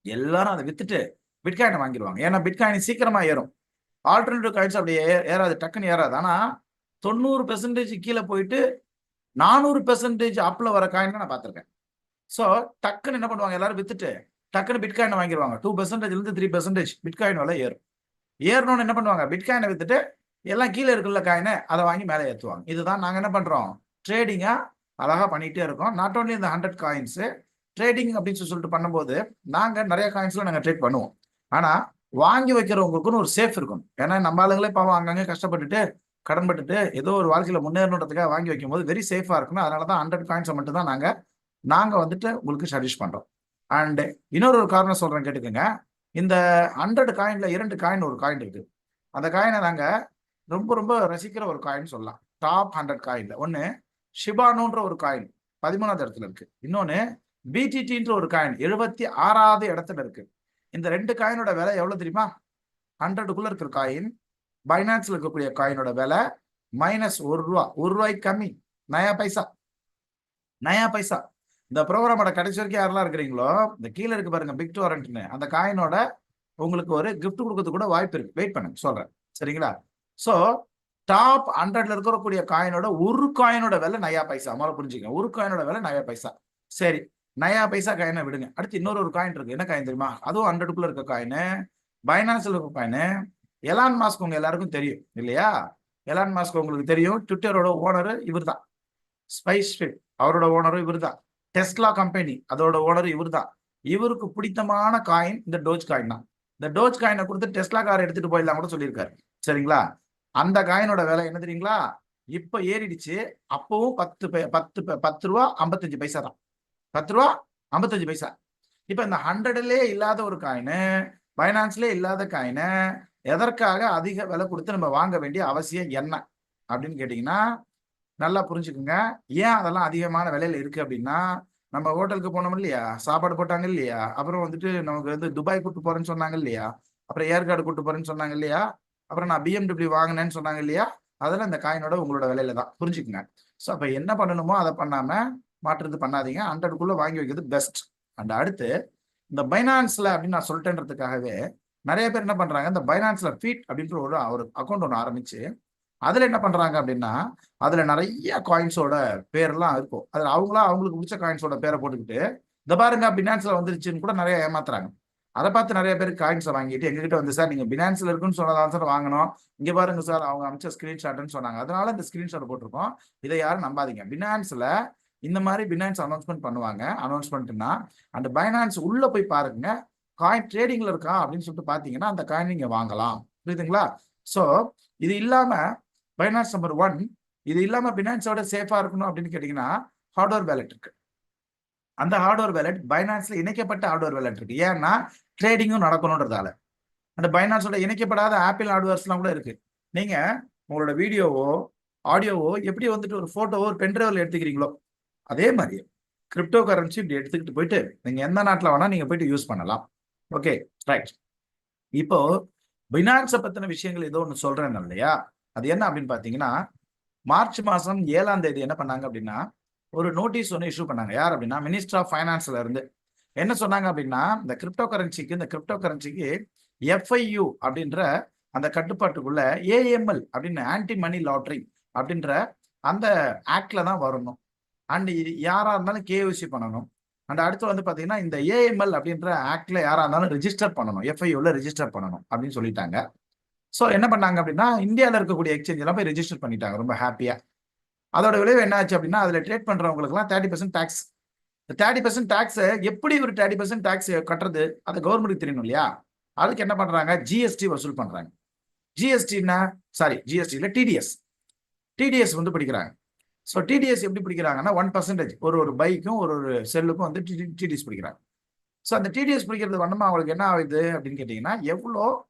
எல்லாரும் அதை வித்துட்டு பிட்காயினை வாங்கிடுவாங்க. ஏன்னா பிட்காயின் சீக்கிரமா ஏறும். ஆல்டர்னேட்டிவ் காயின்ஸ் அப்படியே ஏறாது, டக்குன்னு ஏறாது. ஆனா 90% கீழே போயிட்டு 400% அப்ல வர காயின் நான் பார்த்திருக்கேன். ஸோ டக்குன்னு என்ன பண்ணுவாங்க, எல்லாரும் வித்துட்டு டக்குன்னு பிட்காயினை வாங்கிடுவாங்க. 2%லேருந்து 3% பிட்காயின் விலை ஏறும். ஏறணும்னு என்ன பண்ணுவாங்க, பிட்காயினை வித்துட்டு எல்லாம் கீழே இருக்குல்ல காயினை அதை வாங்கி மேலே ஏற்றுவாங்க. இதுதான் நாங்கள் என்ன பண்றோம், ட்ரேடிங்கா அழகா பண்ணிட்டே இருக்கோம். நாட் ஓன்லி இந்த 100 காயின்ஸ் ட்ரேடிங் அப்படின்னு சொல்லிட்டு பண்ணும்போது நாங்க நிறைய காயின்ஸ்ல நாங்கள் ட்ரேட் பண்ணுவோம். ஆனா வாங்கி வைக்கிறவங்களுக்குன்னு ஒரு சேஃப் இருக்கும். ஏன்னா நம்ம ஆளுங்களே பாவம் அங்கங்கே கஷ்டப்பட்டுட்டு கடன்பட்டுட்டு ஏதோ ஒரு வாழ்க்கையில முன்னேறணுன்றதுக்காக வாங்கி வைக்கும் போது வெரி சேஃபா இருக்கணும். அதனாலதான் 100 காயின்ஸை மட்டும் தான் நாங்க வந்துட்டு உங்களுக்கு சஜஸ்ட் பண்றோம். அண்ட் இன்னொரு காரணம் சொல்றேன் கேட்டுக்கோங்க. இந்த 100 காயின்ல 2 காயின் ஒரு காயின் இருக்கு. அந்த காயினை நாங்க ரொம்ப ரொம்ப ரசிக்கிற ஒரு காயின் சொல்லலாம். டாப் 100 காயின்ல ஒன்னு ஷிபானுன்ற ஒரு காயின் 13வது இடத்துல இருக்கு. இன்னொன்னு பிடிடின்ற ஒரு காயின் 76வது இடத்துல இருக்கு. இந்த 2 காயினோட விலை எவ்வளவு தெரியுமா? 100க்குள்ள இருக்கிற காயின், பைனான்ஸ்ல இருக்கக்கூடிய காயினோட விலை -1 ரூபா. 1 ரூபாய்க்கு கம்மி. நயா பைசா. இந்த ப்ரோக்ராமோட கடைசி வரைக்கும் யாரெல்லாம் இருக்கிறீங்களோ, இந்த கீழே இருக்கு பாருங்க பிக் டொரண்ட்னு, அந்த காயினோட உங்களுக்கு ஒரு கிஃப்ட் கொடுக்கறதுக்கு கூட வாய்ப்பு இருக்கு. வெயிட் பண்ணுங்க, சொல்றேன். சரிங்களா? ஸோ டாப் 100ல இருக்கக்கூடிய காயினோட ஒரு காயினோட விலை நயா பைசா. முதல்ல புரிஞ்சுக்கங்க, ஒரு காயினோட விலை நயா பைசா. சரி, நயா பைசா காயினை விடுங்க. அடுத்து இன்னொரு காயின் இருக்கு. என்ன காயின் தெரியுமா? அதுவும் 100க்குள்ள இருக்க காயின், பைனான்ஸ்ல இருக்க காயின். எலான் மாஸ்க் உங்க எல்லாருக்கும் தெரியும் இல்லையா? எலான் மாஸ்க் உங்களுக்கு தெரியும். ட்விட்டரோட ஓனர் இவர் தான். ஸ்பைஸ்ஃபிட் அவரோட ஓனரும் இவர் தான். டெஸ்லா கம்பெனி அதோட ஓனர் இவர் தான். இவருக்கு பிடித்தமான காயின் இந்த டோஜ் காயின் தான். இந்த டோஜ் காயினை கொடுத்து டெஸ்லா காரை எடுத்துட்டு போயிடலாம் கூட சொல்லியிருக்காரு. சரிங்களா? அந்த காயினோட விலை என்ன தெரியுங்களா? இப்போ ஏறிடுச்சு. அப்பவும் 10 ரூபா 55 பைசா தான். 10 ரூபா 55 பைசா. இப்ப இந்த 100லே இல்லாத ஒரு காயினு, பைனான்ஸ்ல இல்லாத காயினு எதற்காக அதிக விலை கொடுத்து நம்ம வாங்க வேண்டிய அவசியம் என்ன அப்படின்னு கேட்டீங்கன்னா, நல்லா புரிஞ்சுக்குங்க. ஏன் அதெல்லாம் அதிகமான விலையில இருக்கு அப்படின்னா, நம்ம ஹோட்டலுக்கு போனோம் இல்லையா, சாப்பாடு போட்டாங்க இல்லையா, அப்புறம் வந்துட்டு நமக்கு வந்து துபாய் கூட்டு போறேன்னு சொன்னாங்க இல்லையா, அப்புறம் ஏற்காடு கூட்டு போறேன்னு சொன்னாங்க இல்லையா, அப்புறம் நான் BMW வாங்கினேன்னு சொன்னாங்க இல்லையா, அதெல்லாம் இந்த காயினோட உங்களோட விலையில தான். புரிஞ்சுக்குங்க. ஸோ அப்ப என்ன பண்ணணுமோ அதை பண்ணாம மாற்றுறது பண்ணாதீங்க. 100க்குள்ள வாங்கி வைக்கிறது பெஸ்ட். அண்ட் அடுத்து இந்த பைனான்ஸ்ல அப்படின்னு நான் சொல்லிட்டேன்றதுக்காகவே நிறைய பேர் என்ன பண்றாங்க, இந்த பைனான்ஸ்ல ஃபீட் அப்படின்ற ஒரு அக்கௌண்ட் ஒன்று ஆரம்பிச்சு அதுல என்ன பண்றாங்க அப்படின்னா, அதுல நிறைய காயின்ஸோட பேர்லாம் இருக்கும். அதுல அவங்களுக்கு பிடிச்ச காயின்ஸோட பேரை போட்டுக்கிட்டு இந்த பாருங்க பினான்ஸ்ல வந்துருச்சுன்னு கூட நிறைய ஏமாத்துறாங்க. அதை பார்த்து நிறைய பேர் காயின்ஸை வாங்கிட்டு எங்ககிட்ட வந்து, சார் நீங்க பினான்ஸ்ல இருக்குன்னு சொன்னதான் சார் வாங்கணும், இங்க பாருங்க சார் அவங்க அமைச்ச ஸ்கிரீன்ஷாட்னு சொன்னாங்க, அதனால இந்த ஸ்கிரீன்ஷாட் போட்டிருக்கோம், இதை யாரும் நம்பாதீங்க. பினான்ஸ்ல இந்த மாதிரி பினான்ஸ் அனௌன்ஸ்மெண்ட் பண்ணுவாங்க. அனௌன்ஸ்மெண்ட்னா அந்த பைனான்ஸ் உள்ள போய் பாருங்க, காயின் ட்ரேடிங்ல இருக்கா அப்படின்னு சொல்லிட்டு பாத்தீங்கன்னா அந்த காயின் நீங்க வாங்கலாம். புரியுதுங்களா? ஸோ இது இல்லாம பைனான்ஸ் நம்பர் 1, இது இல்லாம பினான்ஸோட சேஃபா இருக்கணும் அப்படின்னு கேட்டீங்கன்னா ஹார்ட்வேர் வேலெட் இருக்கு. அந்த ஹார்ட்வேர் வேலெட் பைனான்ஸ்ல இணைக்கப்பட்ட ஹார்ட்வேர் வேலெட் இருக்கு. ஏன்னா ட்ரேடிங்கும் நடக்கணுன்றதால. அந்த பைனான்ஸோட இணைக்கப்படாத ஆப்பிள் ஹார்ட்வேர்ஸ்லாம் கூட இருக்கு. நீங்க உங்களோட வீடியோவோ ஆடியோவோ எப்படி வந்துட்டு ஒரு போட்டோவோ ஒரு பென்ட்ரைவ்ல எடுத்துக்கிறீங்களோ அதே மாதிரி கிரிப்டோ கரன்சி இப்படி எடுத்துக்கிட்டு போயிட்டு நீங்க எந்த நாட்டில் வேணா நீங்க போயிட்டு யூஸ் பண்ணலாம். Okay right. இப்போ பினான்ஸை பத்தின விஷயங்கள் ஏதோ ஒன்று சொல்றேன் இல்லையா, அது என்ன அப்படின்னு பாத்தீங்கன்னா, மார்ச் மாசம் 7ஆம் தேதி என்ன பண்ணாங்க அப்படின்னா ஒரு நோட்டீஸ் ஒன்று இஷ்யூ பண்ணாங்க. யார் அப்படின்னா மினிஸ்டர் ஆஃப் ஃபைனான்ஸ்ல இருந்து என்ன சொன்னாங்க அப்படின்னா, இந்த கிரிப்டோ கரன்சிக்கு FIU அப்படின்ற அந்த கட்டுப்பாட்டுக்குள்ள AML அப்படின்னு ஆன்டி மணி லாண்டரிங் அப்படின்ற அந்த ஆக்ட்ல தான் வரணும். அண்ட் யாரா இருந்தாலும் KYC பண்ணணும். அண்ட் அடுத்து வந்து பாத்தீங்கன்னா இந்த AML அப்படின்ற ஆக்ட்ல யாரா இருந்தாலும் ரெஜிஸ்டர் பண்ணணும், FIUல ரெஜிஸ்டர் பண்ணணும் அப்படின்னு சொல்லிட்டாங்க. ஸோ என்ன பண்ணாங்க அப்படின்னா இந்தியாவில் இருக்கக்கூடிய எக்ஸ்சேஞ்ச் எல்லாம் போய் ரெஜிஸ்டர் பண்ணிட்டாங்க ரொம்ப ஹாப்பியா. அதோட விளைவு என்ன ஆச்சு அப்படின்னா, அதுல ட்ரேட் பண்றவங்களுக்குலாம் 30% டாக்ஸ். 30% டாக்ஸ் எப்படி ஒரு 30% டாக்ஸ் கட்டுறது, அது கவர்மெண்ட்டுக்கு தெரியணும் இல்லையா. அதுக்கு என்ன பண்றாங்க, GST வசூல் பண்றாங்க. ஜிஎஸ்டின்னா ஜிஎஸ்டி இல்ல டிடிஎஸ் வந்து பிடிக்கிறாங்க. ஸோ டிடிஎஸ் எப்படி பிடிக்கிறாங்கன்னா 1% ஒரு பைக்கும் ஒரு செல்லுக்கும் வந்து டிடிஎஸ் பிடிக்கிறாங்க. ஸோ அந்த டிடிஎஸ் பிடிக்கிறது வண்ணமா அவங்களுக்கு என்ன ஆகுது அப்படின்னு கேட்டீங்கன்னா, எவ்வளோ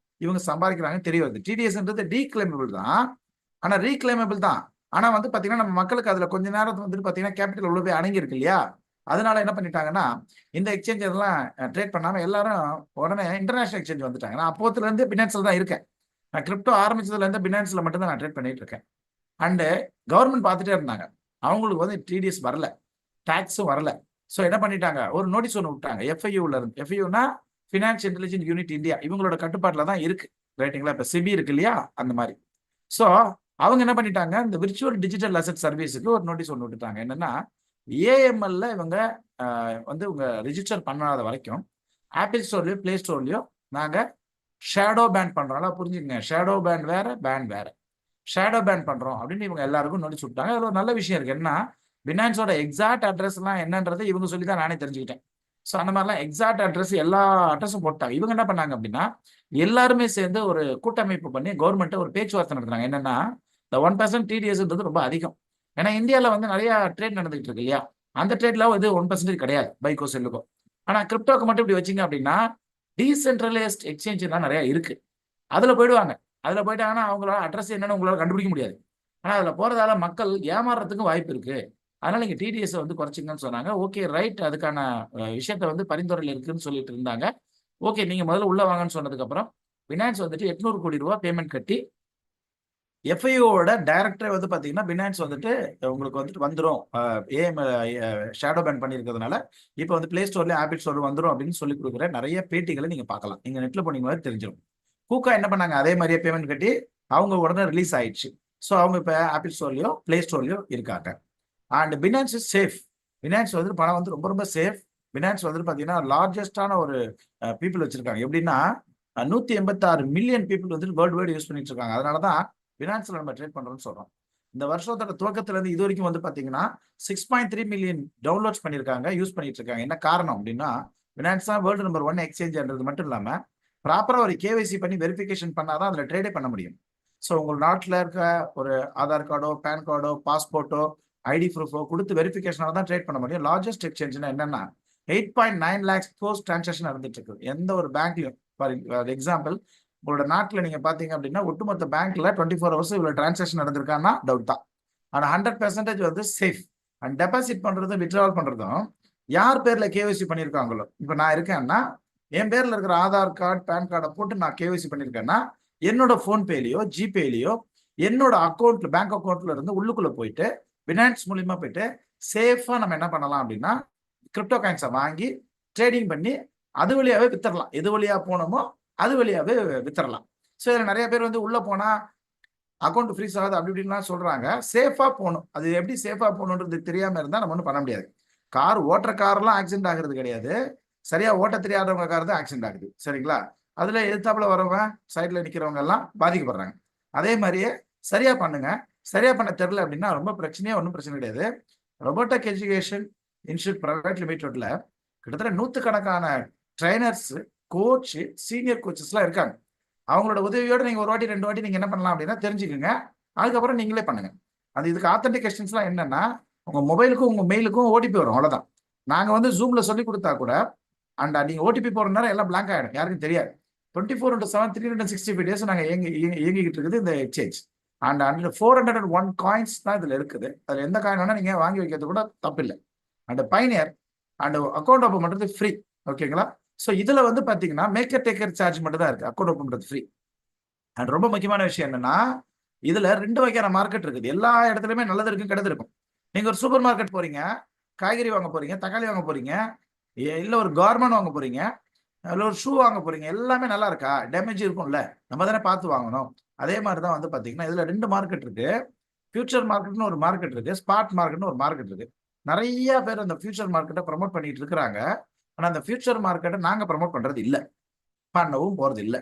இவங்க சம்பாதிக்கிறாங்க தெரிய வருது. டிடிஎஸ்ன்றது டீக்ளைமபிள் தான், ஆனா ரீக்ளைமபிள் தான். ஆனா வந்து பாத்தீங்கன்னா நம்ம மக்களுக்கு அதுல கொஞ்ச நேரத்துல வந்துட்டு பாத்தீங்கன்னா கேபிட்டல் உள்ள போய் அடங்கி இருக்கு இல்லையா. அதனால என்ன பண்ணிட்டாங்கன்னா இந்த எக்ஸ்சேஞ்ச் எல்லாம் ட்ரேட் பண்ணாம எல்லாரும் உடனே இன்டர்நேஷனல் எக்ஸ்சேஞ்ச் வந்துட்டாங்க. நான் அப்போத்துல இருந்து பினான்ஸ்ல தான் இருக்கேன். நான் கிரிப்டோ ஆரம்பிச்சதுல இருந்து பினான்ஸ்ல மட்டும் தான் நான் ட்ரேட் பண்ணிட்டு இருக்கேன். அண்டு கவர்மெண்ட் பார்த்துட்டே இருந்தாங்க, அவங்களுக்கு வந்து டிடிஎஸ் வரல, டாக்ஸும் வரல. ஸோ என்ன பண்ணிட்டாங்க, ஒரு நோட்டீஸ் ஒன்று விட்டாங்க FIUல இருந்து. FIUனா ஃபினான்ஸ் இன்டெலிஜென்ஸ் யூனிட் இந்தியா, இவங்களோட கட்டுப்பாட்டில் தான் இருக்கு ரைட்டுங்களா. இப்போ சிபி இருக்கு இல்லையா அந்த மாதிரி. ஸோ அவங்க என்ன பண்ணிட்டாங்க, இந்த விர்ச்சுவல் டிஜிட்டல் அசெட் சர்வீஸுக்கு ஒரு நோட்டீஸ் ஒன்று விட்டுட்டாங்க. என்னன்னா AMLல இவங்க வந்து இவங்க ரிஜிஸ்டர் பண்ணாத வரைக்கும் ஆப்பிள் ஸ்டோர்லயோ பிளே ஸ்டோர்லயோ நாங்க ஷேடோ பேன் பண்றோம். புரிஞ்சுக்கங்க, ஷேடோ பேன் வேற, பேன் வேற. ஷேடோ பேன் பண்றோம் அப்படின்னு இவங்க எல்லாருக்கும் நோட்டீஸ் விட்டாங்க. அதுல ஒரு நல்ல விஷயம் இருக்கு, என்ன பினான்ஸோட எக்ஸாக்ட் அட்ரஸ் எல்லாம் என்னன்றதை இவங்க சொல்லி தான் நானே தெரிஞ்சுக்கிட்டேன். ஸோ அந்த மாதிரிலாம் எக்ஸாக்ட் அட்ரஸ் எல்லா அட்ரஸும் போட்டாங்க. இவங்க என்ன பண்ணாங்க அப்படின்னா எல்லாருமே சேர்ந்து ஒரு கூட்டமைப்பு பண்ணி கவர்மெண்ட்டை ஒரு பேச்சுவார்த்தை நடத்துறாங்க. என்னன்னா இந்த 1% டிடிஎஸ்ன்றது ரொம்ப அதிகம். ஏன்னா இந்தியாவில் வந்து நிறைய ட்ரேட் நடந்துகிட்டு இருக்கு இல்லையா, அந்த ட்ரேட்ல இது 1% கிடையாது பைக்கோ செல்லுக்கோ. ஆனா கிரிப்டோக்கு மட்டும் இப்படி வச்சிங்க அப்படின்னா டீசென்ட்ரலைஸ்ட் எக்ஸ்சேஞ்ச் தான் நிறைய இருக்கு, அதுல போயிடுவாங்க. அதுல போயிட்டாங்கன்னா அவங்களால அட்ரஸ் என்னன்னு உங்களால கண்டுபிடிக்க முடியாது. ஆனா அதுல போறதால மக்கள் ஏமாறுறதுக்கும் வாய்ப்பு இருக்கு. அதனால நீங்க டிடிஎஸ் வந்து குறைச்சிங்கன்னு சொன்னாங்க. ஓகே ரைட், அதுக்கான விஷயத்த வந்து பரிந்துரையில் இருக்குன்னு சொல்லிட்டு இருந்தாங்க. ஓகே நீங்க முதல்ல உள்ள வாங்கன்னு சொன்னதுக்கு அப்புறம் பினான்ஸ் வந்துட்டு 800 கோடி ரூபாய் பேமெண்ட் கட்டி FIOட டைரக்டரே வந்து பாத்தீங்கன்னா பினான்ஸ் வந்துட்டு உங்களுக்கு வந்துட்டு வந்துடும், ஷேடோ பேன் பண்ணியிருக்கிறதுனால இப்போ வந்து பிளே ஸ்டோர்ல ஆப்பிள் ஸ்டோர் வந்துடும் அப்படின்னு சொல்லி கொடுக்குற நிறைய பேட்டிகளை நீங்க பார்க்கலாம். நீங்க நெட்ல போனீங்கன்னா தெரிஞ்சிடும். கூக்கா என்ன பண்ணாங்க, அதே மாதிரியே பேமெண்ட் கட்டி அவங்க உடனே ரிலீஸ் ஆயிடுச்சு. ஸோ அவங்க இப்போ ஆப்பிள் ஸ்டோர்லயோ பிளே ஸ்டோர்லயோ இருக்காங்க. And finance is safe. Finance வந்து பணம் வந்து ரொம்ப ரொம்ப சேஃப். பினான்ஸ் வந்து பாத்தீங்கன்னா லார்ஜஸ்டான ஒரு பீப்புள் வச்சிருக்காங்க. எப்படின்னா 186 மில்லியன் பீப்புள் வந்து வேர்ல்டு வைடு யூஸ் பண்ணிட்டு இருக்காங்க. அதனாலதான் பினான்ஸ்ல நம்ம ட்ரேட் பண்றோம்னு சொல்றோம். இந்த வருஷத்தோட துவக்கத்துல இருந்து இது வரைக்கும் வந்து பாத்தீங்கன்னா 6.3 மில்லியன் டவுன்லோட்ஸ் பண்ணிருக்காங்க, யூஸ் பண்ணிட்டு இருக்காங்க. என்ன காரணம் அப்படின்னா பினான்ஸ் தான் வேர்ல்டு நம்பர் 1 எக்ஸ்சேஞ்ச்ன்றது மட்டும் இல்லாம ப்ராப்பரா ஒரு KYC பண்ணி வெரிஃபிகேஷன் பண்ணாதான் அதுல ட்ரேடே பண்ண முடியும். ஸோ உங்கள் நாட்டில் இருக்க ஒரு ஆதார் கார்டோ, பேன் கார்டோ, பாஸ்போர்ட்டோ, ஐடி ப்ரூஃபோ கொடுத்து வெரிஃபிகேஷனால தான் ட்ரேட் பண்ண முடியும். லார்ஜஸ்ட் எக்ஸ்சேஞ்சுன்னா என்னன்னா 8.9 lakhs போஸ்ட் டிரான்சாக்ஷன் நடந்துட்டு இருக்கு எந்த ஒரு பேங்க்லையும். ஃபார் எக்ஸாம்பிள், உங்களோட நாட்டில் நீங்க பாத்தீங்க அப்படின்னா ஒட்டுமொத்த பேங்க்ல 24 hours இவ்வளவு டிரான்சாக்ஷன் நடந்திருக்கான்னா டவுட் தான். ஆனா 100% வந்து சேஃப். அண்ட் டெபாசிட் பண்றதும் வித்ட்ராவல் பண்றதும் யார் பேர்ல கேஒய்சி பண்ணியிருக்காங்களோ, இப்போ நான் இருக்கேன்னா என் பேர்ல இருக்கிற ஆதார் கார்டு, பேன் கார்டை போட்டு நான் கேஒய்சி பண்ணியிருக்கேன்னா என்னோட ஃபோன்பேலையோ, ஜிபேலையோ, என்னோட அக்கௌண்ட்ல, பேங்க் அக்கௌண்ட்ல இருந்து உள்ளுக்குள்ள போயிட்டு பினான்ஸ் மூலியமா போயிட்டு சேஃபா நம்ம என்ன பண்ணலாம் அப்படின்னா கிரிப்டோ காயின்ஸை வாங்கி ட்ரேடிங் பண்ணி அது வழியாவே வித்தரலாம். எது வழியா போனோமோ அது வழியாவே வித்தரலாம். ஸோ இதில் நிறைய பேர் வந்து உள்ள போனா அக்கௌண்ட் ஃப்ரீஸ் ஆகுது அப்படி இப்படின்லாம் சொல்றாங்க. சேஃபா போகணும். அது எப்படி சேஃபா போகணுன்றது தெரியாம இருந்தா நம்ம ஒன்றும் பண்ண முடியாது. கார் ஓட்டுற கார்லாம் ஆக்சிடென்ட் ஆகுறது கிடையாது, சரியா ஓட்ட தெரியாதவங்க கார் தான் ஆக்சிடென்ட் ஆகுது. சரிங்களா? அதுல எதிர்த்தாப்புல வரவங்க, சைட்ல நிக்கிறவங்க எல்லாம் பாதிக்கப்படுறாங்க. அதே மாதிரியே சரியா பண்ணுங்க. சரியா பண்ண தெரியல அப்படின்னா ரொம்ப பிரச்சனையே ஒன்றும் பிரச்சனை கிடையாது. ரொபோட்டிக் எஜுகேஷன் இன்ஸ்டியூட் பிரைவேட் லிமிடெட்ல கிட்டத்தட்ட 100கணக்கான ட்ரைனர்ஸ், கோச், சீனியர் கோச்சஸ்லாம் இருக்காங்க. அவங்களோட உதவியோட நீங்க ஒரு வாட்டி 2 வாட்டி நீங்க என்ன பண்ணலாம் அப்படின்னா தெரிஞ்சுக்கோங்க. அதுக்கப்புறம் நீங்களே பண்ணுங்க. அது இதுக்கு ஆத்தென்டிகேஷன்ஸ்லாம் என்னன்னா உங்க மொபைலுக்கும் உங்க மெயிலுக்கும் ஓடிபி வரும், அவ்வளவுதான். நாங்க வந்து ஜூம்ல சொல்லி கொடுத்தா கூட அண்ட் நீங்க ஓடிபி போற நேரம் எல்லாம் பிளாங்க் ஆயிடும், யாருக்கும் தெரியாது. 24/7 365 days நாங்க இயங்கிக்கிட்டு இருக்குது இந்த எக்ஸ்சேஞ்ச். அண்ட் 401 காயின்ஸ் தான் இதுல இருக்குது. அதுல எந்த காயின் வேணா நீங்க வாங்கி வைக்கிறது கூட தப்பு இல்லை. And Pioneer and account open பண்றது ஃப்ரீ. ஓகேங்களா? ஸோ இதுல வந்து பாத்தீங்கன்னா மேக்கர் டேக்கர் சார்ஜ் மட்டும் தான் இருக்கு, அக்கௌண்ட் ஓப்பன் பண்றது ஃப்ரீ. அண்ட் ரொம்ப முக்கியமான விஷயம் என்னன்னா இதுல 2 வகையான மார்க்கெட் இருக்குது. எல்லா இடத்துலயுமே நல்லது இருக்கும், கெட்டது இருக்கும். நீங்க ஒரு சூப்பர் மார்க்கெட் போறீங்க, காய்கறி வாங்க போறீங்க, தக்காளி வாங்க போறீங்க, இல்ல ஒரு கார்மெண்ட் வாங்க போறீங்க, இல்ல ஒரு ஷூ வாங்க போறீங்க, எல்லாமே நல்லா இருக்கா? டேமேஜ் இருக்கும்ல, நம்ம தானே பார்த்து வாங்கணும். அதே மாதிரி தான் வந்து பாத்தீங்கன்னா இதுல 2 மார்க்கெட் இருக்கு. ஃபியூச்சர் மார்க்கெட்னு ஒரு மார்க்கெட் இருக்கு, ஸ்பாட் மார்க்கெட்னு ஒரு மார்க்கெட் இருக்கு. நிறைய பேர் அந்த ஃபியூச்சர் மார்க்கெட்டை ப்ரமோட் பண்ணிட்டு இருக்கிறாங்க. ஆனா அந்த ஃபியூச்சர் மார்க்கெட்டை நாங்க ப்ரமோட் பண்றது இல்லை, பண்ணவும் போறது இல்லை.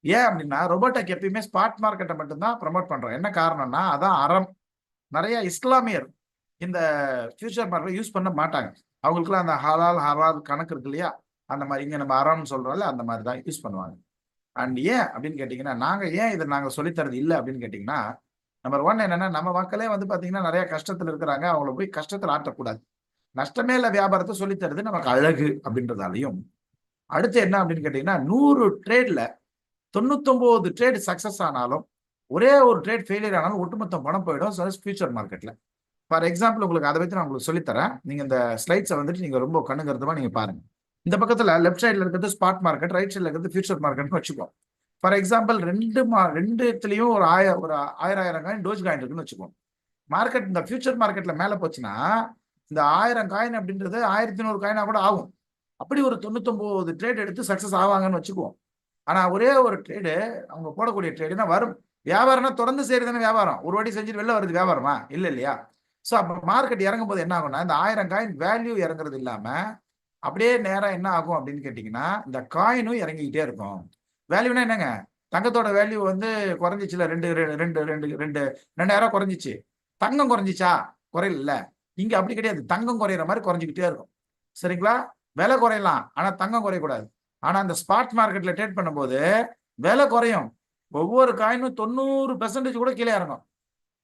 ஏன் அப்படின்னா ரொபோட்டெக் எப்பயுமே ஸ்பாட் மார்க்கெட்டை மட்டும்தான் ப்ரமோட் பண்றோம். என்ன காரணம்னா அதான் அறம். நிறைய இஸ்லாமியர் இந்த ஃபியூச்சர் மார்க்கெட் யூஸ் பண்ண மாட்டாங்க. அவங்களுக்குலாம் அந்த ஹலால் கணக்கு இருக்கு இல்லையா, அந்த மாதிரி இங்க நம்ம அறம்னு சொல்றோம்ல, அந்த மாதிரி தான் யூஸ் பண்ணுவாங்க. அண்ட் ஏன் அப்படின்னு கேட்டீங்கன்னா இதை நாங்க சொல்லித்தரது இல்லை அப்படின்னு கேட்டீங்கன்னா, நம்பர் 1 என்னன்னா நம்ம மக்களே வந்து பாத்தீங்கன்னா நிறைய கஷ்டத்துல இருக்கிறாங்க, அவங்கள போய் கஷ்டத்துல ஆட்டக்கூடாது. நஷ்டமே இல்ல வியாபாரத்தை சொல்லித்தரது நமக்கு அழகு அப்படின்றதாலையும், அடுத்து என்ன அப்படின்னு கேட்டீங்கன்னா 100 ட்ரேட்ல 99 ட்ரேட் சக்சஸ் ஆனாலும் ஒரே ஒரு ட்ரேட் ஃபெயிலியர் ஆனாலும் ஒட்டுமொத்த பணம் போயிடும் ஃபியூச்சர் மார்க்கெட்ல. ஃபார் எக்ஸாம்பிள் உங்களுக்கு அதை பத்தி நான் உங்களுக்கு சொல்லித்தரேன். நீங்க இந்த ஸ்லைட்ஸை வந்துட்டு நீங்க ரொம்ப கண்ணுங்கிறதுமா நீங்க பாருங்க. இந்த பக்கத்துல லெஃப்ட் சைட்ல இருக்கிறது ஸ்பாட் மார்க்கெட், ரைட் சைட்ல இருக்கிறது ஃபியூச்சர் மார்க்கெட்னு வச்சுக்கோம். ஃபார் எக்ஸாம்பிள் ரெண்டுத்துலயும் ஒரு 1000 காயின் டோஜ் காயின் இருக்குன்னு வச்சுக்கோம். மார்க்கெட் இந்த ஃபியூச்சர் மார்க்கெட்ல மேல போச்சுன்னா இந்த 1000 காயின் அப்படின்றது 1100 காயினா கூட ஆகும். அப்படி ஒரு 99 ட்ரேட் எடுத்து சக்சஸ் ஆவாங்கன்னு வச்சுக்குவோம். ஆனா ஒரே ஒரு ட்ரேடு அவங்க போடக்கூடிய ட்ரேடுனா வரும். வியாபாரம்னா தொடர்ந்து செய்யறதுன்னு வியாபாரம், ஒரு வாட்டி செஞ்சுட்டு வெளில வருது வியாபாரமா இல்ல இல்லையா? ஸோ அப்போ மார்க்கெட் இறங்கும் போது என்ன ஆகும்னா இந்த 1000 காயின் வேல்யூ இறங்குறது இல்லாம அப்படியே நேரம் என்ன ஆகும் அப்படின்னு கேட்டீங்கன்னா இந்த காயினும் இறங்கிக்கிட்டே இருக்கும். வேல்யூனா என்னங்க, தங்கத்தோட வேல்யூ வந்து குறைஞ்சிச்சுல, 2000 குறைஞ்சிச்சு. தங்கம் குறைஞ்சிச்சா? குறையில. இங்க அப்படி கிடையாது, தங்கம் குறையிற மாதிரி குறைஞ்சிக்கிட்டே இருக்கும். சரிங்களா? விலை குறையலாம், ஆனா தங்கம் குறையக்கூடாது. ஆனா அந்த ஸ்பாட் மார்க்கெட்ல ட்ரேட் பண்ணும்போது விலை குறையும், ஒவ்வொரு காயினும் 90% கூட கீழே இறங்கும்.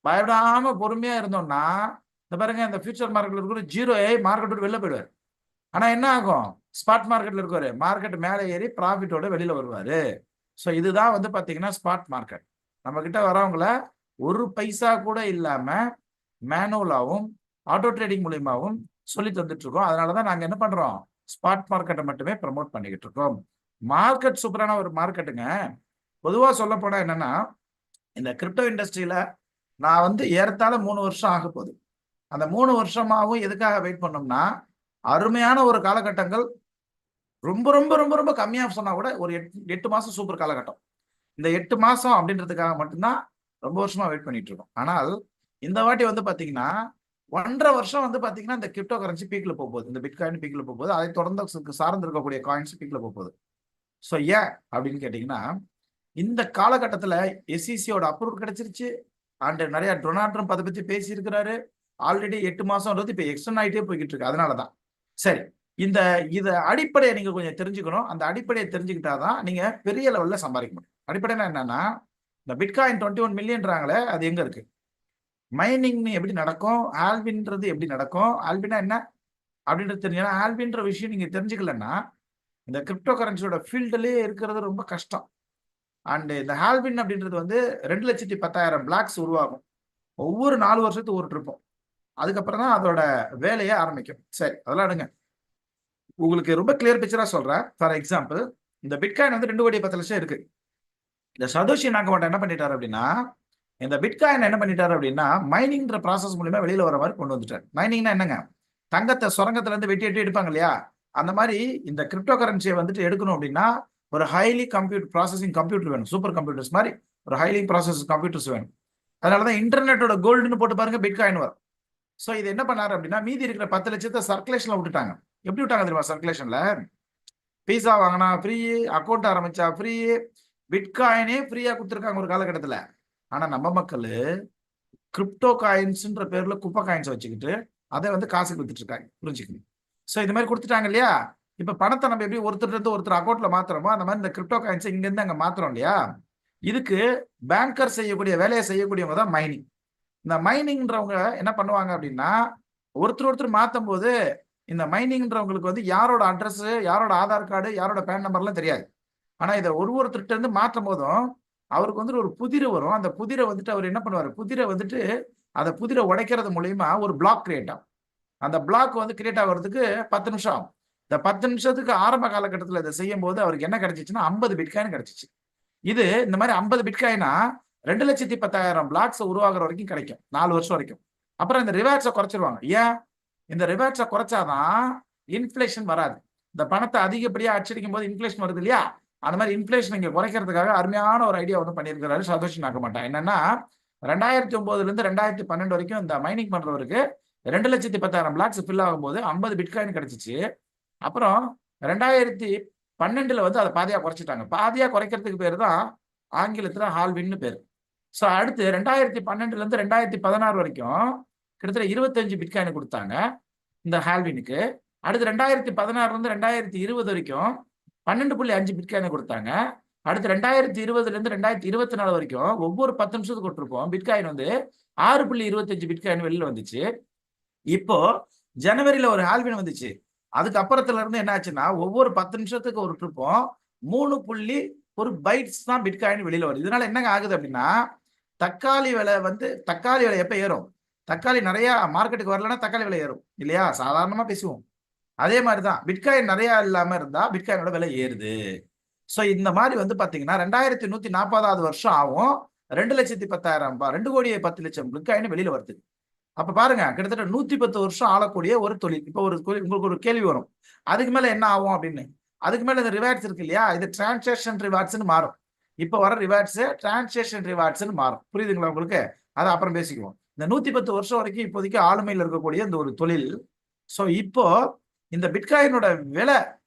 பயப்படாம பொறுமையா இருந்தோம்னா இந்த பாருங்க, இந்த ஃபியூச்சர் மார்க்கெட்ல இருக்கிற 0 மார்க்கெட் விட்டு வெளில போயிடுவார். ஆனா என்ன ஆகும், ஸ்பாட் மார்க்கெட்ல இருக்காரு மார்க்கெட் மேலே ஏறி ப்ராஃபிட்டோட வெளியில வருவாரு. ஸோ இதுதான் வந்து பாத்தீங்கன்னா ஸ்பாட் மார்க்கெட். நம்ம கிட்ட வரவங்கள ஒரு பைசா கூட இல்லாம மேனுவலாவும் ஆட்டோ ட்ரேடிங் மூலியமாவும் சொல்லி தந்துட்டு இருக்கோம். அதனாலதான் நாங்க என்ன பண்றோம், ஸ்பாட் மார்க்கெட்டை மட்டுமே ப்ரமோட் பண்ணிக்கிட்டு இருக்கோம். மார்க்கெட் சூப்பரான ஒரு மார்க்கெட்டுங்க. பொதுவா சொல்ல போனா என்னன்னா இந்த கிரிப்டோ இண்டஸ்ட்ரியில நான் வந்து ஏறத்தாழ 3 வருஷம் ஆக போகுது. அந்த 3 வருஷமாவும் எதுக்காக வெயிட் பண்ணோம்னா அருமையான ஒரு காலகட்டங்கள், ரொம்ப ரொம்ப ரொம்ப ரொம்ப கம்மியா சொன்னா கூட ஒரு 8 மாசம் சூப்பர் காலகட்டம். இந்த 8 மாசம் அப்படின்றதுக்காக மட்டும்தான் ரொம்ப வருஷமா வெயிட் பண்ணிட்டு இருக்கோம். ஆனால் இந்த வாட்டி வந்து பாத்தீங்கன்னா 1.5 வருஷம் வந்து பாத்தீங்கன்னா இந்த கிரிப்டோ கரன்சி பீக்ல போகுது, இந்த பிட்காயின் பீக்ல போகுது, அதை தொடர்ந்து சார்ந்து இருக்கக்கூடிய காயின்ஸ் பீக்ல போகுது. ஸோ ஏன் அப்படின்னு கேட்டீங்கன்னா இந்த காலகட்டத்துல எஸ்இசியோட அப்ரூவல் கிடைச்சிருச்சு. அண்ட் நிறைய டொனால்ட் ட்ரம்ப் அதை பத்தி பேசி இருக்கிறாரு. ஆல்ரெடி 8 மாசம்ன்றது இப்ப எக்ஸ்டெண்ட் ஆகிட்டே போய்கிட்டு இருக்கு. அதனாலதான் சரி, இத அடிப்படையை நீங்க கொஞ்சம் தெரிஞ்சுக்கணும். அந்த அடிப்படையை தெரிஞ்சுக்கிட்டாதான் நீங்க பெரிய லெவல்ல சம்பாதிக்க முடியும். அடிப்படைனா என்னன்னா இந்த பிட்காயின் 21 மில்லியன்றாங்களே அது எங்க இருக்கு? மைனிங் எப்படி நடக்கும், ஆல்பின்றது எப்படி நடக்கும், ஆல்பினா என்ன அப்படின்றது தெரியும். ஆல்பின்ற விஷயம் நீங்க தெரிஞ்சுக்கலன்னா இந்த கிரிப்டோ கரன்சியோட ஃபீல்டுலேயே இருக்கிறது ரொம்ப கஷ்டம். அண்ட் இந்த ஆல்பின் அப்படின்றது வந்து 2,10,000 பிளாக்ஸ் உருவாகும். ஒவ்வொரு 4 வருஷத்துக்கு ஒரு ட்ரிப்பும். அதுக்கப்புறம் தான் அதோட வேலையை ஆரம்பிக்கும். சரி, அதெல்லாம் எடுங்க. உங்களுக்கு ரொம்ப கிளியர் பிக்சரா சொல்றேன். ஃபார் எக்ஸாம்பிள், இந்த பிட்காயின் வந்து 2,10,00,000 இருக்கு. இந்த சதோஷி நாகமோட்டோ என்ன பண்ணிட்டாரு அப்படின்னா, இந்த பிட்காயின் என்ன பண்ணிட்டாரு அப்படின்னா, மைனிங்ன்ற ப்ராசஸ் மூலியமா வெளியில வர மாதிரி கொண்டு வந்துட்டார். மைனிங்னா என்னங்க? தங்கத்தை சுரங்கத்துல இருந்து வெட்டி வெட்டி எடுப்பாங்க இல்லையா? அந்த மாதிரி இந்த கிரிப்டோ கரன்சியை வந்துட்டு எடுக்கணும் அப்படின்னா ஒரு ஹைலி ப்ராசஸிங் கம்ப்யூட்டர் வேணும். சூப்பர் கம்ப்யூட்டர்ஸ் மாதிரி ஒரு ஹைலி ப்ராசஸ் கம்ப்யூட்டர்ஸ் வேணும். அதனாலதான் இன்டர்நெட்டோட கோல்டுன்னு போட்டு பாருங்க, பிட்காயின் வரும். ஸோ இது என்ன பண்ணாரு அப்படின்னா, மீதி இருக்கிற 10 லட்சத்தை சர்க்குலேஷன்ல விட்டுட்டாங்க. எப்படி விட்டாங்க தெரியுமா? சர்க்குலேஷன்ல பீஸா வாங்கினா ஃப்ரீ, அக்கௌண்ட் ஆரம்பிச்சா ஃப்ரீ, பிட்காயினே ஃப்ரீயா கொடுத்துருக்காங்க ஒரு காலகட்டத்தில். ஆனா நம்ம மக்கள் கிரிப்டோ காயின்ஸ்ன்ற பேர்ல குப்பை காயின்ஸ் வச்சுக்கிட்டு அதை வந்து காசுக்கு வித்துட்டு இருக்காங்க. புரிஞ்சுக்கணும். ஸோ இந்த மாதிரி கொடுத்துட்டாங்க இல்லையா? இப்ப பணத்தை நம்ம எப்படி ஒருத்தர் அக்கௌண்ட்ல மாத்துறோமோ அந்த மாதிரி இந்த கிரிப்டோ காயின்ஸ் இங்க இருந்து அங்க மாத்துறோம் இல்லையா? இதுக்கு பேங்கர் செய்யக்கூடிய வேலையை செய்யக்கூடியவங்க தான் மைனிங். இந்த மைனிங்ன்றவங்க என்ன பண்ணுவாங்க அப்படின்னா, ஒருத்தர் மாத்தும் போது இந்த மைனிங்ன்றவங்களுக்கு வந்து யாரோட அட்ரஸ், யாரோட ஆதார் கார்டு, யாரோட பேன் நம்பர்லாம் தெரியாது. ஆனா இதை ஒருத்தர்கிட்ட இருந்து மாற்றும் போதும் அவருக்கு வந்துட்டு ஒரு புதிரை வரும். அந்த புதிரை வந்துட்டு அவர் என்ன பண்ணுவார், புதிரை வந்துட்டு அதை புதிரை உடைக்கிறது மூலியமா ஒரு பிளாக் கிரியேட் ஆகும். அந்த பிளாக் வந்து கிரியேட் ஆகிறதுக்கு 10 நிமிஷம் ஆகும். இந்த 10 நிமிஷத்துக்கு ஆரம்ப காலகட்டத்தில் இதை செய்யும் போது அவருக்கு என்ன கிடைச்சிச்சுன்னா 50 பிட்காயின் கிடைச்சிச்சு. இது இந்த மாதிரி 50 பிட்காயினா 2,10,000 பிளாக்ஸ் உருவாகிற வரைக்கும் கிடைக்கும், 4 வருஷம் வரைக்கும். அப்புறம் இந்த ரிவார்ட்ஸை குறைச்சிருவாங்க. ஏன்? இந்த ரிவார்ட்ஸை குறைச்சாதான் இன்ஃபிளேஷன் வராது. இந்த பணத்தை அதிகப்படியா அச்சடிக்கும் போது இன்ஃபிளேஷன் வருது இல்லையா? அந்த மாதிரி இன்ஃபிளேஷன் இங்க குறைக்கிறதுக்காக அருமையான ஒரு ஐடியா வந்து பண்ணியிருக்கிறாரு சதோஷி நாகமோட்டோ. என்னன்னா 2009 இருந்து 2012 வரைக்கும் இந்த மைனிங் பண்றவருக்கு 2,10,000 பிளாக்ஸ் ஃபில் ஆகும்போது 50 பிட்காயின் கிடைச்சிச்சு. அப்புறம் 2012 வந்து அதை பாதியா குறைச்சிட்டாங்க. பாதியா குறைக்கிறதுக்கு பேர் தான் ஆங்கிலத்துல ஹால்வின்னு பேர். ஸோ அடுத்து 2012 இருந்து 2016 வரைக்கும் கிட்டத்தட்ட 25 பிட்காயின் கொடுத்தாங்க இந்த ஹால்வினுக்கு. அடுத்து 2016 இருந்து 2020 வரைக்கும் 12.5 பிட்காயின் கொடுத்தாங்க. அடுத்து 2020 இருந்து 2024 வரைக்கும் ஒவ்வொரு 10 நிமிஷத்துக்கு கொடுத்துருப்போம் பிட்காயின் வந்து 6.25 பிட்காயின் வெளியில வந்துச்சு. இப்போ ஜனவரியில ஒரு ஹால்வின் வந்துச்சு. அதுக்கப்புறத்துல இருந்து என்ன ஆச்சுன்னா ஒவ்வொரு 10 நிமிஷத்துக்கு ஒரு ட்ரிப்பும் 3.1 பைட்ஸ் தான் பிட்காயின் வெளியில வருது. இதனால என்னங்க ஆகுது அப்படின்னா, தக்காளி விலை எப்ப ஏறும்? தக்காளி நிறைய மார்க்கெட்டுக்கு வரலன்னா தக்காளி விலை ஏறும் இல்லையா? சாதாரணமா பேசுவோம். அதே மாதிரிதான் பிட்காயின் நிறைய இல்லாம இருந்தா பிட்காயினோட விலை ஏறுது. ஸோ இந்த மாதிரி வந்து பாத்தீங்கன்னா 2140வது வருஷம் ஆகும் 2,10,000 2,10,00,000 பிட்காயின் வெளியில வருது. அப்ப பாருங்க, கிட்டத்தட்ட 110 வருஷம் ஆளக்கூடிய ஒரு தொழில். இப்போ உங்களுக்கு ஒரு கேள்வி வரும், அதுக்கு மேல என்ன ஆகும் அப்படின்னு. அதுக்கு மேல இந்த ரிவார்ட்ஸ் இருக்கு இல்லையா, இது டிரான்சாக்ஷன் ரிவார்ட்ஸ்னு மாறும். இப்போ வர ரிவார்ட்ஸ் டிரான்சாக்ஷன் ரிவார்ட்ஸ்னு மாறும். புரியுதுங்களா உங்களுக்கு? அதை அப்புறம் பேசிக்குவோம். இந்த 110 வருஷம் வரைக்கும் இப்போதைக்கு ஆளுமையில் இருக்கக்கூடிய இந்த ஒரு தொழில். ஸோ இப்போ இந்த பிட்காயினோட விலை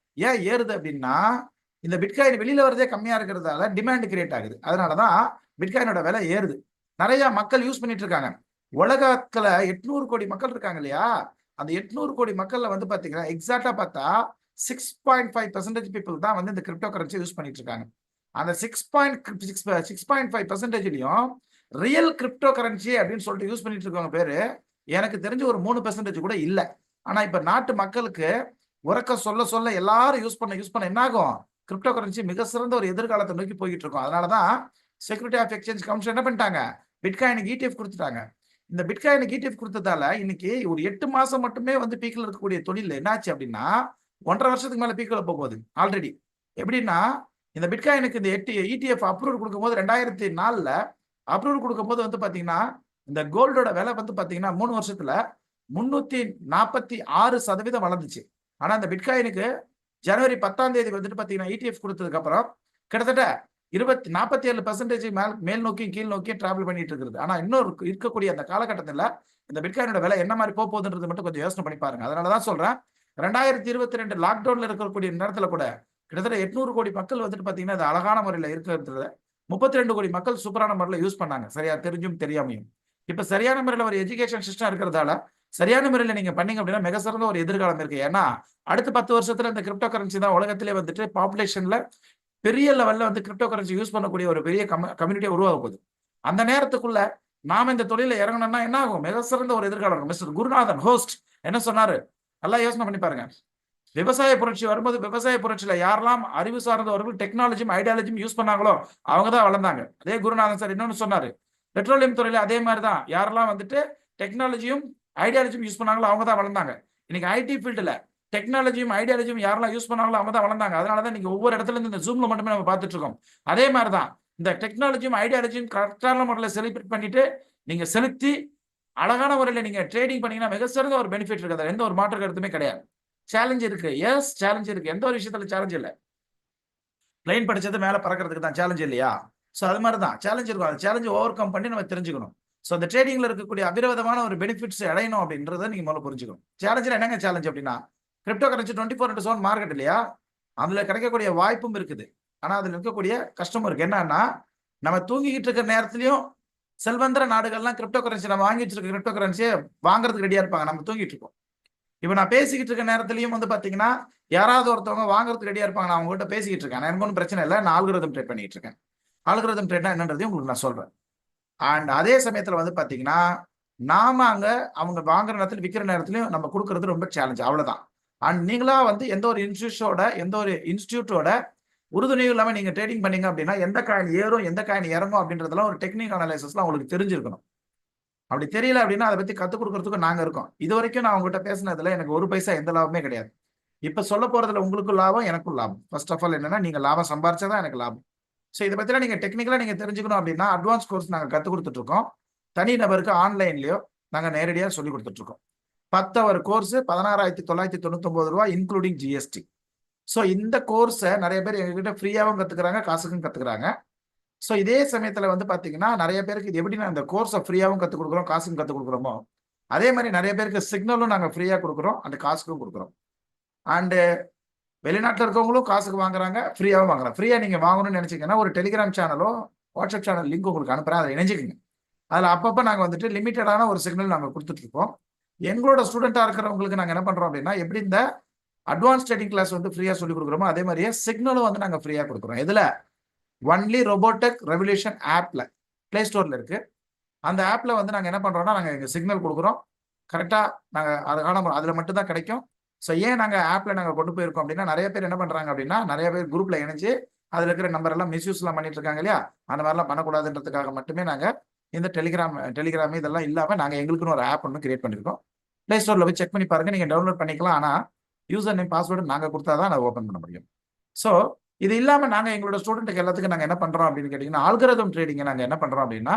ஏன் ஏறுது அப்படின்னா, இந்த பிட்காயின் வெளியில வரதே கம்மியா இருக்கிறதால டிமாண்ட் கிரியேட் ஆகுது. அதனாலதான் பிட்காயினோட விலை ஏறுது. நிறைய மக்கள் யூஸ் பண்ணிட்டு இருக்காங்க. உலகத்துல 800 கோடி மக்கள் இருக்காங்க இல்லையா? அந்த 800 கோடி மக்கள்ல வந்து பாத்தீங்கன்னா எக்ஸாக்டா பார்த்தா 6.5% பீப்புள் தான் வந்து இந்த கிரிப்டோ கரன்சி யூஸ் பண்ணிட்டு இருக்காங்க. அந்த 6.5%லயும் ரியல் கிரிப்டோ கரன்சி அப்படின்னு சொல்லிட்டு யூஸ் பண்ணிட்டு இருக்கவங்க பேரு எனக்கு தெரிஞ்சு ஒரு 3% கூட இல்ல. ஆனா இப்ப நாட்டு மக்களுக்கு உறக்க சொல்ல எல்லாரும் யூஸ் பண்ண என்ன ஆகும்? கிரிப்டோ கரன்சி மிக சிறந்த ஒரு எதிர்காலத்தை நோக்கி போயிட்டு இருக்கோம். அதனாலதான் செக்யூரிட்டி ஆஃப் எக்ஸ்சேஞ்ச் கமிஷன் என்ன பண்ணிட்டாங்க, பிட்காயினுக்கு ETF கொடுத்துட்டாங்க. இந்த பிட்காயினுக்கு ETF கொடுத்ததால இன்னைக்கு ஒரு 8 மாசம் மட்டுமே வந்து பீக்கில் இருக்கக்கூடிய தொழில் என்னாச்சு அப்படின்னா 1.5 வருஷத்துக்கு மேல பீக்கில் போகுது ஆல்ரெடி. எப்படின்னா இந்த பிட்காயினுக்கு இந்த ETF அப்ரூவல் கொடுக்கும்போது 2004ல அப்ரூவல் கொடுக்கும்போது வந்து பாத்தீங்கன்னா இந்த கோல்டோட விலை வந்து பாத்தீங்கன்னா 3 வருஷத்துல 346% வளர்ந்துச்சு. ஆனா இந்த பிட்காயினுக்கு ஜனவரி 10ஆம் தேதி வந்துட்டு பாத்தீங்கன்னா ETF கொடுத்ததுக்கு அப்புறம் கிட்டத்தட்ட 47% மேல் நோக்கி கீழ் நோக்கி டிராவல் பண்ணிட்டு இருக்குது. ஆனா இன்னொரு இருக்கக்கூடிய அந்த காலகட்டத்தில் இந்த பிட்காயினோட விலை என்ன மாதிரி போகுதுன்றது மட்டும் கொஞ்சம் யோசனை பண்ணி பாருங்க. அதனாலதான் சொல்றேன், 2022 லாக்டவுன்ல இருக்கக்கூடிய நேரத்துல கூட கிட்டத்தட்ட 800 கோடி மக்கள் வந்துட்டு பாத்தீங்கன்னா இது அழகான முறையில இருக்கிறது. 32 கோடி மக்கள் சூப்பரான முறையில யூஸ் பண்ணாங்க, சரியா தெரிஞ்சும் தெரியாமையும். இப்ப சரியான முறையில ஒரு எஜுகேஷன் சிஸ்டம் இருக்கிறதால சரியான முறையில நீங்க பண்ணீங்க அப்படின்னா மிக சிறந்த ஒரு எதிர்காலம் இருக்கு. ஏன்னா அடுத்த 10 வருஷத்துல இந்த கிரிப்டோ கரன்சி தான் உலகத்திலே வந்துட்டு பாப்புலேஷன்ல பெரிய லெவல்ல வந்து கிரிப்டோ கரன்சி யூஸ் பண்ணக்கூடிய ஒரு பெரிய கம்யூனிட்டியை உருவாக போகுது. அந்த நேரத்துக்குள்ள நாம இந்த தொழில இறங்கணும்னா என்ன ஆகும்? மிக சிறந்த ஒரு எதிர்காலம் இருக்கும். மிஸ்டர் குருநாதன் ஹோஸ்ட் என்ன சொன்னாரு? நல்லா யோசனை பண்ணி பாருங்க. விவசாய புரட்சி வரும்போது விவசாய புரட்சியில யாரெல்லாம் அறிவு சார்ந்தவர்கள் டெக்னாலஜியும் ஐடியாலஜியும் யூஸ் பண்ணாங்களோ அவங்க தான் வளர்ந்தாங்க. அதே குருநாதன் சார் இன்னொன்னு சொன்னாரு, பெட்ரோலியம் துறையில அதே மாதிரி தான் யாரெல்லாம் வந்துட்டு டெக்னாலஜியும் ஐடியாலஜியும் யூஸ் பண்ணாங்களோ அவங்க தான் வளர்ந்தாங்க. இன்னைக்கு ஐடி ஃபீல்டுல டெக்னாலஜியும் ஐடியாலஜியும் யாரெல்லாம் யூஸ் பண்ணாங்களோ அவங்க தான் வளர்ந்தாங்க. அதனாலதான் நீங்க ஒவ்வொரு இடத்துல இருந்து இந்த ஜூம்ல மட்டுமே நம்ம பார்த்துட்டு இருக்கோம். அதே மாதிரிதான் இந்த டெக்னாலஜியும் ஐடியாலஜியும் கரெக்டான முறையில் செலிப்ரேட் பண்ணிட்டு நீங்க செலுத்தி அழகான முறையில் நீங்க ட்ரேடிங் பண்ணீங்கன்னா மிக சிறந்த ஒரு பெனிஃபிட் இருக்குது. எந்த ஒரு மாற்று கருத்துமே கிடையாது. சேலஞ்ச் இருக்கு, எஸ் சேலஞ்ச் இருக்கு. எந்த ஒரு விஷயத்துல சேலஞ்ச் இல்லை. பிளைன் படிச்சது மேல பறக்கிறதுக்கு தான் சேலஞ்ச் இல்லையா? ஸோ அது மாதிரி தான் சேலஞ்ச் இருக்கும். அந்த சேலஞ்ச் ஓவர் கம் பண்ணி நம்ம தெரிஞ்சுக்கணும். ஸோ அந்த ட்ரேடிங்ல இருக்கக்கூடிய அபிரவதமான ஒரு பெனிஃபிட்ஸ் அடையணும் அப்படின்றத நீங்க முதல்ல புரிஞ்சுக்கணும். சேலஞ்சில் என்னங்க சேலஞ்ச் அப்படின்னா, கிரிப்டோ கரன்சி 24/7 மார்க்கெட் இல்லையா? அதுல கிடைக்கக்கூடிய வாய்ப்பும் இருக்குது. ஆனா அதுல இருக்கக்கூடிய கஷ்டமும் இருக்கு. என்னன்னா, நம்ம தூங்கிக்கிட்டு இருக்கிற நேரத்திலையும் செல்வந்திர நாடுகள்லாம் கிரிப்டோ கரன்சி நம்ம வாங்கிட்டு இருக்க கிரிப்டோ கரன்சியை வாங்குறதுக்கு ரெடியா இருப்பாங்க. நம்ம தூங்கிட்டு இருக்கோம். இப்ப நான் பேசிக்கிட்டு இருக்க நேரத்திலையும் வந்து பாத்தீங்கன்னா யாராவது ஒருத்தவங்க வாங்குறதுக்கு ரெடியா இருப்பாங்க. நான் அவங்ககிட்ட பேசிக்கிட்டு இருக்கேன். எனக்கு ஒன்றும் பிரச்சனை இல்லை. நான் ஆல்கரிதம் ட்ரேட் பண்ணிட்டு இருக்கேன். ஆல்கரிதம் ட்ரேட்னா என்னன்றதையும் உங்களுக்கு நான் சொல்றேன். அண்ட் அதே சமயத்துல வந்து பாத்தீங்கன்னா நாம அங்க அவங்க வாங்குற நேரத்துல விற்கிற நேரத்திலையும் நம்ம கொடுக்கறது ரொம்ப சேலஞ்ச். அவ்வளவுதான். அண்ட் நீங்களா வந்து எந்த ஒரு இன்ஸ்டியூட்டோட உறுதுணையும் இல்லாம நீங்க ட்ரேடிங் பண்ணீங்க அப்படின்னா எந்த காயின் ஏறும் எந்த காயின் இறங்கும் அப்படின்றதெல்லாம் ஒரு டெக்னிக் அனலைசிஸ்லாம் உங்களுக்கு தெரிஞ்சிருக்கணும். அப்படி தெரியல அப்படின்னா அதை பத்தி கத்துக் கொடுக்கறதுக்கு நாங்க இருக்கோம். இது வரைக்கும் நான் உங்ககிட்ட பேசினதுல எனக்கு ஒரு பைசா எந்த லாபமே கிடையாது. இப்ப சொல்ல போறதுல உங்களுக்கும் லாபம் எனக்கும் லாபம். ஃபர்ஸ்ட் ஆஃப் ஆல் என்னன்னா, நீங்க லாபம் சம்பாரிச்சாதான் எனக்கு லாபம். ஸோ இதை பத்திலாம் நீங்க டெக்னிக்கலா நீங்க தெரிஞ்சுக்கணும் அப்படின்னா அட்வான்ஸ் கோர்ஸ் நாங்க கத்துக் கொடுத்துட்டு இருக்கோம். தனி நபருக்கு ஆன்லைன்லயோ நாங்க நேரடியாக சொல்லி கொடுத்துட்டு இருக்கோம். 10 hour கோர்ஸ் 16,999 ரூபாய் இன்க்ளூடிங் ஜிஎஸ்டி. ஸோ இந்த கோர்ஸை நிறைய பேர் எங்ககிட்ட ஃப்ரீயாகவும் கத்துக்கிறாங்க, காசுக்கும் கத்துக்கிறாங்க. ஸோ இதே சமயத்துல வந்து பாத்தீங்கன்னா நிறைய பேருக்கு இது எப்படி நான் இந்த கோர்ஸை ஃப்ரீயாகவும் கத்துக் கொடுக்குறோம், காசுக்கும் கத்துக் கொடுக்குறோமோ அதே மாதிரி நிறைய பேருக்கு சிக்னலும் நாங்க ஃப்ரீயா கொடுக்குறோம், அந்த காசுக்கும் கொடுக்குறோம். அண்டு வெளிநாட்டில் இருக்கவங்களும் காசுக்கு வாங்குறாங்க, ஃப்ரீயாகவும் வாங்குறாங்க. ஃப்ரீயா நீங்க வாங்கணும்னு நினைச்சீங்கன்னா ஒரு டெலிகிராம் சேனலோ வாட்ஸ்அப் சேனல் லிங்க் உங்களுக்கு அனுப்புறேன், அதில் இணைஞ்சிக்கங்க. அதில் அப்பப்போ நாங்கள் வந்துட்டு லிமிட்டடான ஒரு சிக்னல் நாங்கள் கொடுத்துட்டு இருக்கோம். எங்களோட ஸ்டூடெண்டாக இருக்கிறவங்களுக்கு நாங்கள் என்ன பண்றோம் அப்படின்னா, எப்படி இந்த அட்வான்ஸ் ட்ரேடிங் கிளாஸ் வந்து ஃப்ரீயா சொல்லி கொடுக்குறோமோ அதே மாதிரியே சிக்னலும் வந்து நாங்கள் ஃப்ரீயா கொடுக்குறோம். இதுல ஒன்லி ரோபோடெக் ரெவல்யூஷன் ஆப்ல பிளே ஸ்டோர்ல இருக்கு. அந்த ஆப்ல வந்து நாங்கள் என்ன பண்றோம்னா நாங்கள் எங்க சிக்னல் கொடுக்குறோம். கரெக்டா நாங்கள் அதுக்கான அதில் மட்டும் தான் கிடைக்கும். ஸோ ஏன் நாங்கள் ஆப்ல நாங்கள் கொண்டு போயிருக்கோம் அப்படின்னா, நிறைய பேர் என்ன பண்றாங்க அப்படின்னா, நிறைய பேர் குரூப்ல இணைஞ்சு அதில் இருக்கிற நம்பர் எல்லாம் மிஸ்யூஸ்லாம் பண்ணிட்டு இருக்காங்க இல்லையா? அந்த மாதிரிலாம் பண்ணக்கூடாதுன்றதுக்காக மட்டுமே நாங்கள் இந்த டெலிகிராம் இதெல்லாம் இல்லாமல் நாங்கள் எங்களுக்குன்னு ஒரு ஆப் ஒன்று கிரியேட் பண்ணியிருக்கோம். பிளே ஸ்டோர்ல போய் செக் பண்ணி பாருங்க, நீங்க டவுன்லோட் பண்ணிக்கலாம். ஆனால் யூசர் நேம் பாஸ்வேர்டு நாங்கள் கொடுத்தா தான் அதை ஓப்பன் பண்ண முடியும். ஸோ இது இல்லாமல் நாங்கள் எங்களோட ஸ்டூடெண்ட்டுக்கு எல்லாத்துக்கும் நாங்கள் என்ன பண்றோம் அப்படின்னு கேட்டீங்கன்னா, ஆல்கரிதம் ட்ரேடிங்கை நாங்கள் என்ன பண்றோம் அப்படின்னா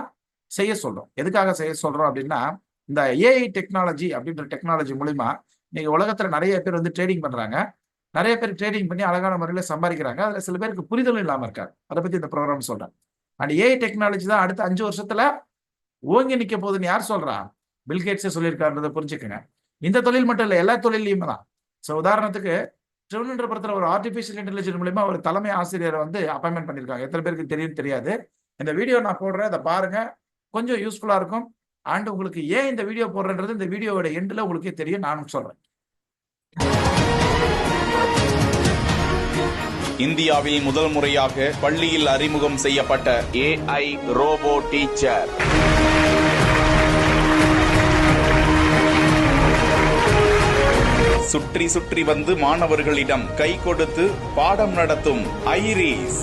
செய்ய சொல்றோம். எதுக்காக செய்ய சொல்றோம் அப்படின்னா, இந்த ஏஐ டெக்னாலஜி அப்படின்ற டெக்னாலஜி மூலிமா நீங்க உலகத்துல நிறைய பேர் வந்து ட்ரேடிங் பண்றாங்க. நிறைய பேர் ட்ரேடிங் பண்ணி அழகான முறையில் சம்பாதிக்கிறாங்க. அதுல சில பேருக்கு புரிதலும் இல்லாம இருக்காங்க. அதை பத்தி இந்த ப்ரோக்ராம் சொல்றேன். அண்ட் ஏஐ டெக்னாலஜி தான் அடுத்த 5 வருஷத்துல ஓங்கி நிக்க போகுதுன்னு யார் சொல்றா? பில்கேட்ஸே சொல்லியிருக்காருன்றதை புரிஞ்சுக்கங்க. இந்த தொழில் மட்டும் இல்லை, எல்லா தொழிலையுமே தான். ஸோ உதாரணத்துக்கு திருவனந்தபுரத்துல ஒரு ஆர்டிபிஷியல் இன்டெலிஜென்ஸ் மூலமா ஒரு தலைமை ஆசிரியரை வந்து அப்பாயின்மெண்ட் பண்ணியிருக்காங்க. எத்தனை பேருக்கு தெரியும் தெரியாது. இந்த வீடியோ நான் போடுறேன், அதை பாருங்க, கொஞ்சம் யூஸ்ஃபுல்லா இருக்கும். அண்ட் உங்களுக்கு ஏன் இந்த வீடியோ போடுறன்றது இந்த வீடியோவோட எண்ட்ல உங்களுக்கே தெரியும், நானும் சொல்றேன். இந்தியாவில் முதல் முறையாக பள்ளியில் அறிமுகம் செய்யப்பட்ட AI ரோபோ டீச்சர். சுற்றி சுற்றி வந்து மாணவர்களிடம் கை கொடுத்து பாடம் நடத்தும் ஐரிஸ்.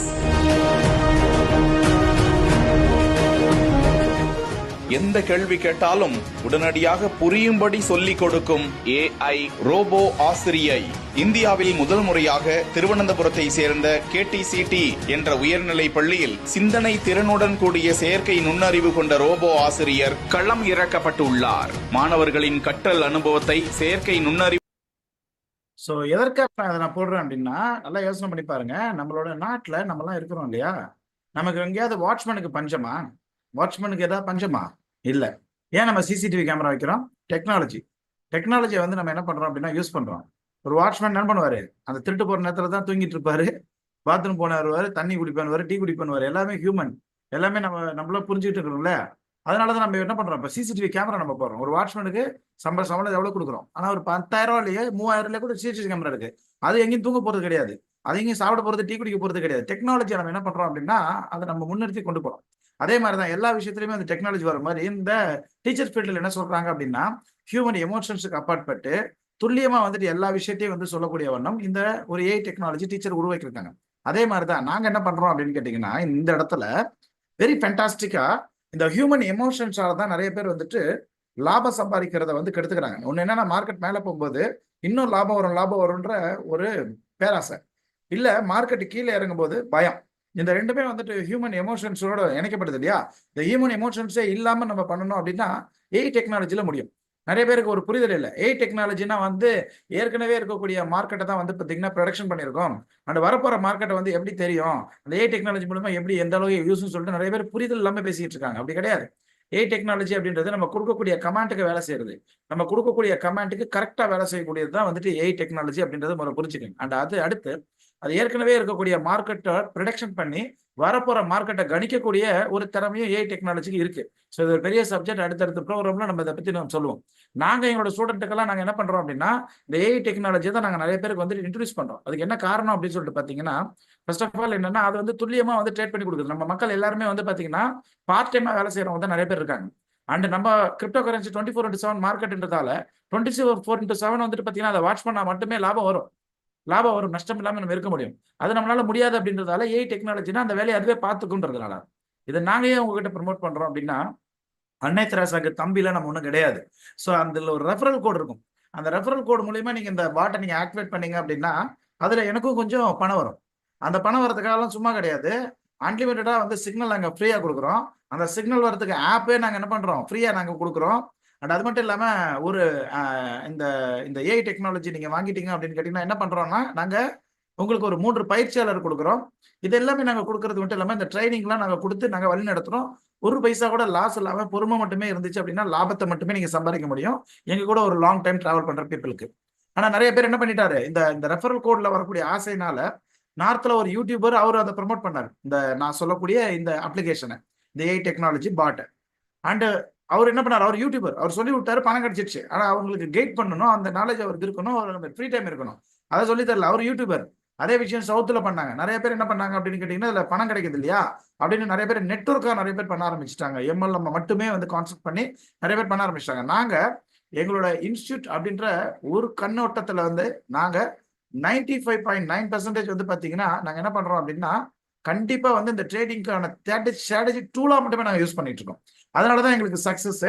எந்த கேள்வி கேட்டாலும் உடனடியாக புரியும்படி சொல்லிக் கொடுக்கும் AI ரோபோ ஆசிரியை. இந்தியாவில் முதல் முறையாக திருவனந்தபுரத்தை சேர்ந்த KTCT என்ற உயர்நிலை பள்ளியில் சிந்தனை திறனுடன் கூடிய செயற்கை நுண்ணறிவு கொண்ட ரோபோ ஆசிரியர் களம் இறக்கப்பட்டுள்ளார். மாணவர்களின் கற்றல் அனுபவத்தை செயற்கை நுண்ணறிவு. ஸோ எதற்காக அதை நான் போடுறேன் அப்படின்னா, நல்லா யோசனை பண்ணி பாருங்க. நம்மளோட நாட்டில் நம்மலாம் இருக்கிறோம் இல்லையா? நமக்கு எங்கேயாவது வாட்ச்மேனுக்கு பஞ்சமா? வாட்ச்மேனுக்கு ஏதாவது பஞ்சமா? இல்லை. ஏன் நம்ம சிசிடிவி கேமரா வைக்கிறோம்? டெக்னாலஜியை வந்து நம்ம என்ன பண்றோம் அப்படின்னா யூஸ் பண்றோம். ஒரு வாட்ச்மேன் என்ன பண்ணுவாரு? அந்த திருட்டு போற நேரத்துல தான் தூங்கிட்டு இருப்பாரு, பாத்ரூம் போன வருவாரு, தண்ணி குடிப்பாரு, டீ குடிப்பாரு. எல்லாமே ஹியூமன், எல்லாமே நம்மள புரிஞ்சுக்கிட்டு இருக்கோம்ல. அதனாலதான் நம்ம என்ன பண்றோம், இப்போ சிசிடிவி கேமரா நம்ம போடுறோம். ஒரு வாட்ச்மேனுக்கு சம்பளம் எவ்வளவு கொடுக்குறோம், ஆனா ஒரு 10,000 ரூபாயிலேயே 3000 கூட சிசிடிவி கேமரா இருக்கு. அது எங்கேயும் தூங்க போறது கிடையாது, அது எங்கேயும் சாப்பிட போறது, டீ குடிக்க போறது கிடையாது. டெக்னாலஜி நம்ம என்ன பண்றோம் அப்படின்னா அதை நம்ம முன்னிறுத்தி கொண்டு போறோம். அதே மாதிரிதான் எல்லா விஷயத்திலுமே அந்த டெக்னாலஜி வர மாதிரி இந்த டீச்சர் ஃபீல்டில் என்ன சொல்றாங்க அப்படின்னா ஹியூமன் எமோஷன்ஸுக்கு அப்பாற்பட்டு துல்லியமா வந்துட்டு எல்லா விஷயத்தையும் வந்து சொல்லக்கூடிய வண்ணம் இந்த ஒரு ஏஐ டெக்னாலஜி டீச்சர் உருவாக்கியிருக்காங்க. அதே மாதிரிதான் நாங்க என்ன பண்றோம் அப்படின்னு கேட்டீங்கன்னா இந்த இடத்துல வெரி ஃபேண்டாஸ்டிக்கா இந்த ஹியூமன் எமோஷன்ஸால தான் நிறைய பேர் வந்துட்டு லாபம் சம்பாதிக்கிறத வந்து கெடுத்துக்கிறாங்க. ஒண்ணு என்னன்னா மார்க்கெட் மேல போகும்போது இன்னும் லாபம் வரும்ன்ற ஒரு பேராசை, இல்ல மார்க்கெட் கீழே இறங்கும் போது பயம். இந்த ரெண்டுமே வந்துட்டு ஹியூமன் எமோஷன்ஸோட இணைக்கப்படுது இல்லையா? இந்த ஹியூமன் எமோஷன்ஸே இல்லாம நம்ம பண்ணணும் அப்படின்னா ஏஐ டெக்னாலஜில முடியும். நிறைய பேருக்கு ஒரு புரிதல் இல்லை. ஏஐ டெக்னாலஜினா வந்து ஏற்கனவே இருக்கக்கூடிய மார்க்கெட்டை தான் வந்து பார்த்தீங்கன்னா ப்ரொடக்ஷன் பண்ணியிருக்கோம், அந்த வரப்போற மார்க்கெட்டை வந்து எப்படி தெரியும், அந்த ஏஐ டெக்னாலஜி மூலமா எப்படி எந்த அளவுக்கு யூஸ்னு சொல்லிட்டு நிறைய பேர் புரிதல் இல்லாமல் பேசிட்டு இருக்காங்க. அப்படி கிடையாது. ஏஐ டெக்னாலஜி அப்படின்றது நம்ம கொடுக்கக்கூடிய கமாண்டுக்கு வேலை செய்யறது, நம்ம கொடுக்கக்கூடிய கமாண்டுக்கு கரெக்டாக வேலை செய்யக்கூடியது தான் வந்துட்டு ஏஐ டெக்னாலஜி அப்படின்றது முதல்ல புரிஞ்சுக்கணும். அண்ட் அது அடுத்து அது ஏற்கனவே இருக்கக்கூடிய மார்க்கெட்டை ப்ரொடக்ஷன் பண்ணி வரப்போற மார்க்கெட்டை கணிக்கக்கூடிய ஒரு திறமையும் ஏஐ டெக்னாலஜிக்கு இருக்கு. ஸோ இது ஒரு பெரிய சப்ஜெக்ட். அடுத்தடுத்த ப்ரோக்ராம்ல நம்ம இதை பத்தி நம்ம சொல்லுவோம். நாங்க எங்களோட ஸ்டூடெண்ட்டுக்கெல்லாம் நாங்க என்ன பண்றோம் அப்படின்னா இந்த ஏஐ டெக்னாலஜி தான் நாங்க நிறைய பேருக்கு வந்து இன்ட்ரடியூஸ் பண்றோம். அதுக்கு என்ன காரணம் அப்படின்னு சொல்லிட்டு பாத்தீங்கன்னா ஃபர்ஸ்ட் ஆஃப் ஆல் என்னன்னா அது வந்து துல்லியமா வந்து ட்ரேட் பண்ணி கொடுக்குது. நம்ம மக்கள் எல்லாருமே வந்து பாத்தீங்கன்னா பார்ட் டைமா வேலை செய்யறவங்க தான் நிறைய பேர் இருக்காங்க. அண்ட் நம்ம கிரிப்டோ கரன்சி 24/7 மார்க்கெட்ன்றதால 24/7 வந்துட்டு பாத்தீங்கன்னா அதை வாட்ச் பண்ணா மட்டுமே லாபம் வரும், நஷ்டம் இல்லாம நம்ம இருக்க முடியும். அது நம்மளால முடியாது அப்படின்றதால ஏஐ டெக்னாலஜினா அந்த வேலையை அதுவே பார்த்துக்குன்றதுனால இதை நாங்க ஏன் உங்ககிட்ட ப்ரமோட் பண்றோம் அப்படின்னா அன்னை தெரசாக்கு தம்பில நம்ம ஒன்றும் கிடையாது. ஸோ அந்த ஒரு ரெஃபரல் கோட் இருக்கும். அந்த ரெஃபரல் கோட் மூலியமா நீங்க இந்த பாட்டை நீங்க ஆக்டிவேட் பண்ணீங்க அப்படின்னா அதுல எனக்கும் கொஞ்சம் பணம் வரும். அந்த பணம் வரதுக்காக சும்மா கிடையாது, அன்லிமிட்டடா வந்து சிக்னல் நாங்க ஃப்ரீயா கொடுக்குறோம். அந்த சிக்னல் வரதுக்கு ஆப்பே நாங்க என்ன பண்றோம், ஃப்ரீயா நாங்க கொடுக்குறோம். அண்ட் அது மட்டும் இல்லாம ஒரு இந்த இந்த ஏஐ டெக்னாலஜி நீங்க வாங்கிட்டீங்க அப்படின்னு கேட்டீங்கன்னா என்ன பண்றோம்னா நாங்க உங்களுக்கு ஒரு 3 பயிற்சியாளர் கொடுக்குறோம். இது எல்லாமே நாங்க கொடுக்கறது மட்டும் இல்லாம இந்த ட்ரைனிங்லாம் நாங்க கொடுத்து நாங்க வழி நடத்துறோம். ஒரு பைசா கூட லாஸ் இல்லாம பொறுமை மட்டுமே இருந்துச்சு அப்படின்னா லாபத்தை மட்டுமே நீங்க சம்பாதிக்க முடியும் எங்க கூட ஒரு லாங் டைம் டிராவல் பண்ற பீப்புளுக்கு. ஆனா நிறைய பேர் என்ன பண்ணிட்டாரு, இந்த ரெஃபரல் கோட்ல வரக்கூடிய ஆசைனால நார்த்ல ஒரு யூடியூபர் அவர் அதை ப்ரமோட் பண்ணாரு, இந்த நான் சொல்லக்கூடிய இந்த அப்ளிகேஷனை, இந்த ஏஐ டெக்னாலஜி பாட். அண்ட் அவர் என்ன பண்ணார், அவர் யூடியூபர், அவர் சொல்லி விட்டாரு, பணம் கிடைச்சிருச்சு. ஆனா அவங்களுக்கு கைட் பண்ணணும், அந்த நாலேஜ் அவருக்கு இருக்கணும், அவருக்கு ஃப்ரீ டைம் இருக்கணும், அதை சொல்லி தரல. அவர் யூடியூபர். அதே விஷயம் சவுத்துல பண்ணாங்க. நிறைய பேர் என்ன பண்ணாங்க அப்படின்னு கேட்டீங்கன்னா இதுல பணம் கிடைக்குது இல்லையா அப்படின்னு நிறைய பேர் நெட்வொர்க்கா நிறைய பேர் பண்ண ஆரம்பிச்சிட்டாங்க. எம்எல்எம் மட்டுமே வந்து கான்செப்ட் பண்ணி நிறைய பேர் பண்ண ஆரம்பிச்சிட்டாங்க. நாங்க எங்களோட இன்ஸ்டியூட் அப்படின்ற ஒரு கண்ணோட்டத்துல வந்து நாங்க 95.9% வந்து பாத்தீங்கன்னா நாங்க என்ன பண்றோம் அப்படின்னா கண்டிப்பா வந்து இந்த ட்ரேடிங்கான ஸ்ட்ராட்டஜி டூலா மட்டுமே நாங்க யூஸ் பண்ணிட்டு இருக்கோம். அதனாலதான் எங்களுக்கு சக்சஸ்.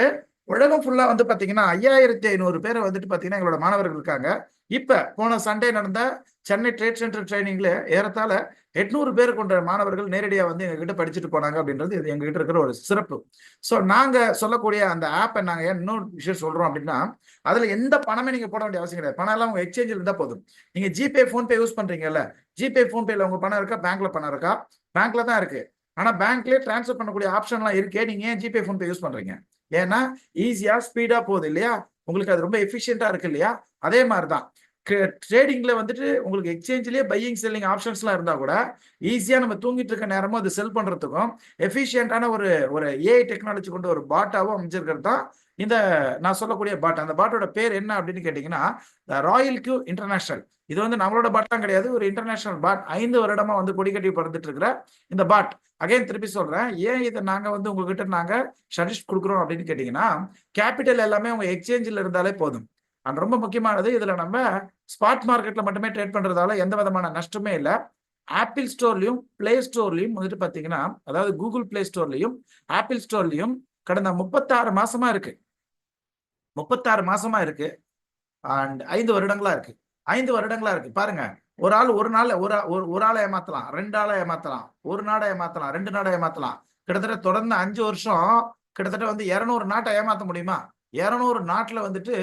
உலகம் ஃபுல்லா வந்து பாத்தீங்கன்னா 5500 பேர் வந்துட்டு பாத்தீங்கன்னா எங்களோட மாணவர்கள் இருக்காங்க. இப்ப போன சண்டே நடந்த சென்னை ட்ரேட் சென்டர் ட்ரைனிங்ல ஏறத்தாழ 800 பேர் கொண்ட மாணவர்கள் நேரடியா வந்து எங்ககிட்ட படிச்சுட்டு போனாங்க அப்படின்றது இது எங்ககிட்ட இருக்கிற ஒரு சிறப்பு. ஸோ நாங்க சொல்லக்கூடிய அந்த ஆப்பை நாங்க இன்னொரு விஷயம் சொல்றோம் அப்படின்னா அதுல எந்த பணமே நீங்க போட வேண்டிய அவசியம் கிடையாது. பணம் எல்லாம் உங்க எக்ஸ்சேஞ்சில் இருந்தா போதும். நீங்க ஜிபே போன்பே யூஸ் பண்றீங்கல்ல, ஜிபே போன்பேல உங்க பணம் இருக்கா, பேங்க்ல பணம் இருக்கா? பேங்க்ல தான் இருக்கு. ஆனா பேங்க்லயே டிரான்ஸ்ஃபர் பண்ணக்கூடிய ஆப்ஷன்லாம் இருக்கே, நீங்க ஏன் ஜிபே போன்பே யூஸ் பண்றீங்க? ஏன்னா ஈஸியா ஸ்பீடா போகுது இல்லையா, உங்களுக்கு அது ரொம்ப எஃபிஷியன்டா இருக்கு இல்லையா. அதே மாதிரிதான் ட்ரேடிங்ல வந்துட்டு உங்களுக்கு எக்ஸ்சேஞ்சிலேயே பையிங் செல்லிங் ஆப்ஷன்ஸ்லாம் இருந்தா கூட ஈஸியா நம்ம தூங்கிட்டு இருக்க நேரமும் அது செல் பண்றதுக்கும் எஃபிஷியன்டான ஒரு ஏஐ டெக்னாலஜி கொண்டு ஒரு பாட்டாவும் அமைச்சிருக்கிறது தான் இந்த நான் சொல்லக்கூடிய பாட். அந்த பாட்டோட பேர் என்ன அப்படின்னு கேட்டீங்கன்னா ராயல் கியூ இன்டர்நேஷனல். இது வந்து நம்மளோட பாட்லாம் கிடையாது, ஒரு இன்டர்நேஷனல் பாட். 5 வருடமா வந்து கொடிக்கட்டி பறந்துட்டு இருக்கிற இந்த பாட். அகைன் திருப்பி சொல்றேன், ஏன் இதை நாங்க வந்து உங்ககிட்ட நாங்க சஜஸ்ட் கொடுக்குறோம் அப்படின்னு கேட்டீங்கன்னா கேபிட்டல் எல்லாமே உங்க எக்ஸ்சேஞ்சில் இருந்தாலே போதும். அண்ட் ரொம்ப முக்கியமானது இதுல நம்ம ஸ்பாட் மார்க்கெட்ல மட்டுமே ட்ரேட் பண்றதால எந்த விதமான நஷ்டமே இல்லை. ஆப்பிள் ஸ்டோர்லயும் பிளே ஸ்டோர்லயும் வந்துட்டு பாத்தீங்கன்னா அதாவது கூகுள் பிளே ஸ்டோர்லயும் ஆப்பிள் ஸ்டோர்லயும் கடந்த 36 மாசமா இருக்கு. 36 மாசமா இருக்கு. அண்ட் 5 வருடங்களா இருக்கு. 5 வருடங்களா இருக்கு. பாருங்க, ஒரு ஆள் ஒரு நாள் ஒரு ஆளை ஏமாத்தலாம், 2 ஆளை ஏமாத்தலாம், ஒரு நாடை ஏமாத்தலாம், 2 நாடை ஏமாத்தலாம். கிட்டத்தட்ட தொடர்ந்து 5 வருஷம் கிட்டத்தட்ட வந்து 200 நாட்டை ஏமாத்த முடியுமா? 200 நாட்டுல வந்துட்டு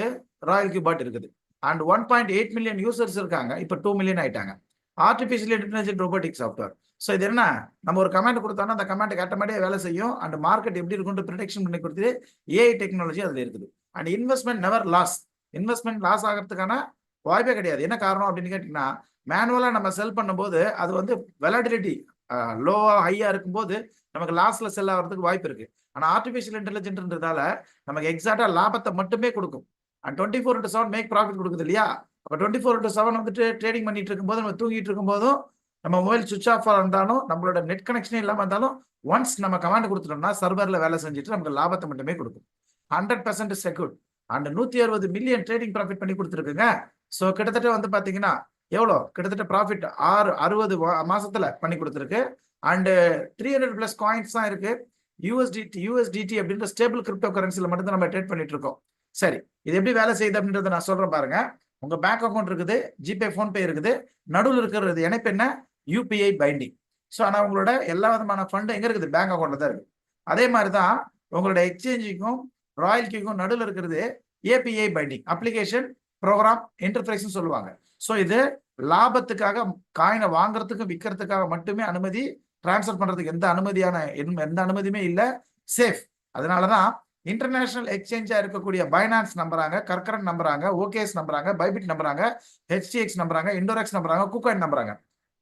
ராயல் கியூ பாட் இருக்குது. அண்ட் 1.8 மில்லியன் யூசர்ஸ் இருக்காங்க. இப்ப 2 மில்லியன் ஆயிட்டாங்க. Artificial intelligence robotic software. So இது என்ன, நம்ம ஒரு கமெண்ட் கொடுத்தோம்னா அந்த கமெண்ட் ஆட்டோமேட்டிக்கா வேலை செய்யும். அண்ட் மார்க்கெட் எப்படி இருக்குன்னு ப்ரிடிக்ஷன் பண்ணி கொடுத்து ஏஐ டெக்னாலஜி அதுல இருக்குது. And investment never loss. Investment loss ஆகிறதுக்கான வாய்ப்பே கிடையாது. என்ன காரணம் அப்படின்னு கேட்டீங்கன்னா மேனுவலா நம்ம செல் பண்ணும்போது அது வந்து வெலாட்டிலிட்டி லோவா ஹையா இருக்கும்போது நமக்கு லாஸ்ல செல் ஆகிறதுக்கு வாய்ப்பு இருக்கு. ஆனா ஆர்டிஃபிஷியல் இன்டெலிஜென்ட்ன்றதால நமக்கு எக்ஸாக்டா லாபத்தை மட்டுமே கொடுக்கும். அண்ட் 24/7 மேக் ப்ராஃபிட் கொடுக்குது இல்லையா? அப்ப 24/7 வந்துட்டு ட்ரேடிங் பண்ணிட்டு இருக்கும்போது, நம்ம தூங்கிட்டு இருக்கும்போதும், நம்ம மொபைல் சுவிட்ச் ஆஃப் இருந்தாலும், நம்மளோட நெட் கனெக்ஷனே இல்லாம இருந்தாலும், ஒன்ஸ் நம்ம கமாண்ட் கொடுத்துட்டோம்னா சர்வர்ல வேலை செஞ்சுட்டு நமக்கு லாபத்தை மட்டுமே கொடுக்கும். 100% secured. And 160 million trading profit பண்ணி கொடுத்துருக்குங்க. ஸோ கிட்டத்தட்ட வந்து பாத்தீங்கன்னா எவ்வளோ கிட்டத்தட்ட ப்ராஃபிட் 60 மாசத்துல பண்ணி கொடுத்துருக்கு. அண்ட் 300+ காயின்ஸ் தான் இருக்கு. யூஎஸ்டிடி அப்படின்ற ஸ்டேபிள் கிரிப்டோ கரன்சில மட்டும் தான் நம்ம ட்ரேட் பண்ணிட்டு இருக்கோம். சரி, இது எப்படி வேலை செய்யுது அப்படின்றத நான் சொல்றேன் பாருங்க. உங்க பேங்க் அக்கௌண்ட் இருக்குது, ஜிபே, போன்பே இருக்குது, நடுவில் இருக்கிறது இணைப்பு என்ன? UPI binding. ஸோ ஆனால் உங்களோட எல்லா விதமான ஃபண்டு எங்க இருக்குது? பேங்க் அக்கௌண்ட்ல தான் இருக்கு. அதே மாதிரி தான் உங்களோட எக்ஸ்சேஞ்சுக்கும் ராயல்டிக்கும் நடுவில் இருக்கிறது API binding, application program interface சொல்லுவாங்க. ஸோ இது லாபத்துக்காக காயினை வாங்குறதுக்கும் விற்கிறதுக்காக மட்டுமே அனுமதி, டிரான்ஸ்ஃபர் பண்றதுக்கு எந்த அனுமதியுமே இல்லை, சேஃப். அதனாலதான் இன்டர்நேஷனல் எக்ஸ்சேஞ்சா இருக்கக்கூடிய பைனான்ஸ் நம்புறாங்க, கர்கரண்ட் நம்புறாங்க, ஓகேஎஸ் நம்புறாங்க, பைபிட் நம்புறாங்க, ஹெச்டிஎக்ஸ் நம்புறாங்க, இண்டோரெக்ஸ் நம்புறாங்க, குகாயின் நம்புறாங்க.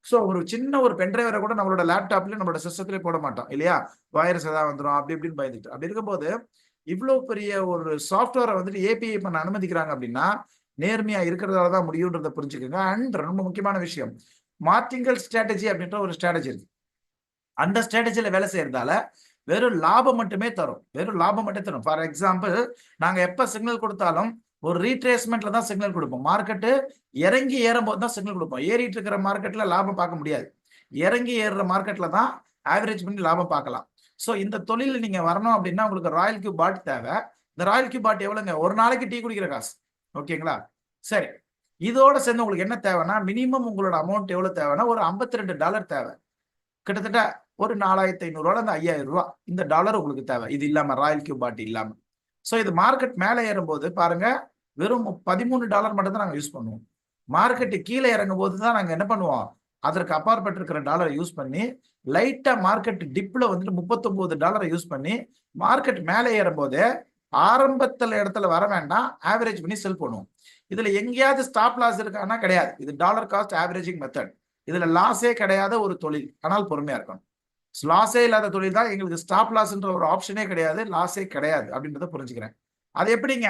ஸோ ஒரு சின்ன ஒரு பென்ட்ரைவரை கூட நம்மளோட லேப்டாப்ல நம்மளோட சிஸ்டத்திலே போட மாட்டோம் இல்லையா? வைரஸ் ஏதாவது வந்துடும் அப்படி இப்படின்னு பயந்துட்டு. அப்படி இருக்கும்போது இவ்வளவு பெரிய ஒரு சாஃப்ட்வேரை வந்துட்டு ஏபிஐ பண்ண அனுமதிக்கிறாங்க அப்படின்னா நேர்மையா இருக்கிறதால தான் முடியுன்றதை புரிஞ்சுக்கோங்க. அண்ட் ரொம்ப முக்கியமான விஷயம், மார்டிங்கல் ஸ்ட்ராட்டஜி அப்படின்ற ஒரு ஸ்ட்ராட்டஜி இருக்கு. அந்த ஸ்ட்ராட்டஜியில வேலை செய்யறதால வெறும் லாபம் மட்டுமே தரும். ஃபார் எக்ஸாம்பிள், நாங்க எப்ப சிக்னல் கொடுத்தாலும் ஒரு ரீட்ரேஸ்மெண்ட்ல தான் சிக்னல் கொடுப்போம். மார்க்கெட்டு இறங்கி ஏறும் போது தான் சிக்னல் கொடுப்போம். ஏறிட்டு இருக்கிற மார்க்கெட்ல லாபம் பார்க்க முடியாது. இறங்கி ஏறுற மார்க்கெட்ல தான் ஆவரேஜ் பண்ணி லாபம் பார்க்கலாம். ஸோ இந்த தொழில் நீங்க வரணும் அப்படின்னா உங்களுக்கு ராயல் கியூ பாட் தேவை. இந்த ராயல் கியூ பாட் எவ்வளவுங்க? ஒரு நாளைக்கு டீ குடிக்கிற காசு. ஓகேங்களா? சரி, இதோட சேர்ந்து உங்களுக்கு என்ன தேவைன்னா, மினிமம் உங்களோட அமௌண்ட் எவ்வளவு தேவைன்னா ஒரு $52 தேவை. கிட்டத்தட்ட ஒரு 4500 அந்த 5000 ரூபாய் இந்த டாலர் உங்களுக்கு தேவை. இது இல்லாம ராயல் கியூ பாட் இல்லாம. ஸோ இது மார்க்கெட் மேலே ஏறும்போது பாருங்க, வெறும் $13 மட்டும் தான் நாங்கள் யூஸ் பண்ணுவோம். மார்க்கெட்டு கீழே இறங்கும் போது தான் நாங்கள் என்ன பண்ணுவோம், அதற்கு அப்பாற்பட்டு இருக்கிற டாலரை யூஸ் பண்ணி, லைட்டா மார்க்கெட் டிப்ல வந்துட்டு $39 யூஸ் பண்ணி, மார்க்கெட் மேலே ஏறும்போது ஆரம்பத்துல இடத்துல வர வேண்டாம், ஆவரேஜ் பண்ணி செல் பண்ணுவோம். இதுல எங்கேயாவது ஸ்டாப் லாஸ் இருக்கான்னா கிடையாது. இது டாலர் காஸ்ட் ஆவரேஜிங் மெத்தட். இதுல லாஸே கிடையாத ஒரு தொழில். ஆனால் பொறுமையா இருக்கணும். லாஸே இல்லாத தொழில் தான். எங்களுக்கு ஸ்டாப் லாஸ்ன்ற ஒரு ஆப்ஷனே கிடையாது, லாஸே கிடையாது அப்படின்றத புரிஞ்சுக்கிறேன். அது எப்படிங்க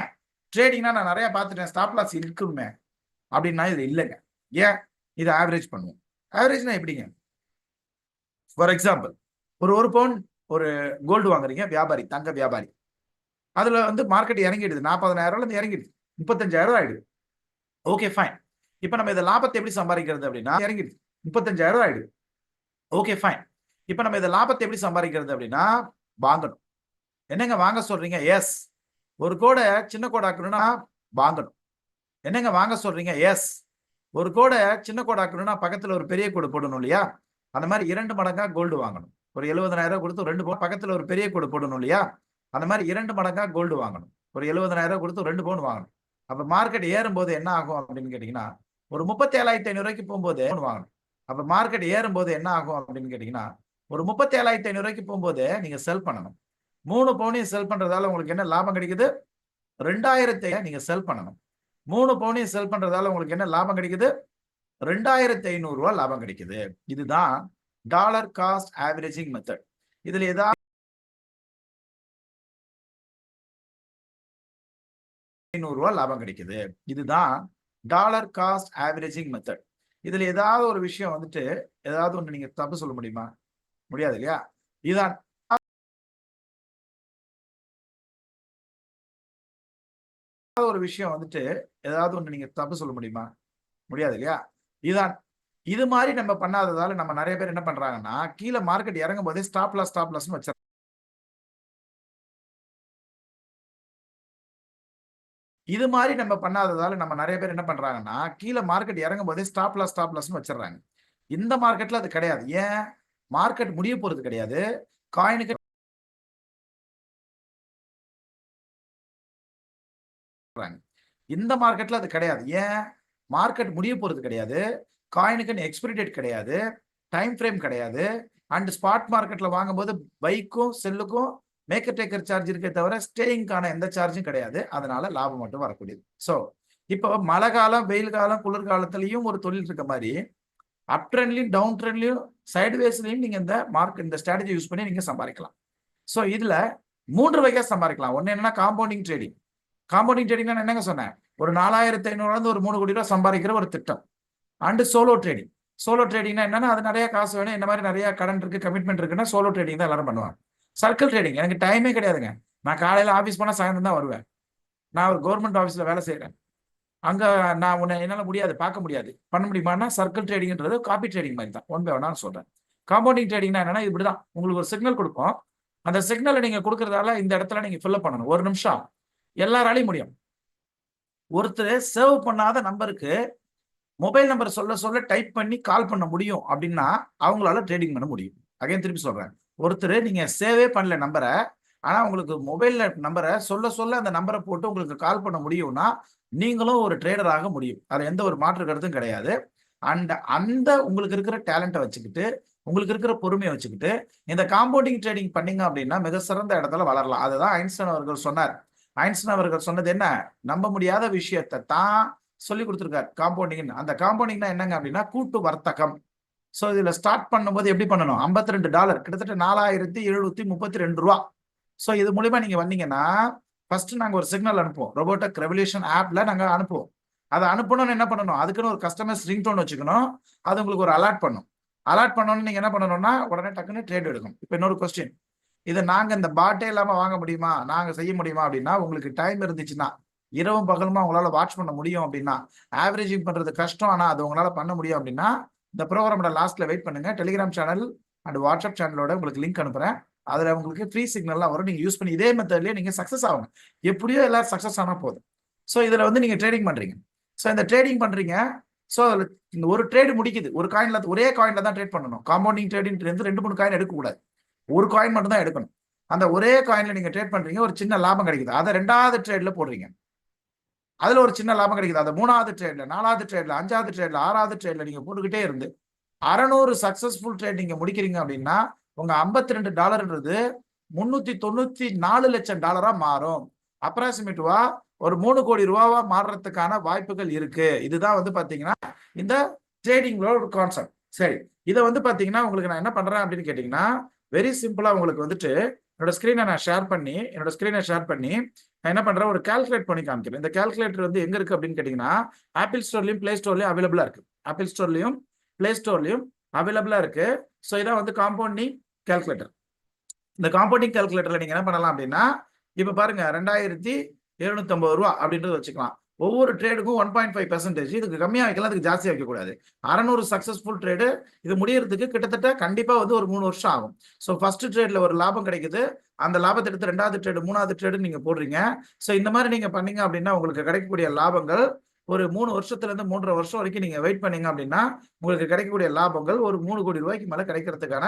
ட்ரேடிங்னா நான் நிறைய பார்த்துட்டேன், ஸ்டாப் லாஸ் இருக்குமே அப்படின்னா இது இல்லைங்க. ஏன்? இது ஆவரேஜ் பண்ணுவோம். ஆவரேஜ்னா எப்படிங்க? ஃபார் எக்ஸாம்பிள், ஒரு பவுன் ஒரு கோல்டு வாங்குறீங்க, வியாபாரி, தங்க வியாபாரி. அதுல வந்து மார்க்கெட் இறங்கிடுது, 40,000 இருந்து இறங்கிடுது, 35,000 ஆயிடுது. Okay fine. இப்ப நம்ம இந்த லாபத்தை எப்படி சம்பாதிக்கிறது அப்படின்னா, இறங்கிடுது 35,000 ஆயிடுது. Okay fine. இப்ப நம்ம இந்த லாபத்தை எப்படி சம்பாதிக்கிறது அப்படின்னா, வாங்கணும். என்னங்க வாங்க சொல்றீங்க? எஸ். ஒரு கோடை சின்ன கோடை ஆக்கணும்னா வாங்கணும். என்னங்க வாங்க சொல்றீங்க? எஸ். ஒரு கோடை சின்ன கோடை ஆக்கணும்னா பக்கத்துல ஒரு பெரிய கோடு போடணும் இல்லையா? அந்த மாதிரி 2 மடங்கா கோல்டு வாங்கணும். ஒரு 70,000 கொடுத்து 2 பவுன் பக்கத்துல ஒரு பெரிய கோடு போடணும் இல்லையா? அந்த மாதிரி 2 மடங்கா கோல்டு வாங்கணும். ஒரு 70,000 கொடுத்து 2 பவுன் வாங்கணும். அப்ப மார்க்கெட் ஏறும்போது என்ன ஆகும் அப்படின்னு கேட்டீங்கன்னா, ஒரு 37,500 போகும்போது வாங்கணும். அப்ப மார்க்கெட் ஏறும்போது என்ன ஆகும் அப்படின்னு கேட்டீங்கன்னா, ஒரு 37,500 போகும்போது நீங்க செல் பண்ணணும். 3 பவுனையும் செல் பண்றதால உங்களுக்கு என்ன லாபம் கிடைக்குது? 2,000 நீங்க செல் பண்ணணும். 3 பவுனையும் செல் பண்றதால உங்களுக்கு என்ன லாபம் கிடைக்குது? 2,500 ரூபாய் லாபம் கிடைக்குது. இதுதான் டாலர் காஸ்ட் ஆவரேஜிங் மெத்தட். இதுல ஏதாவது $500 லாபம் கிடைக்குது. இதுதான் டாலர் காஸ்ட் ஆவரேஜிங் மெத்தட். இதுல ஏதாவது ஒரு விஷயம் வந்துட்டு ஏதாவது ஒன்று நீங்க தப்பு சொல்ல முடியுமா? முடியாது இல்லையா? இதுதான் ஒரு விஷயம் வந்துட்டு ஏதாவது ஒன்று நீங்க தப்பு சொல்ல முடியுமா? முடியாது இல்லையா? இதுதான். இது மாதிரி நம்ம பண்ணாததால நம்ம நிறைய பேர் என்ன பண்றாங்கன்னா, கீழே மார்க்கெட் இறங்கும் போதே ஸ்டாப் லாஸ்ன்னு வச்சு இது மாதிரி நம்ம பண்ணாததால நம்ம நிறைய பேர் என்ன பண்றாங்கன்னா, கீழே மார்க்கெட் இறங்கும் போதே ஸ்டாப் லாஸ்ன்னு வச்சிடறாங்க. இந்த மார்க்கெட்ல அது கிடையாது. ஏன்? மார்க்கெட் முடிய போறது கிடையாது. காயினுக்கு இந்த மார்க்கெட்ல அது கிடையாது. ஏன்? மார்க்கெட் முடிய போறது கிடையாது. காயினுக்கு எக்ஸ்பைரி டேட் கிடையாது, டைம் ஃப்ரேம் கிடையாது. அண்ட் ஸ்பாட் மார்க்கெட்ல வாங்கும்போது பைக்கும் செல்லுக்கும் மேக்கர் டேக்கர் சார்ஜ் இருக்கே தவிர ஸ்டேயிங்கான எந்த சார்ஜும் கிடையாது. அதனால லாபம் மட்டும் வரக்கூடியது. ஸோ இப்போ மழை காலம், வெயில் காலம், குளிர்காலத்திலையும் ஒரு தொழில் இருக்க மாதிரி அப் ட்ரெண்ட்லையும் டவுன் ட்ரெண்ட்லையும் சைட்வேஸ்லையும் நீங்க இந்த ஸ்ட்ராட்டஜி யூஸ் பண்ணி நீங்க சம்பாதிக்கலாம். ஸோ இதுல 3 வகையா சம்பாதிக்கலாம். ஒன்னு என்னன்னா காம்பவுண்டிங் ட்ரேடிங். காம்பவுண்டிங் ட்ரேடிங் என்னங்க சொன்னேன், ஒரு 4500 ஒரு 3 கோடி ரூபாய் சம்பாதிக்கிற ஒரு திட்டம். And solo trading. சோலோ ட்ரேடிங்னா என்னன்னா, அது நிறைய காசு வேணும், இந்த மாதிரி நிறைய கடன் இருக்கு, கமிட்மெண்ட் இருக்குன்னா சோலோ ட்ரேடிங் தான் எல்லாரும் பண்ணுவாங்க. சர்க்கிள் ட்ரேடிங், எனக்கு டைமே கிடையாதுங்க, நான் காலையில ஆஃபீஸ் போனா சாயந்தரம் தான் வருவேன், நான் ஒரு கவர்மெண்ட் ஆஃபீஸ்ல வேலை செய்யறேன், அங்க நான் உன்னை என்னால முடியாது, பார்க்க முடியாது, பண்ண முடியுமான்னா சர்க்கிள் ட்ரேடிங்ன்றது காப்பி ட்ரேடிங் மாதிரி தான். ஒன் பை ஒன்னா சொல்றேன். காம்பவுண்டிங் ட்ரேடிங்னா என்னன்னா இப்படிதான், உங்களுக்கு ஒரு சிக்னல் கொடுப்போம், அந்த சிக்னலை நீங்க கொடுக்கறதால இந்த இடத்துல நீங்க ஃபில்அப் பண்ணணும். 1 நிமிஷம் எல்லாராலையும் முடியும். ஒருத்தர் சேவ் பண்ணாத நம்பருக்கு மொபைல் நம்பர் சொல்ல சொல்ல டைப் பண்ணி கால் பண்ண முடியும் அப்படின்னா அவங்களால ட்ரேடிங் பண்ண முடியும். அகைன் திருப்பி சொல்றேன், ஒருத்தர் நீங்க சேவே பண்ணல நம்பரை, ஆனா உங்களுக்கு மொபைல்ல நம்பரை சொல்ல சொல்ல அந்த நம்பரை போட்டு உங்களுக்கு கால் பண்ண முடியும்னா நீங்களும் ஒரு ட்ரேடர் ஆக முடியும். அதுல எந்த ஒரு மாற்று கருத்தும் கிடையாது. அந்த உங்களுக்கு இருக்கிற டேலண்ட்டை வச்சுக்கிட்டு, உங்களுக்கு இருக்கிற பொறுமையை வச்சுக்கிட்டு இந்த காம்பவுண்டிங் ட்ரேடிங் பண்ணீங்க அப்படின்னா மிக சிறந்த இடத்துல வளரலாம். அதுதான் ஐன்ஸ்டைன் அவர்கள் சொன்னார். ஐன்ஸ்டைன் அவர்கள் சொன்னது என்ன, நம்ப முடியாத விஷயத்தை தான் சொல்லி கொடுத்துருக்காரு காம்பவுண்டிங். அந்த காம்பவுண்டிங்னா என்னங்க அப்படின்னா கூட்டு வர்த்தகம். ஸோ இதுல ஸ்டார்ட் பண்ணும்போது எப்படி பண்ணணும், $52, கிட்டத்தட்ட 4732 ரூபா. ஸோ இது மூலியமா நீங்க வந்தீங்கன்னா ஃபர்ஸ்ட் நாங்க ஒரு சிக்னல் அனுப்புவோம், ரோபோடெக் ரெவல்யூஷன் ஆப்ல நாங்க அனுப்புவோம். அதை அனுப்பணும்னு என்ன பண்ணணும், அதுக்குன்னு ஒரு கஸ்டமர்ஸ் ரிங்டோன் வச்சுக்கணும், அது உங்களுக்கு ஒரு அலர்ட் பண்ணும். அலர்ட் பண்ணணும்னு நீங்க என்ன பண்ணணும்னா உடனே டக்குன்னு ட்ரேட் எடுக்கணும். இப்போ இன்னொரு கொஸ்டின், இதை நாங்க இந்த பாட்டே இல்லாம வாங்க முடியுமா, நாங்க செய்ய முடியுமா அப்படின்னா, உங்களுக்கு டைம் இருந்துச்சுன்னா, இரவும் பகலுமா உங்களால வாட்ச் பண்ண முடியும் அப்படின்னா, ஆவரேஜிங் பண்றது கஷ்டம் ஆனா அது உங்களால பண்ண முடியும் அப்படின்னா, இந்த ப்ரோக்ராமோட லாஸ்ட்ல வெயிட் பண்ணுங்க. டெலிகிராம் சேனல் அண்ட் வாட்ஸ்அப் சேனலோட உங்களுக்கு லிங்க் அனுப்புறேன். அதுல உங்களுக்கு ஃப்ரீ சிக்னல்லாம் வரும், நீங்க யூஸ் பண்ணி இதே மெத்தட்லயே நீங்க சக்சஸ் ஆகுங்க. எப்படியோ எல்லாரும் சக்சஸ் ஆனா போதும். ஸோ இதுல வந்து நீங்க ட்ரேடிங் பண்றீங்க. ஸோ இந்த ட்ரேடிங் பண்றீங்க, ஸோ இந்த ஒரு ட்ரேடு முடிக்குது, ஒரு காயின்ல ஒரே காயின்ல தான் ட்ரேட் பண்ணணும். காம்பவுண்டிங் ட்ரேடிங் 2-3 காயின் எடுக்கக்கூடாது, ஒரு காயின் மட்டும் தான் எடுக்கணும். அந்த ஒரே காயின்ல நீங்க ட்ரேட் பண்றீங்க, ஒரு சின்ன லாபம் கிடைக்குது, அதை 2வது ட்ரேட்ல போடுறீங்க, அதுல ஒரு சின்ன லாபம் கிடைக்குது, அதை 3வது ட்ரேட்ல, 4வது ட்ரேட்ல, 5வது ட்ரேட்ல, 6வது ட்ரேட்ல நீங்க போட்டுக்கிட்டே இருந்து 600 சக்சஸ்ஃபுல் ட்ரேட் நீங்க முடிக்கிறீங்க அப்படின்னா உங்க $52ன்றது $394 லட்சம் மாறும். அப்ராக்சிமேட்டுவா ஒரு 3 கோடி ரூபாவா மாறுறதுக்கான வாய்ப்புகள் இருக்கு. இதுதான் வந்து பாத்தீங்கன்னா இந்த ட்ரேடிங்களோட ஒரு கான்செப்ட். சரி, இதை வந்து பாத்தீங்கன்னா உங்களுக்கு நான் என்ன பண்றேன் அப்படின்னு கேட்டீங்கன்னா, வெரி சிம்பிளா உங்களுக்கு வந்துட்டு என்னோட ஸ்கிரீனை ஷேர் பண்ணி நான் என்ன பண்றேன், ஒரு கால்குலேட் பண்ணி காமிக்கிறேன். இந்த கால்குலேட்டர் வந்து எங்க இருக்கு அப்படின்னு கேட்டீங்கன்னா, ஆப்பிள் ஸ்டோர்லயும் பிளே ஸ்டோர்லயும் அவைலபிளா இருக்கு. ஆப்பிள் ஸ்டோர்லயும் பிளே ஸ்டோர்லயும் அவைலபிளா இருக்கு. ஸோ இதான் வந்து காம்பவுண்டிங் கால்குலேட்டர். இந்த காம்பவுண்டிங் கால்குலேட்டர்ல நீங்க என்ன பண்ணலாம் அப்படின்னா, இப்ப பாருங்க 2750 ரூபா அப்படின்றது வச்சுக்கலாம். ஒவ்வொரு ட்ரேடுக்கும் 1.5%, இதுக்கு கம்மியா வைக்கலாம், அதுக்கு ஜாஸ்தியா வைக்க கூடாது. 600 சக்சஸ்ஃபுல் ட்ரேடு இது முடியறதுக்கு கிட்டத்தட்ட கண்டிப்பா வந்து ஒரு 3 வருஷம் ஆகும். ஸோ ஃபர்ஸ்ட் ட்ரேட்ல ஒரு லாபம் கிடைக்குது, அந்த லாபத்தை எடுத்து 2வது ட்ரேடு 3வது ட்ரேடு நீங்க போடுறீங்க. ஸோ இந்த மாதிரி நீங்க பண்ணீங்க அப்படின்னா உங்களுக்கு கிடைக்கக்கூடிய லாபங்கள் ஒரு 3 வருஷத்துல இருந்து 3.5 வருஷம் வரைக்கும் நீங்க வெயிட் பண்ணீங்க அப்படின்னா உங்களுக்கு கிடைக்கக்கூடிய லாபங்கள் ஒரு 3 கோடி ரூபாய்க்கு மேல கிடைக்கிறதுக்கான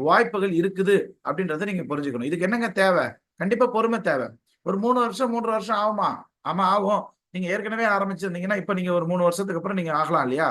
வாய்ப்புகள் இருக்குது அப்படின்றத நீங்க புரிஞ்சுக்கணும். இதுக்கு என்னங்க தேவை, கண்டிப்பா பொறுமை தேவை. ஒரு 3 வருஷம் 3.5 வருஷம் ஆகுமா, ஆமா ஆகும். நீங்க ஏற்கனவே ஆரம்பிச்சிருந்தீங்கன்னா இப்ப நீங்க ஒரு 3 வருஷத்துக்கு அப்புறம் நீங்க ஆகலாம் இல்லையா,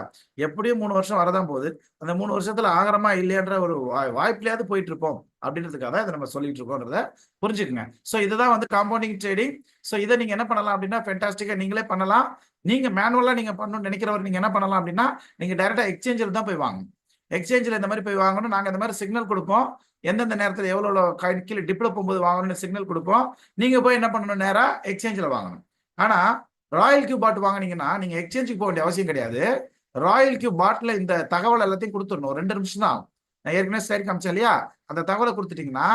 எப்படியும் 3 வருஷம் வரதான் போகுது. அந்த 3 வருஷத்துல ஆகிறமா இல்லையான்ற ஒரு வாய்ப்புலையாவது போயிட்டு இருப்போம் அப்படின்றதுக்காக தான் இதை நம்ம சொல்லிட்டு இருக்கோன்றத புரிஞ்சுக்குங்க. ஸோ இதுதான் வந்து காம்பவுண்டிங் ட்ரேடிங். ஸோ இதை நீங்க என்ன பண்ணலாம் அப்படின்னா ஃபென்டாஸ்டிக்கா நீங்களே பண்ணலாம். நீங்க மேனுவலா நீங்க பண்ணணும்னு நினைக்கிறவர் நீங்க என்ன பண்ணலாம் அப்படின்னா, நீங்க டைரக்டா எக்ஸ்சேஞ்சில் தான் போய் வாங்கணும். எக்ஸ்சேஞ்சில் இந்த மாதிரி போய் வாங்கணும். நாங்க இந்த மாதிரி சிக்னல் கொடுப்போம், எந்தெந்த நேரத்தில் எவ்வளோ காயின் கீழே டிப்ல போகும்போது வாங்கணும்னு சிக்னல் கொடுப்போம். நீங்க போய் என்ன பண்ணணும், நேரா எக்ஸ்சேஞ்சில் வாங்கணும். ஆனா ராயல் கியூ பாட் வாங்கினீங்கன்னா நீங்க எக்ஸ்சேஞ்சுக்கு போக வேண்டிய அவசியம் கிடையாது. ராயல் கியூ பாட்ல இந்த தகவல் எல்லாத்தையும் கொடுத்துடணும், 2 நிமிஷம் தான். நான் ஏற்கனவே சரி காமிச்சேன் இல்லையா, அந்த தகவலை கொடுத்துட்டீங்கன்னா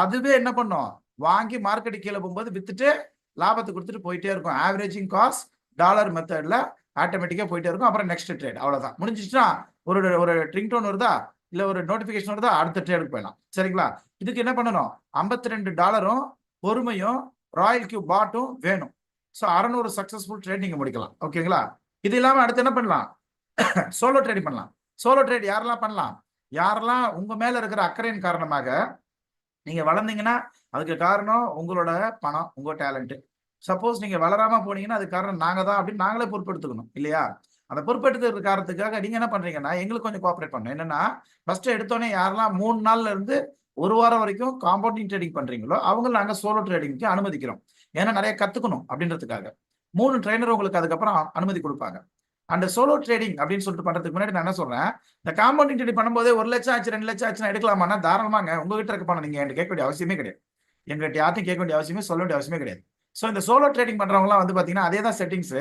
அதுவே என்ன பண்ணும், வாங்கி மார்க்கெட்டு கீழே போகும்போது வித்துட்டு லாபத்தை கொடுத்துட்டு போயிட்டே இருக்கும். ஆவரேஜிங் காஸ்ட் டாலர் மெத்தட்ல ஆட்டோமேட்டிக்கா போயிட்டே இருக்கும். அப்புறம் நெக்ஸ்ட் ட்ரேட், அவ்வளவுதான், முடிஞ்சிச்சுன்னா ஒரு ட்ரிங்டோன் வருதா இல்ல ஒரு நோட்டிபிகேஷன் வருதா, அடுத்த ட்ரேடுக்கு போயிடலாம். சரிங்களா, இதுக்கு என்ன பண்ணணும், $52 பொறுமையும் ராயல் கியூ பாட்டும் வேணும். ஸோ 600 சக்சஸ்ஃபுல் ட்ரேட் நீங்க முடிக்கலாம். ஓகேங்களா, இது இல்லாம அடுத்து என்ன பண்ணலாம், சோலோ ட்ரேடிங் பண்ணலாம். சோலோ ட்ரேட் யாரெல்லாம் பண்ணலாம், யாரெல்லாம் உங்க மேல இருக்கிற அக்கறையின் காரணமாக நீங்க வளர்ந்தீங்கன்னா அதுக்கு காரணம் உங்களோட பணம், உங்க டேலண்ட். சப்போஸ் நீங்க வளராம போனீங்கன்னா அதுக்கு காரணம் நாங்க தான் அப்படின்னு நாங்களே பொறுப்பெடுத்துக்கணும் இல்லையா. அந்த பொறுப்பெடுத்துக்கிற காரணத்துக்காக நீங்க என்ன பண்றீங்கன்னா எங்களுக்கு கொஞ்சம் கோஆப்ரேட் பண்ணணும். என்னன்னா ஃபர்ஸ்ட் எடுத்தோடனே யாரெல்லாம் 3 நாள்ல இருந்து 1 வாரம் வரைக்கும் காம்பவுண்டிங் ட்ரேடிங் பண்றீங்களோ அவங்க நாங்க சோலோ ட்ரேடிங்க்கு அனுமதிக்கிறோம். ஏன்னா நிறைய கத்துக்கணும் அப்படின்றதுக்காக 3 ட்ரைனர் உங்களுக்கு அதுக்கப்புறம் அனுமதி கொடுப்பாங்க. அந்த சோலோ ட்ரேடிங் அப்படின்னு சொல்லிட்டு பண்றதுக்கு முன்னாடி நான் என்ன சொல்றேன், இந்த காம்பவுண்டிங் ட்ரேடிங் பண்ணும்போதே 1 லட்சம் ஆச்சு 2 லட்சம் ஆச்சுன்னா எடுக்கலாமான்னா தாராளமாங்க, உங்ககிட்ட இருக்க பணம் நீங்க என்கிட்ட கேட்க வேண்டிய அவசியமே கிடையாது. எங்கிட்ட யார்ட்டும் கேட்க வேண்டிய அவசியமே சொல்ல வேண்டிய அவசியமே கிடையாது. ஸோ இந்த சோலோ ட்ரேடிங் பண்றவங்கலாம் வந்து பாத்தீங்கன்னா அதே தான் செட்டிங்ஸ்.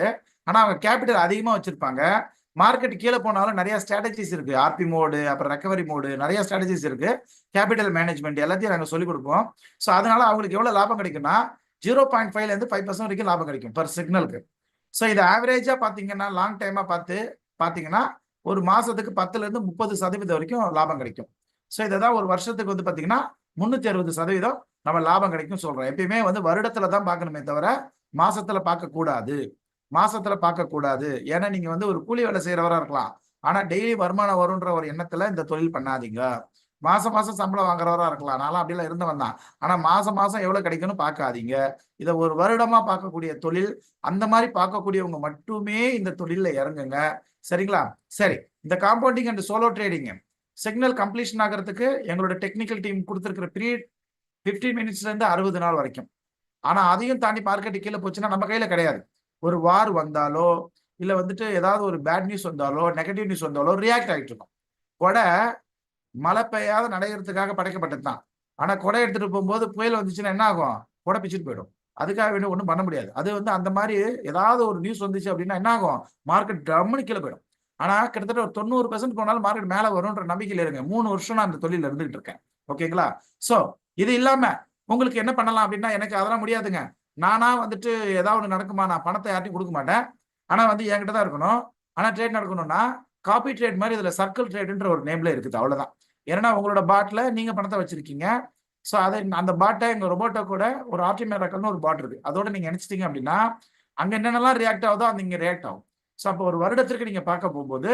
ஆனா அவங்க கேபிட்டல் அதிகமா வச்சிருப்பாங்க. மார்க்கெட் கீழே போனாலும் நிறைய ஸ்ட்ராட்டஜிஸ் இருக்கு. ஆர்பி மோடு, அப்புறம் ரெக்கவரி மோடு, நிறைய ஸ்ட்ராட்டஜிஸ் இருக்கு. கேபிட்டல் மேனேஜ்மெண்ட் எல்லாத்தையும் நாங்கள் சொல்லிக் கொடுப்போம். ஸோ அதனால அவங்களுக்கு எவ்வளவு லாபம் கிடைக்கும்னா 0.5ல இருந்து 5% வரைக்கும் லாபம் கிடைக்கும் பர் சிக்னலுக்கு. ஸோ இது ஆவரேஜா பாத்தீங்கன்னா லாங் டைமா பாத்தீங்கன்னா ஒரு மாசத்துக்கு 10ல இருந்து 30% வரைக்கும் லாபம் கிடைக்கும். ஸோ இதான் ஒரு வருஷத்துக்கு வந்து பாத்தீங்கன்னா 360% நம்ம லாபம் கிடைக்கும் சொல்றோம். எப்பயுமே வந்து வருடத்துல தான் பார்க்கணுமே தவிர மாசத்துல பார்க்க கூடாது. மாசத்துல பார்க்க கூடாது. ஏன்னா நீங்க வந்து ஒரு கூலி வேலை செய்யறவரா இருக்கலாம். ஆனா டெய்லி வருமானம் வரும்ன்ற ஒரு எண்ணத்துல இந்த தொழில் பண்ணாதீங்க. மாசம் மாசம் சம்பளம் வாங்குறவரா இருக்கலாம். நான்லாம் அப்படிலாம் இருந்தவன் தான். ஆனா மாசம் மாசம் எவ்வளவு கிடைக்கும்னு பார்க்காதீங்க. இதை ஒரு வருடமா பார்க்கக்கூடிய தொழில். அந்த மாதிரி பார்க்கக்கூடியவங்க மட்டுமே இந்த தொழில இறங்குங்க. சரிங்களா? சரி, இந்த compounding and solo trading signal completion ஆகிறதுக்கு எங்களோட டெக்னிக்கல் டீம் கொடுத்துருக்கிற பீரியட் 15 மினிட்ஸ்ல இருந்து 60 நாள் வரைக்கும். ஆனா அதையும் தாண்டி மார்க்கெட் கீழே போச்சுன்னா நம்ம கையில கிடையாது. ஒரு வார் வந்தாலோ இல்ல வந்துட்டு ஏதாவது ஒரு பேட் நியூஸ் வந்தாலோ நெகட்டிவ் நியூஸ் வந்தாலோ ரியாக்ட் ஆகிட்டு இருக்கும். கொடை மழை பெய்யாத நடைகிறதுக்காக படைக்கப்பட்டது தான். ஆனா கொடை எடுத்துட்டு போகும்போது புயல் வந்துச்சுன்னா என்ன ஆகும்? கொடை பிச்சுட்டு போயிடும். அதுக்காக வேண்டிய ஒன்றும் பண்ண முடியாது. அது வந்து அந்த மாதிரி ஏதாவது ஒரு நியூஸ் வந்துச்சு அப்படின்னா என்ன ஆகும்? மார்க்கெட் டம்னு கீழே போயிடும். ஆனா கிட்டத்தட்ட ஒரு 90% போனாலும் மார்க்கெட் மேல வரும்ன்ற நம்பிக்கையில இருங்க. 3 வருஷம் நான் அந்த தொழில இருந்துகிட்டு இருக்கேன். ஓகேங்களா? சோ இது இல்லாம உங்களுக்கு என்ன பண்ணலாம் அப்படின்னா, எனக்கு அதெல்லாம் முடியாதுங்க. நானா வந்துட்டு ஏதாவது ஒன்று நடக்குமா? நான் பணத்தை யார்ட்டையும் கொடுக்க மாட்டேன். ஆனா வந்து என்கிட்ட தான் இருக்கணும். ஆனா ட்ரேட் நடக்கணும்னா காப்பி ட்ரேட் மாதிரி இதுல சர்க்கிள் ட்ரேட்ன்ற ஒரு நேம்ல இருக்குது. அவ்வளவுதான். ஏன்னா உங்களோட பாட்ல நீங்க பணத்தை வச்சிருக்கீங்க. ஸோ அதை அந்த பாட்டை எங்க ரொபோட்டோ கூட ஒரு ஆர்டிமேராக்கல்னு ஒரு பாட் இருக்கு. அதோட நீங்க நினைச்சிட்டீங்க அப்படின்னா அங்க என்னென்னலாம் ரியாக்ட் ஆகுதோ அது இங்க ரியாக்ட் ஆகும். ஸோ அப்போ ஒரு வருடத்திற்கு நீங்க பார்க்க போகும்போது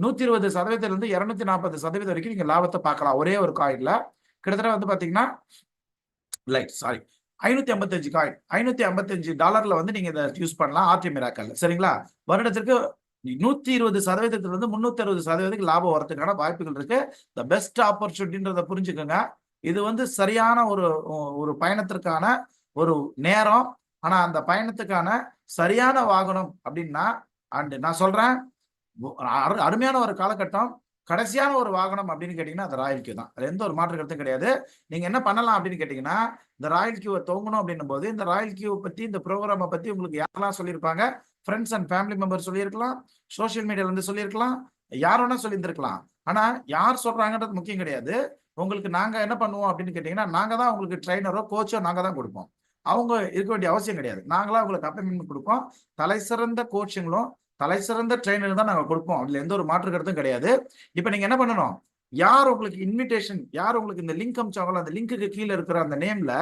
120% இருந்து 240% வரைக்கும் நீங்க லாபத்தை பார்க்கலாம். ஒரே ஒரு காயின்ல கிட்டத்தட்ட வந்து பாத்தீங்கன்னா சாரி 555 காயின் $555 வந்து நீங்க இதை யூஸ் பண்ணலாம் ஆர்டிமேராக்கல்ல. சரிங்களா? வருடத்திற்கு 120% இருந்து 360% லாபம் வரதுக்கான வாய்ப்புகள் இருக்கு. த பெஸ்ட் ஆப்பர்ச்சுனிட்டின்றத புரிஞ்சுக்கோங்க. இது வந்து சரியான ஒரு பயணத்திற்கான ஒரு நேரம். ஆனா அந்த பயணத்துக்கான சரியான வாகனம் அப்படின்னா அண்ட் நான் சொல்றேன் அருமையான ஒரு காலகட்டம். கடைசியான ஒரு வாகனம் அப்படின்னு கேட்டீங்கன்னா அது ராயல் கியூ தான். அது எந்த ஒரு மாற்று கருத்தும் கிடையாது. நீங்க என்ன பண்ணலாம் அப்படின்னு கேட்டீங்கன்னா, இந்த ராயல் கியூவை துவங்கணும் அப்படின்னும் போது இந்த ராயல் கியூ பத்தி இந்த ப்ரோக்ராமை பத்தி உங்களுக்கு யாரெல்லாம் சொல்லியிருப்பாங்க? ஃப்ரெண்ட்ஸ் அண்ட் ஃபேமிலி மெம்பர் சொல்லியிருக்கலாம், சோசியல் மீடியால இருந்து சொல்லியிருக்கலாம், யார் வேணா சொல்லியிருந்திருக்கலாம். ஆனா யார் சொல்றாங்கன்றது முக்கியம் கிடையாது. உங்களுக்கு நாங்க என்ன பண்ணுவோம் அப்படின்னு கேட்டீங்கன்னா, நாங்க தான் உங்களுக்கு ட்ரைனரோ கோச்சோ நாங்க தான் கொடுப்போம். அவங்க இருக்க வேண்டிய அவசியம் கிடையாது. நாங்களா உங்களுக்கு அப்பாயின்மெண்ட் கொடுப்போம். தலை சிறந்த கோச்சிங்களும் தலை சிறந்த ட்ரெயினர் தான் நாங்க கொடுப்போம். அதுல எந்த ஒரு மாற்று கருத்தும் கிடையாது. இப்ப நீங்க என்ன பண்ணணும்? யார் உங்களுக்கு இன்விடேஷன், யார் உங்களுக்கு இந்த லிங்க் அனுப்பிச்சாங்களோ அந்த லிங்க்குக்கு கீழே இருக்கிற அந்த நேம்ல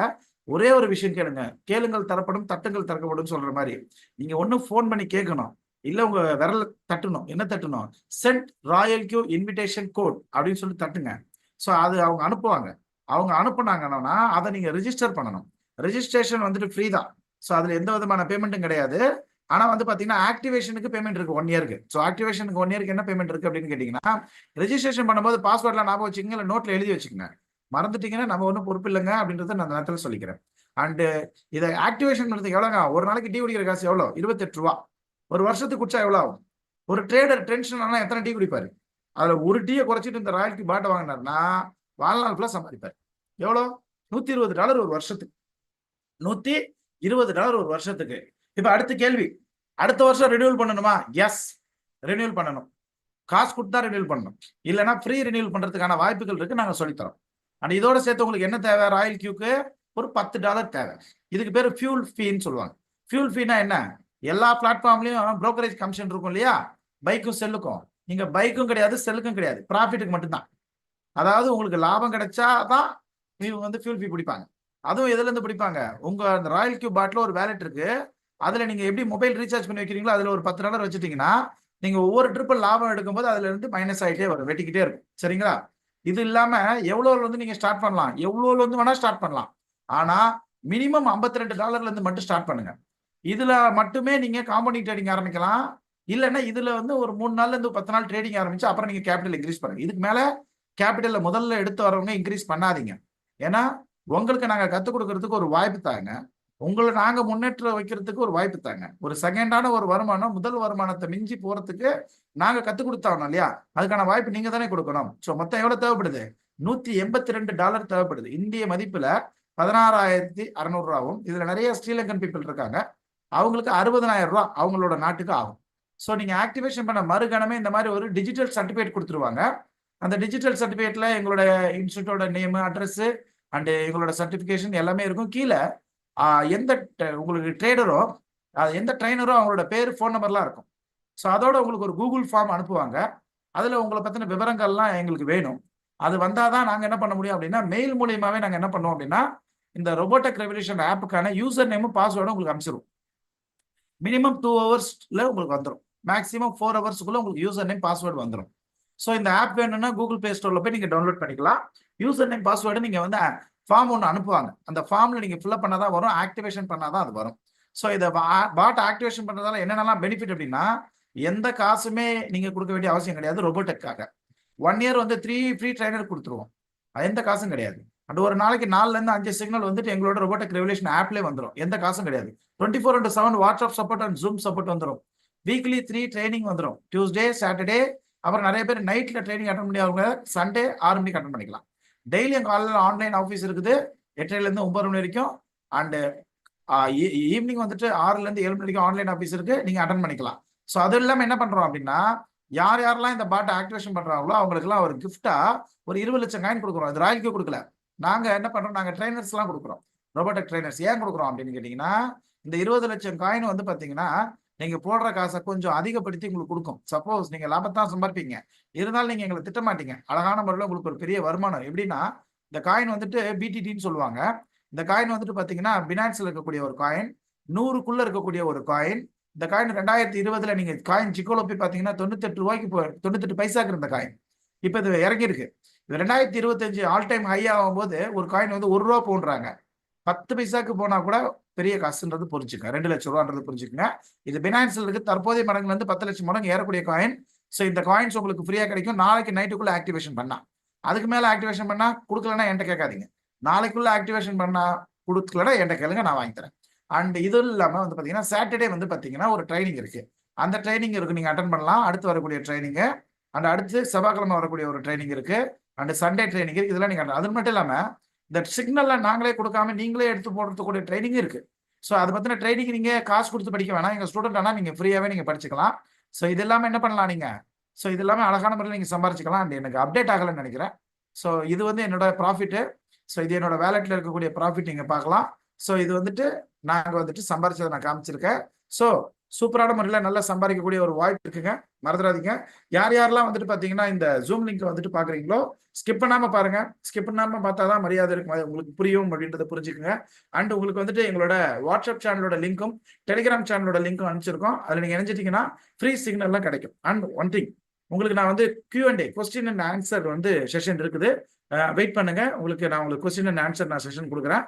ஒரே ஒரு விஷயம் கேளுங்க. கேளுங்கள் தரப்படும், தட்டுங்கள் திறக்கப்படும் சொல்ற மாதிரி. நீங்க ஒண்ணு போன் பண்ணி கேட்கணும், இல்ல உங்க விரல் தட்டணும். என்ன தட்டணும்? Send royal Q invitation code அப்படின்னு சொல்லி தட்டுங்க. ஸோ அது அவங்க அனுப்புவாங்க. அவங்க அனுப்புனாங்கன்னா அதை நீங்க ரிஜிஸ்டர் பண்ணணும். ரெஜிஸ்ட்ரேஷன் வந்துட்டு ஃப்ரீ தான். ஸோ அதுல எந்த விதமான பேமெண்ட்டும் கிடையாது. ஆனா வந்து பாத்தீங்கன்னா ஆக்டிவேஷனுக்கு பேமெண்ட் இருக்கு 1 இயருக்கு. ஸோ ஆக்டிவேஷனுக்கு 1 இயருக்கு என்ன பேமெண்ட் இருக்கு அப்படின்னு கேட்டீங்கன்னா, ரெஜிஸ்ட்ரேஷன் பண்ணும்போது பாஸ்வேர்ட்லாம் ஞாபகம் வச்சுக்கோங்க, இல்லை நோட்ல எழுதி வச்சுக்கோங்க. மறந்துட்டீங்கன்னா நம்ம ஒன்றும் பொறுப்பு இல்லைங்க அப்படின்றத நான் அந்த நேரத்தில் சொல்லிக்கிறேன். அண்ட் இதை ஆக்டிவேஷன் பண்ணுறதுக்கு எவ்வளோங்க? ஒரு நாளைக்கு டீ குடிக்கிற காசு எவ்வளோ? 28 ரூபா. ஒரு வருஷத்துக்கு குடிச்சா எவ்வளோ ஆகும்? ஒரு ட்ரேடர் டென்ஷன் ஆனால் எத்தனை டீ குடிப்பாரு? அதில் ஒரு டீயை குறைச்சிட்டு இந்த ராயல்டி பாட்டை வாங்கினார்னா வாழ்நாள் ஃபுல்லாக சம்பாதிப்பார். எவ்வளோ? $120 ஒரு வருஷத்துக்கு. $120 ஒரு வருஷத்துக்கு. இப்ப அடுத்த கேள்வி, அடுத்த வருஷம் ரினியூவல் பண்ணணுமா? எஸ், ரினியூவல் பண்ணணும். காசு கொடுத்தா ரினியூவல் பண்ணணும். இல்லைன்னா ஃப்ரீ ரினியூவல் பண்றதுக்கான வாய்ப்புகள் இருக்கு. நாங்க சொல்லித்தரோம். அண்ட் இதோட சேர்த்து உங்களுக்கு என்ன தேவை? ராயல் கியூக்கு ஒரு $10 தேவை. இதுக்கு பேரு ஃபியூல் ஃபீன்னு சொல்லுவாங்க. ஃபியூல் ஃபீனா என்ன? எல்லா பிளாட்ஃபார்ம்லயும் புரோக்கரேஜ் கமிஷன் இருக்கும் இல்லையா? பைக்கும் செல்லுக்கும். நீங்க பைக்கும் கிடையாது, செல்லுக்கும் கிடையாது, ப்ராஃபிட்டுக்கு மட்டும்தான். அதாவது உங்களுக்கு லாபம் கிடைச்சாதான் இவங்க வந்து ஃபியூல் ஃபீ பிடிப்பாங்க. அதுவும் எதுல இருந்து பிடிப்பாங்க? உங்க அந்த ராயல் கியூ பாட்ல ஒரு வேலெட் இருக்கு. அதுல நீங்க எப்படி மொபைல் ரீசார்ஜ் பண்ணி வைக்கிறீங்களோ அதுல ஒரு $10 வச்சுட்டீங்கன்னா நீங்க ஒவ்வொரு ட்ரிப் லாபம் எடுக்கும்போது அதுல இருந்து மைனஸ் ஆகிட்டே வரும், வெட்டிக்கிட்டே இருக்கும். சரிங்களா? இது இல்லாம எவ்வளவுல இருந்து நீங்க ஸ்டார்ட் பண்ணலாம், எவ்வளவுல இருந்து வேணா ஸ்டார்ட் பண்ணலாம். ஆனா மினிமம் $52 இருந்து மட்டும் ஸ்டார்ட் பண்ணுங்க. இதுல மட்டுமே நீங்க காம்பவுண்டிங் ட்ரேடிங் ஆரம்பிக்கலாம். இல்லைன்னா இதுல வந்து ஒரு 3 நாள்ல இருந்து 10 நாள் ட்ரேடிங் ஆரம்பிச்சு அப்புறம் நீங்க கேபிட்டல் இன்க்ரீஸ் பண்ணுங்க. இதுக்கு மேல கேபிட்டல்ல முதல்ல எடுத்து வரவங்க இன்க்ரீஸ் பண்ணாதீங்க. ஏன்னா உங்களுக்கு நாங்க கத்துக் கொடுக்கறதுக்கு ஒரு வாய்ப்பு தாங்க. உங்களை நாங்க முன்னேற்ற வைக்கிறதுக்கு ஒரு வாய்ப்பு தாங்க. ஒரு செகண்டான ஒரு வருமானம் முதல் வருமானத்தை மிஞ்சி போறதுக்கு நாங்க கத்துக் கொடுத்தாகணும் இல்லையா? அதுக்கான வாய்ப்பு நீங்க தானே கொடுக்கணும். ஸோ மொத்தம் எவ்வளவு தேவைப்படுது? $182 தேவைப்படுது. இந்திய மதிப்புல 16,600 இதுல நிறைய ஸ்ரீலங்கன் பீப்புள் இருக்காங்க, அவங்களுக்கு 60,000 ரூபாய் அவங்களோட நாட்டுக்கு ஆகும். ஸோ நீங்க ஆக்டிவேஷன் பண்ண மறுகணமே இந்த மாதிரி ஒரு டிஜிட்டல் சர்டிஃபிகேட் கொடுத்துருவாங்க. அந்த டிஜிட்டல் சர்டிஃபிகேட்ல எங்களோட இன்ஸ்டியூட்டோட நேம், அட்ரஸ் அண்ட் எங்களோட சர்டிஃபிகேஷன் எல்லாமே இருக்கும். கீழே எந்த உங்களுக்கு ட்ரேடரோ எந்த ட்ரைனரோ அவங்களோட பேர், ஃபோன் நம்பர்லாம் இருக்கும். ஸோ அதோட உங்களுக்கு ஒரு கூகுள் ஃபார்ம் அனுப்புவாங்க. அதில் உங்களை பற்றின விவரங்கள்லாம் எங்களுக்கு வேணும். அது வந்தால் தான் நாங்கள் என்ன பண்ண முடியும் அப்படின்னா, மெயில் மூலியமாகவே நாங்கள் என்ன பண்ணுவோம் அப்படின்னா, இந்த ரோபோட்டிக் ரெவல்யூஷன் ஆப்புக்கான யூசர் நேமும் பாஸ்வேர்டும் உங்களுக்கு அனுப்பிச்சிருவோம். மினிமம் 2 ஹவர்ஸ்ல உங்களுக்கு வந்துடும். மேக்ஸிமம் 4 ஹவர்ஸ்க்குள்ள உங்களுக்கு யூசர் நேம் பாஸ்வேர்டு வந்துடும். ஸோ இந்த ஆப் வேணும்னா கூகுள் பிளே ஸ்டோரில் போய் நீங்கள் டவுன்லோட் பண்ணிக்கலாம். யூசர் நேம் பாஸ்வேர்டு நீங்கள் வந்து ஃபார்ம் ஒன்று அனுப்புவாங்க. அந்த ஃபார்மில் நீங்கள் ஃபில்அப் பண்ணாதான் வரும், ஆக்டிவேஷன் பண்ணாதான் அது வரும். ஸோ இதை பாட் ஆக்டிவேஷன் பண்ணுறதால என்னென்னலாம் பெனிஃபிட் அப்படின்னா, எந்த காசுமே நீங்கள் கொடுக்க வேண்டிய அவசியம் கிடையாது. ரோபோடெக்காக 1 இயர் வந்து 3 ஃப்ரீ ட்ரைனர் கொடுத்துருவோம். எந்த காசும் கிடையாது. அண்ட் ஒரு நாளைக்கு 4லேருந்து 5 சிக்னல் வந்துட்டு எங்களோட ரோபோட்டிக் ரெவல்யூஷன் ஆப்லேயே வந்துடும். எந்த காசும் கிடையாது. 24/7 WhatsApp support and zoom support வந்துடும். வீக்லி 3 ட்ரைனிங் வந்துடும். டியூஸ்டே, சாட்டர்டே, அப்புறம் நிறைய பேர் நைட்டில் ட்ரைனிங் அட்டன் முடியாதவங்க சண்டே 6 மணிக்கு அட்டன் பண்ணிக்கலாம். டெய்லி எங்கள் காலையில் ஆன்லைன் ஆஃபீஸ் இருக்குது 8லேருந்து 9 மணி வரைக்கும். அண்டு ஈவினிங் வந்துட்டு 6லேருந்து 7 மணி வரைக்கும் ஆன்லைன் ஆஃபீஸ் இருக்குது, நீங்கள் அட்டன் பண்ணிக்கலாம். ஸோ அது இல்லாமல் என்ன பண்ணுறோம் அப்படின்னா, யாரெல்லாம் இந்த பாட்டை ஆக்டிவேஷன் பண்ணுறாங்களோ அவங்களுக்குலாம் ஒரு கிஃப்டாக ஒரு 20 லட்சம் காயின் கொடுக்குறோம். அது ராயல்க்கே கொடுக்கல, நாங்கள் என்ன பண்ணுறோம், நாங்கள் ட்ரைனர்ஸ்லாம் கொடுக்குறோம். ரோபோட்டிக் ட்ரைனர்ஸ் ஏன் கொடுக்குறோம் அப்படின்னு கேட்டிங்கன்னா, இந்த 20 லட்சம் காயின் வந்து பார்த்தீங்கன்னா நீங்கள் போடுற காசை கொஞ்சம் அதிகப்படுத்தி உங்களுக்கு கொடுக்கும். சப்போஸ் நீங்கள் லாபத்தான் சம்பாதிப்பீங்க, இருந்தாலும் நீங்கள் எங்களை திட்டமாட்டீங்க. அழகான முறையில் உங்களுக்கு ஒரு பெரிய வருமானம். எப்படின்னா, இந்த காயின் வந்துட்டு பிடிடின்னு சொல்லுவாங்க. இந்த காயின் வந்துட்டு பார்த்தீங்கன்னா பினான்ஸில் இருக்கக்கூடிய ஒரு காயின், 100க்குள்ளே இருக்கக்கூடிய ஒரு காயின். இந்த காயின் 2020 நீங்கள் காயின் சிக்கோல போய் பார்த்தீங்கன்னா 98 ரூபாய்க்கு 98 பைசாக்கு இருந்த காயின் இப்போ இது இறங்கியிருக்கு. இது 2025 ஆல் டைம் ஹை ஆகும்போது ஒரு காயின் வந்து 1 ரூபா போன்றாங்க. 10 பைசாக்கு போனால் கூட பெரிய காசுன்றது புரிஞ்சுக்க, 2 லட்சம் ரூபான்றது புரிஞ்சுக்கங்க. இது பினான்ஸில் இருக்கு. தற்போதைய மடங்குல இருந்து 10 லட்சம் மடங்கு ஏறக்கூடிய காயின். ஸோ இந்த காயின்ஸ் உங்களுக்கு ஃப்ரீயாக கிடைக்கும். நாளைக்கு நைட்டுக்குள்ள ஆக்டிவேஷன் பண்ணா, அதுக்கு மேலே ஆக்டிவேஷன் பண்ணா கொடுக்கலன்னா என்கிட்ட கேட்காதீங்க. நாளைக்குள்ள ஆக்டிவேஷன் பண்ணா கொடுக்கலன்னா என்கிட்ட கேளுங்க, நான் வாங்கி தரேன். அண்ட் இது இல்லாமல் வந்து பார்த்தீங்கன்னா சாட்டர்டே வந்து பார்த்தீங்கன்னா ஒரு ட்ரைனிங் இருக்கு. அந்த ட்ரைனிங் இருக்கு, நீங்கள் அட்டன் பண்ணலாம். அடுத்து வரக்கூடிய ட்ரைனிங்கு அண்ட் அடுத்து செவ்வாய்க்கிழமை வரக்கூடிய ஒரு ட்ரைனிங் இருக்கு. அண்ட் சண்டே ட்ரைனிங் இருக்கு. இதெல்லாம் நீங்கள் அது மட்டும் இல்லாமல் இந்த சிக்னலில் நாங்களே கொடுக்காம நீங்களே எடுத்து போடுறதுக்கூடிய ட்ரைனிங் இருக்கு. ஸோ அதை பற்றின ட்ரைனிங் நீங்கள் காசு கொடுத்து படிக்க வேணாம். எங்கள் ஸ்டூடெண்ட் ஆனால் நீங்கள் ஃப்ரீயாகவே நீங்கள் படிச்சுக்கலாம். ஸோ இது எல்லாமே என்ன பண்ணலாம் நீங்கள், ஸோ இது எல்லாமே அழகான முறையில் நீங்கள் சம்பாரிச்சிக்கலாம். அண்ட் எனக்கு அப்டேட் ஆகலைன்னு நினைக்கிறேன். ஸோ இது வந்து என்னோட ப்ராஃபிட்டு. ஸோ இது என்னோட வேலெட்டில் இருக்கக்கூடிய ப்ராஃபிட் நீங்கள் பார்க்கலாம். ஸோ இது வந்துட்டு நாங்கள் வந்துட்டு சம்பாரிச்சதை நான் காமிச்சிருக்கேன். ஸோ சூப்பரான முறையில் நல்லா சம்பாதிக்கக்கூடிய ஒரு வாய்ப்பு இருக்குங்க, மறந்துடாதீங்க. யாரெல்லாம் வந்துட்டு பார்த்தீங்கன்னா இந்த ஜூம் லிங்க் வந்துட்டு பார்க்குறீங்களோ ஸ்கிப் பண்ணாமல் பாருங்க. ஸ்கிப் பண்ணாமல் பார்த்தா தான் மரியாதை இருக்கும், அது உங்களுக்கு புரியும் அப்படின்றத புரிஞ்சுக்குங்க. அண்ட் உங்களுக்கு வந்துட்டு எங்களோட வாட்ஸ்அப் சேனலோட லிங்க்கும் டெலிகிராம் சேனலோட லிங்க்கும் அனுப்பிச்சிருக்கோம். அதில் நீங்கள் இணைஞ்சிட்டிங்கன்னா ஃப்ரீ சிக்னல்லாம் கிடைக்கும். அண்ட் ஒன் திங், உங்களுக்கு நான் வந்து Q&A கொஸ்டின் அண்ட் ஆன்சர் வந்து செஷன் இருக்குது. வெயிட் பண்ணுங்க, உங்களுக்கு நான் உங்களுக்கு கொஸ்டின் அண்ட் ஆன்சர் நான் செஷன் கொடுக்குறேன்.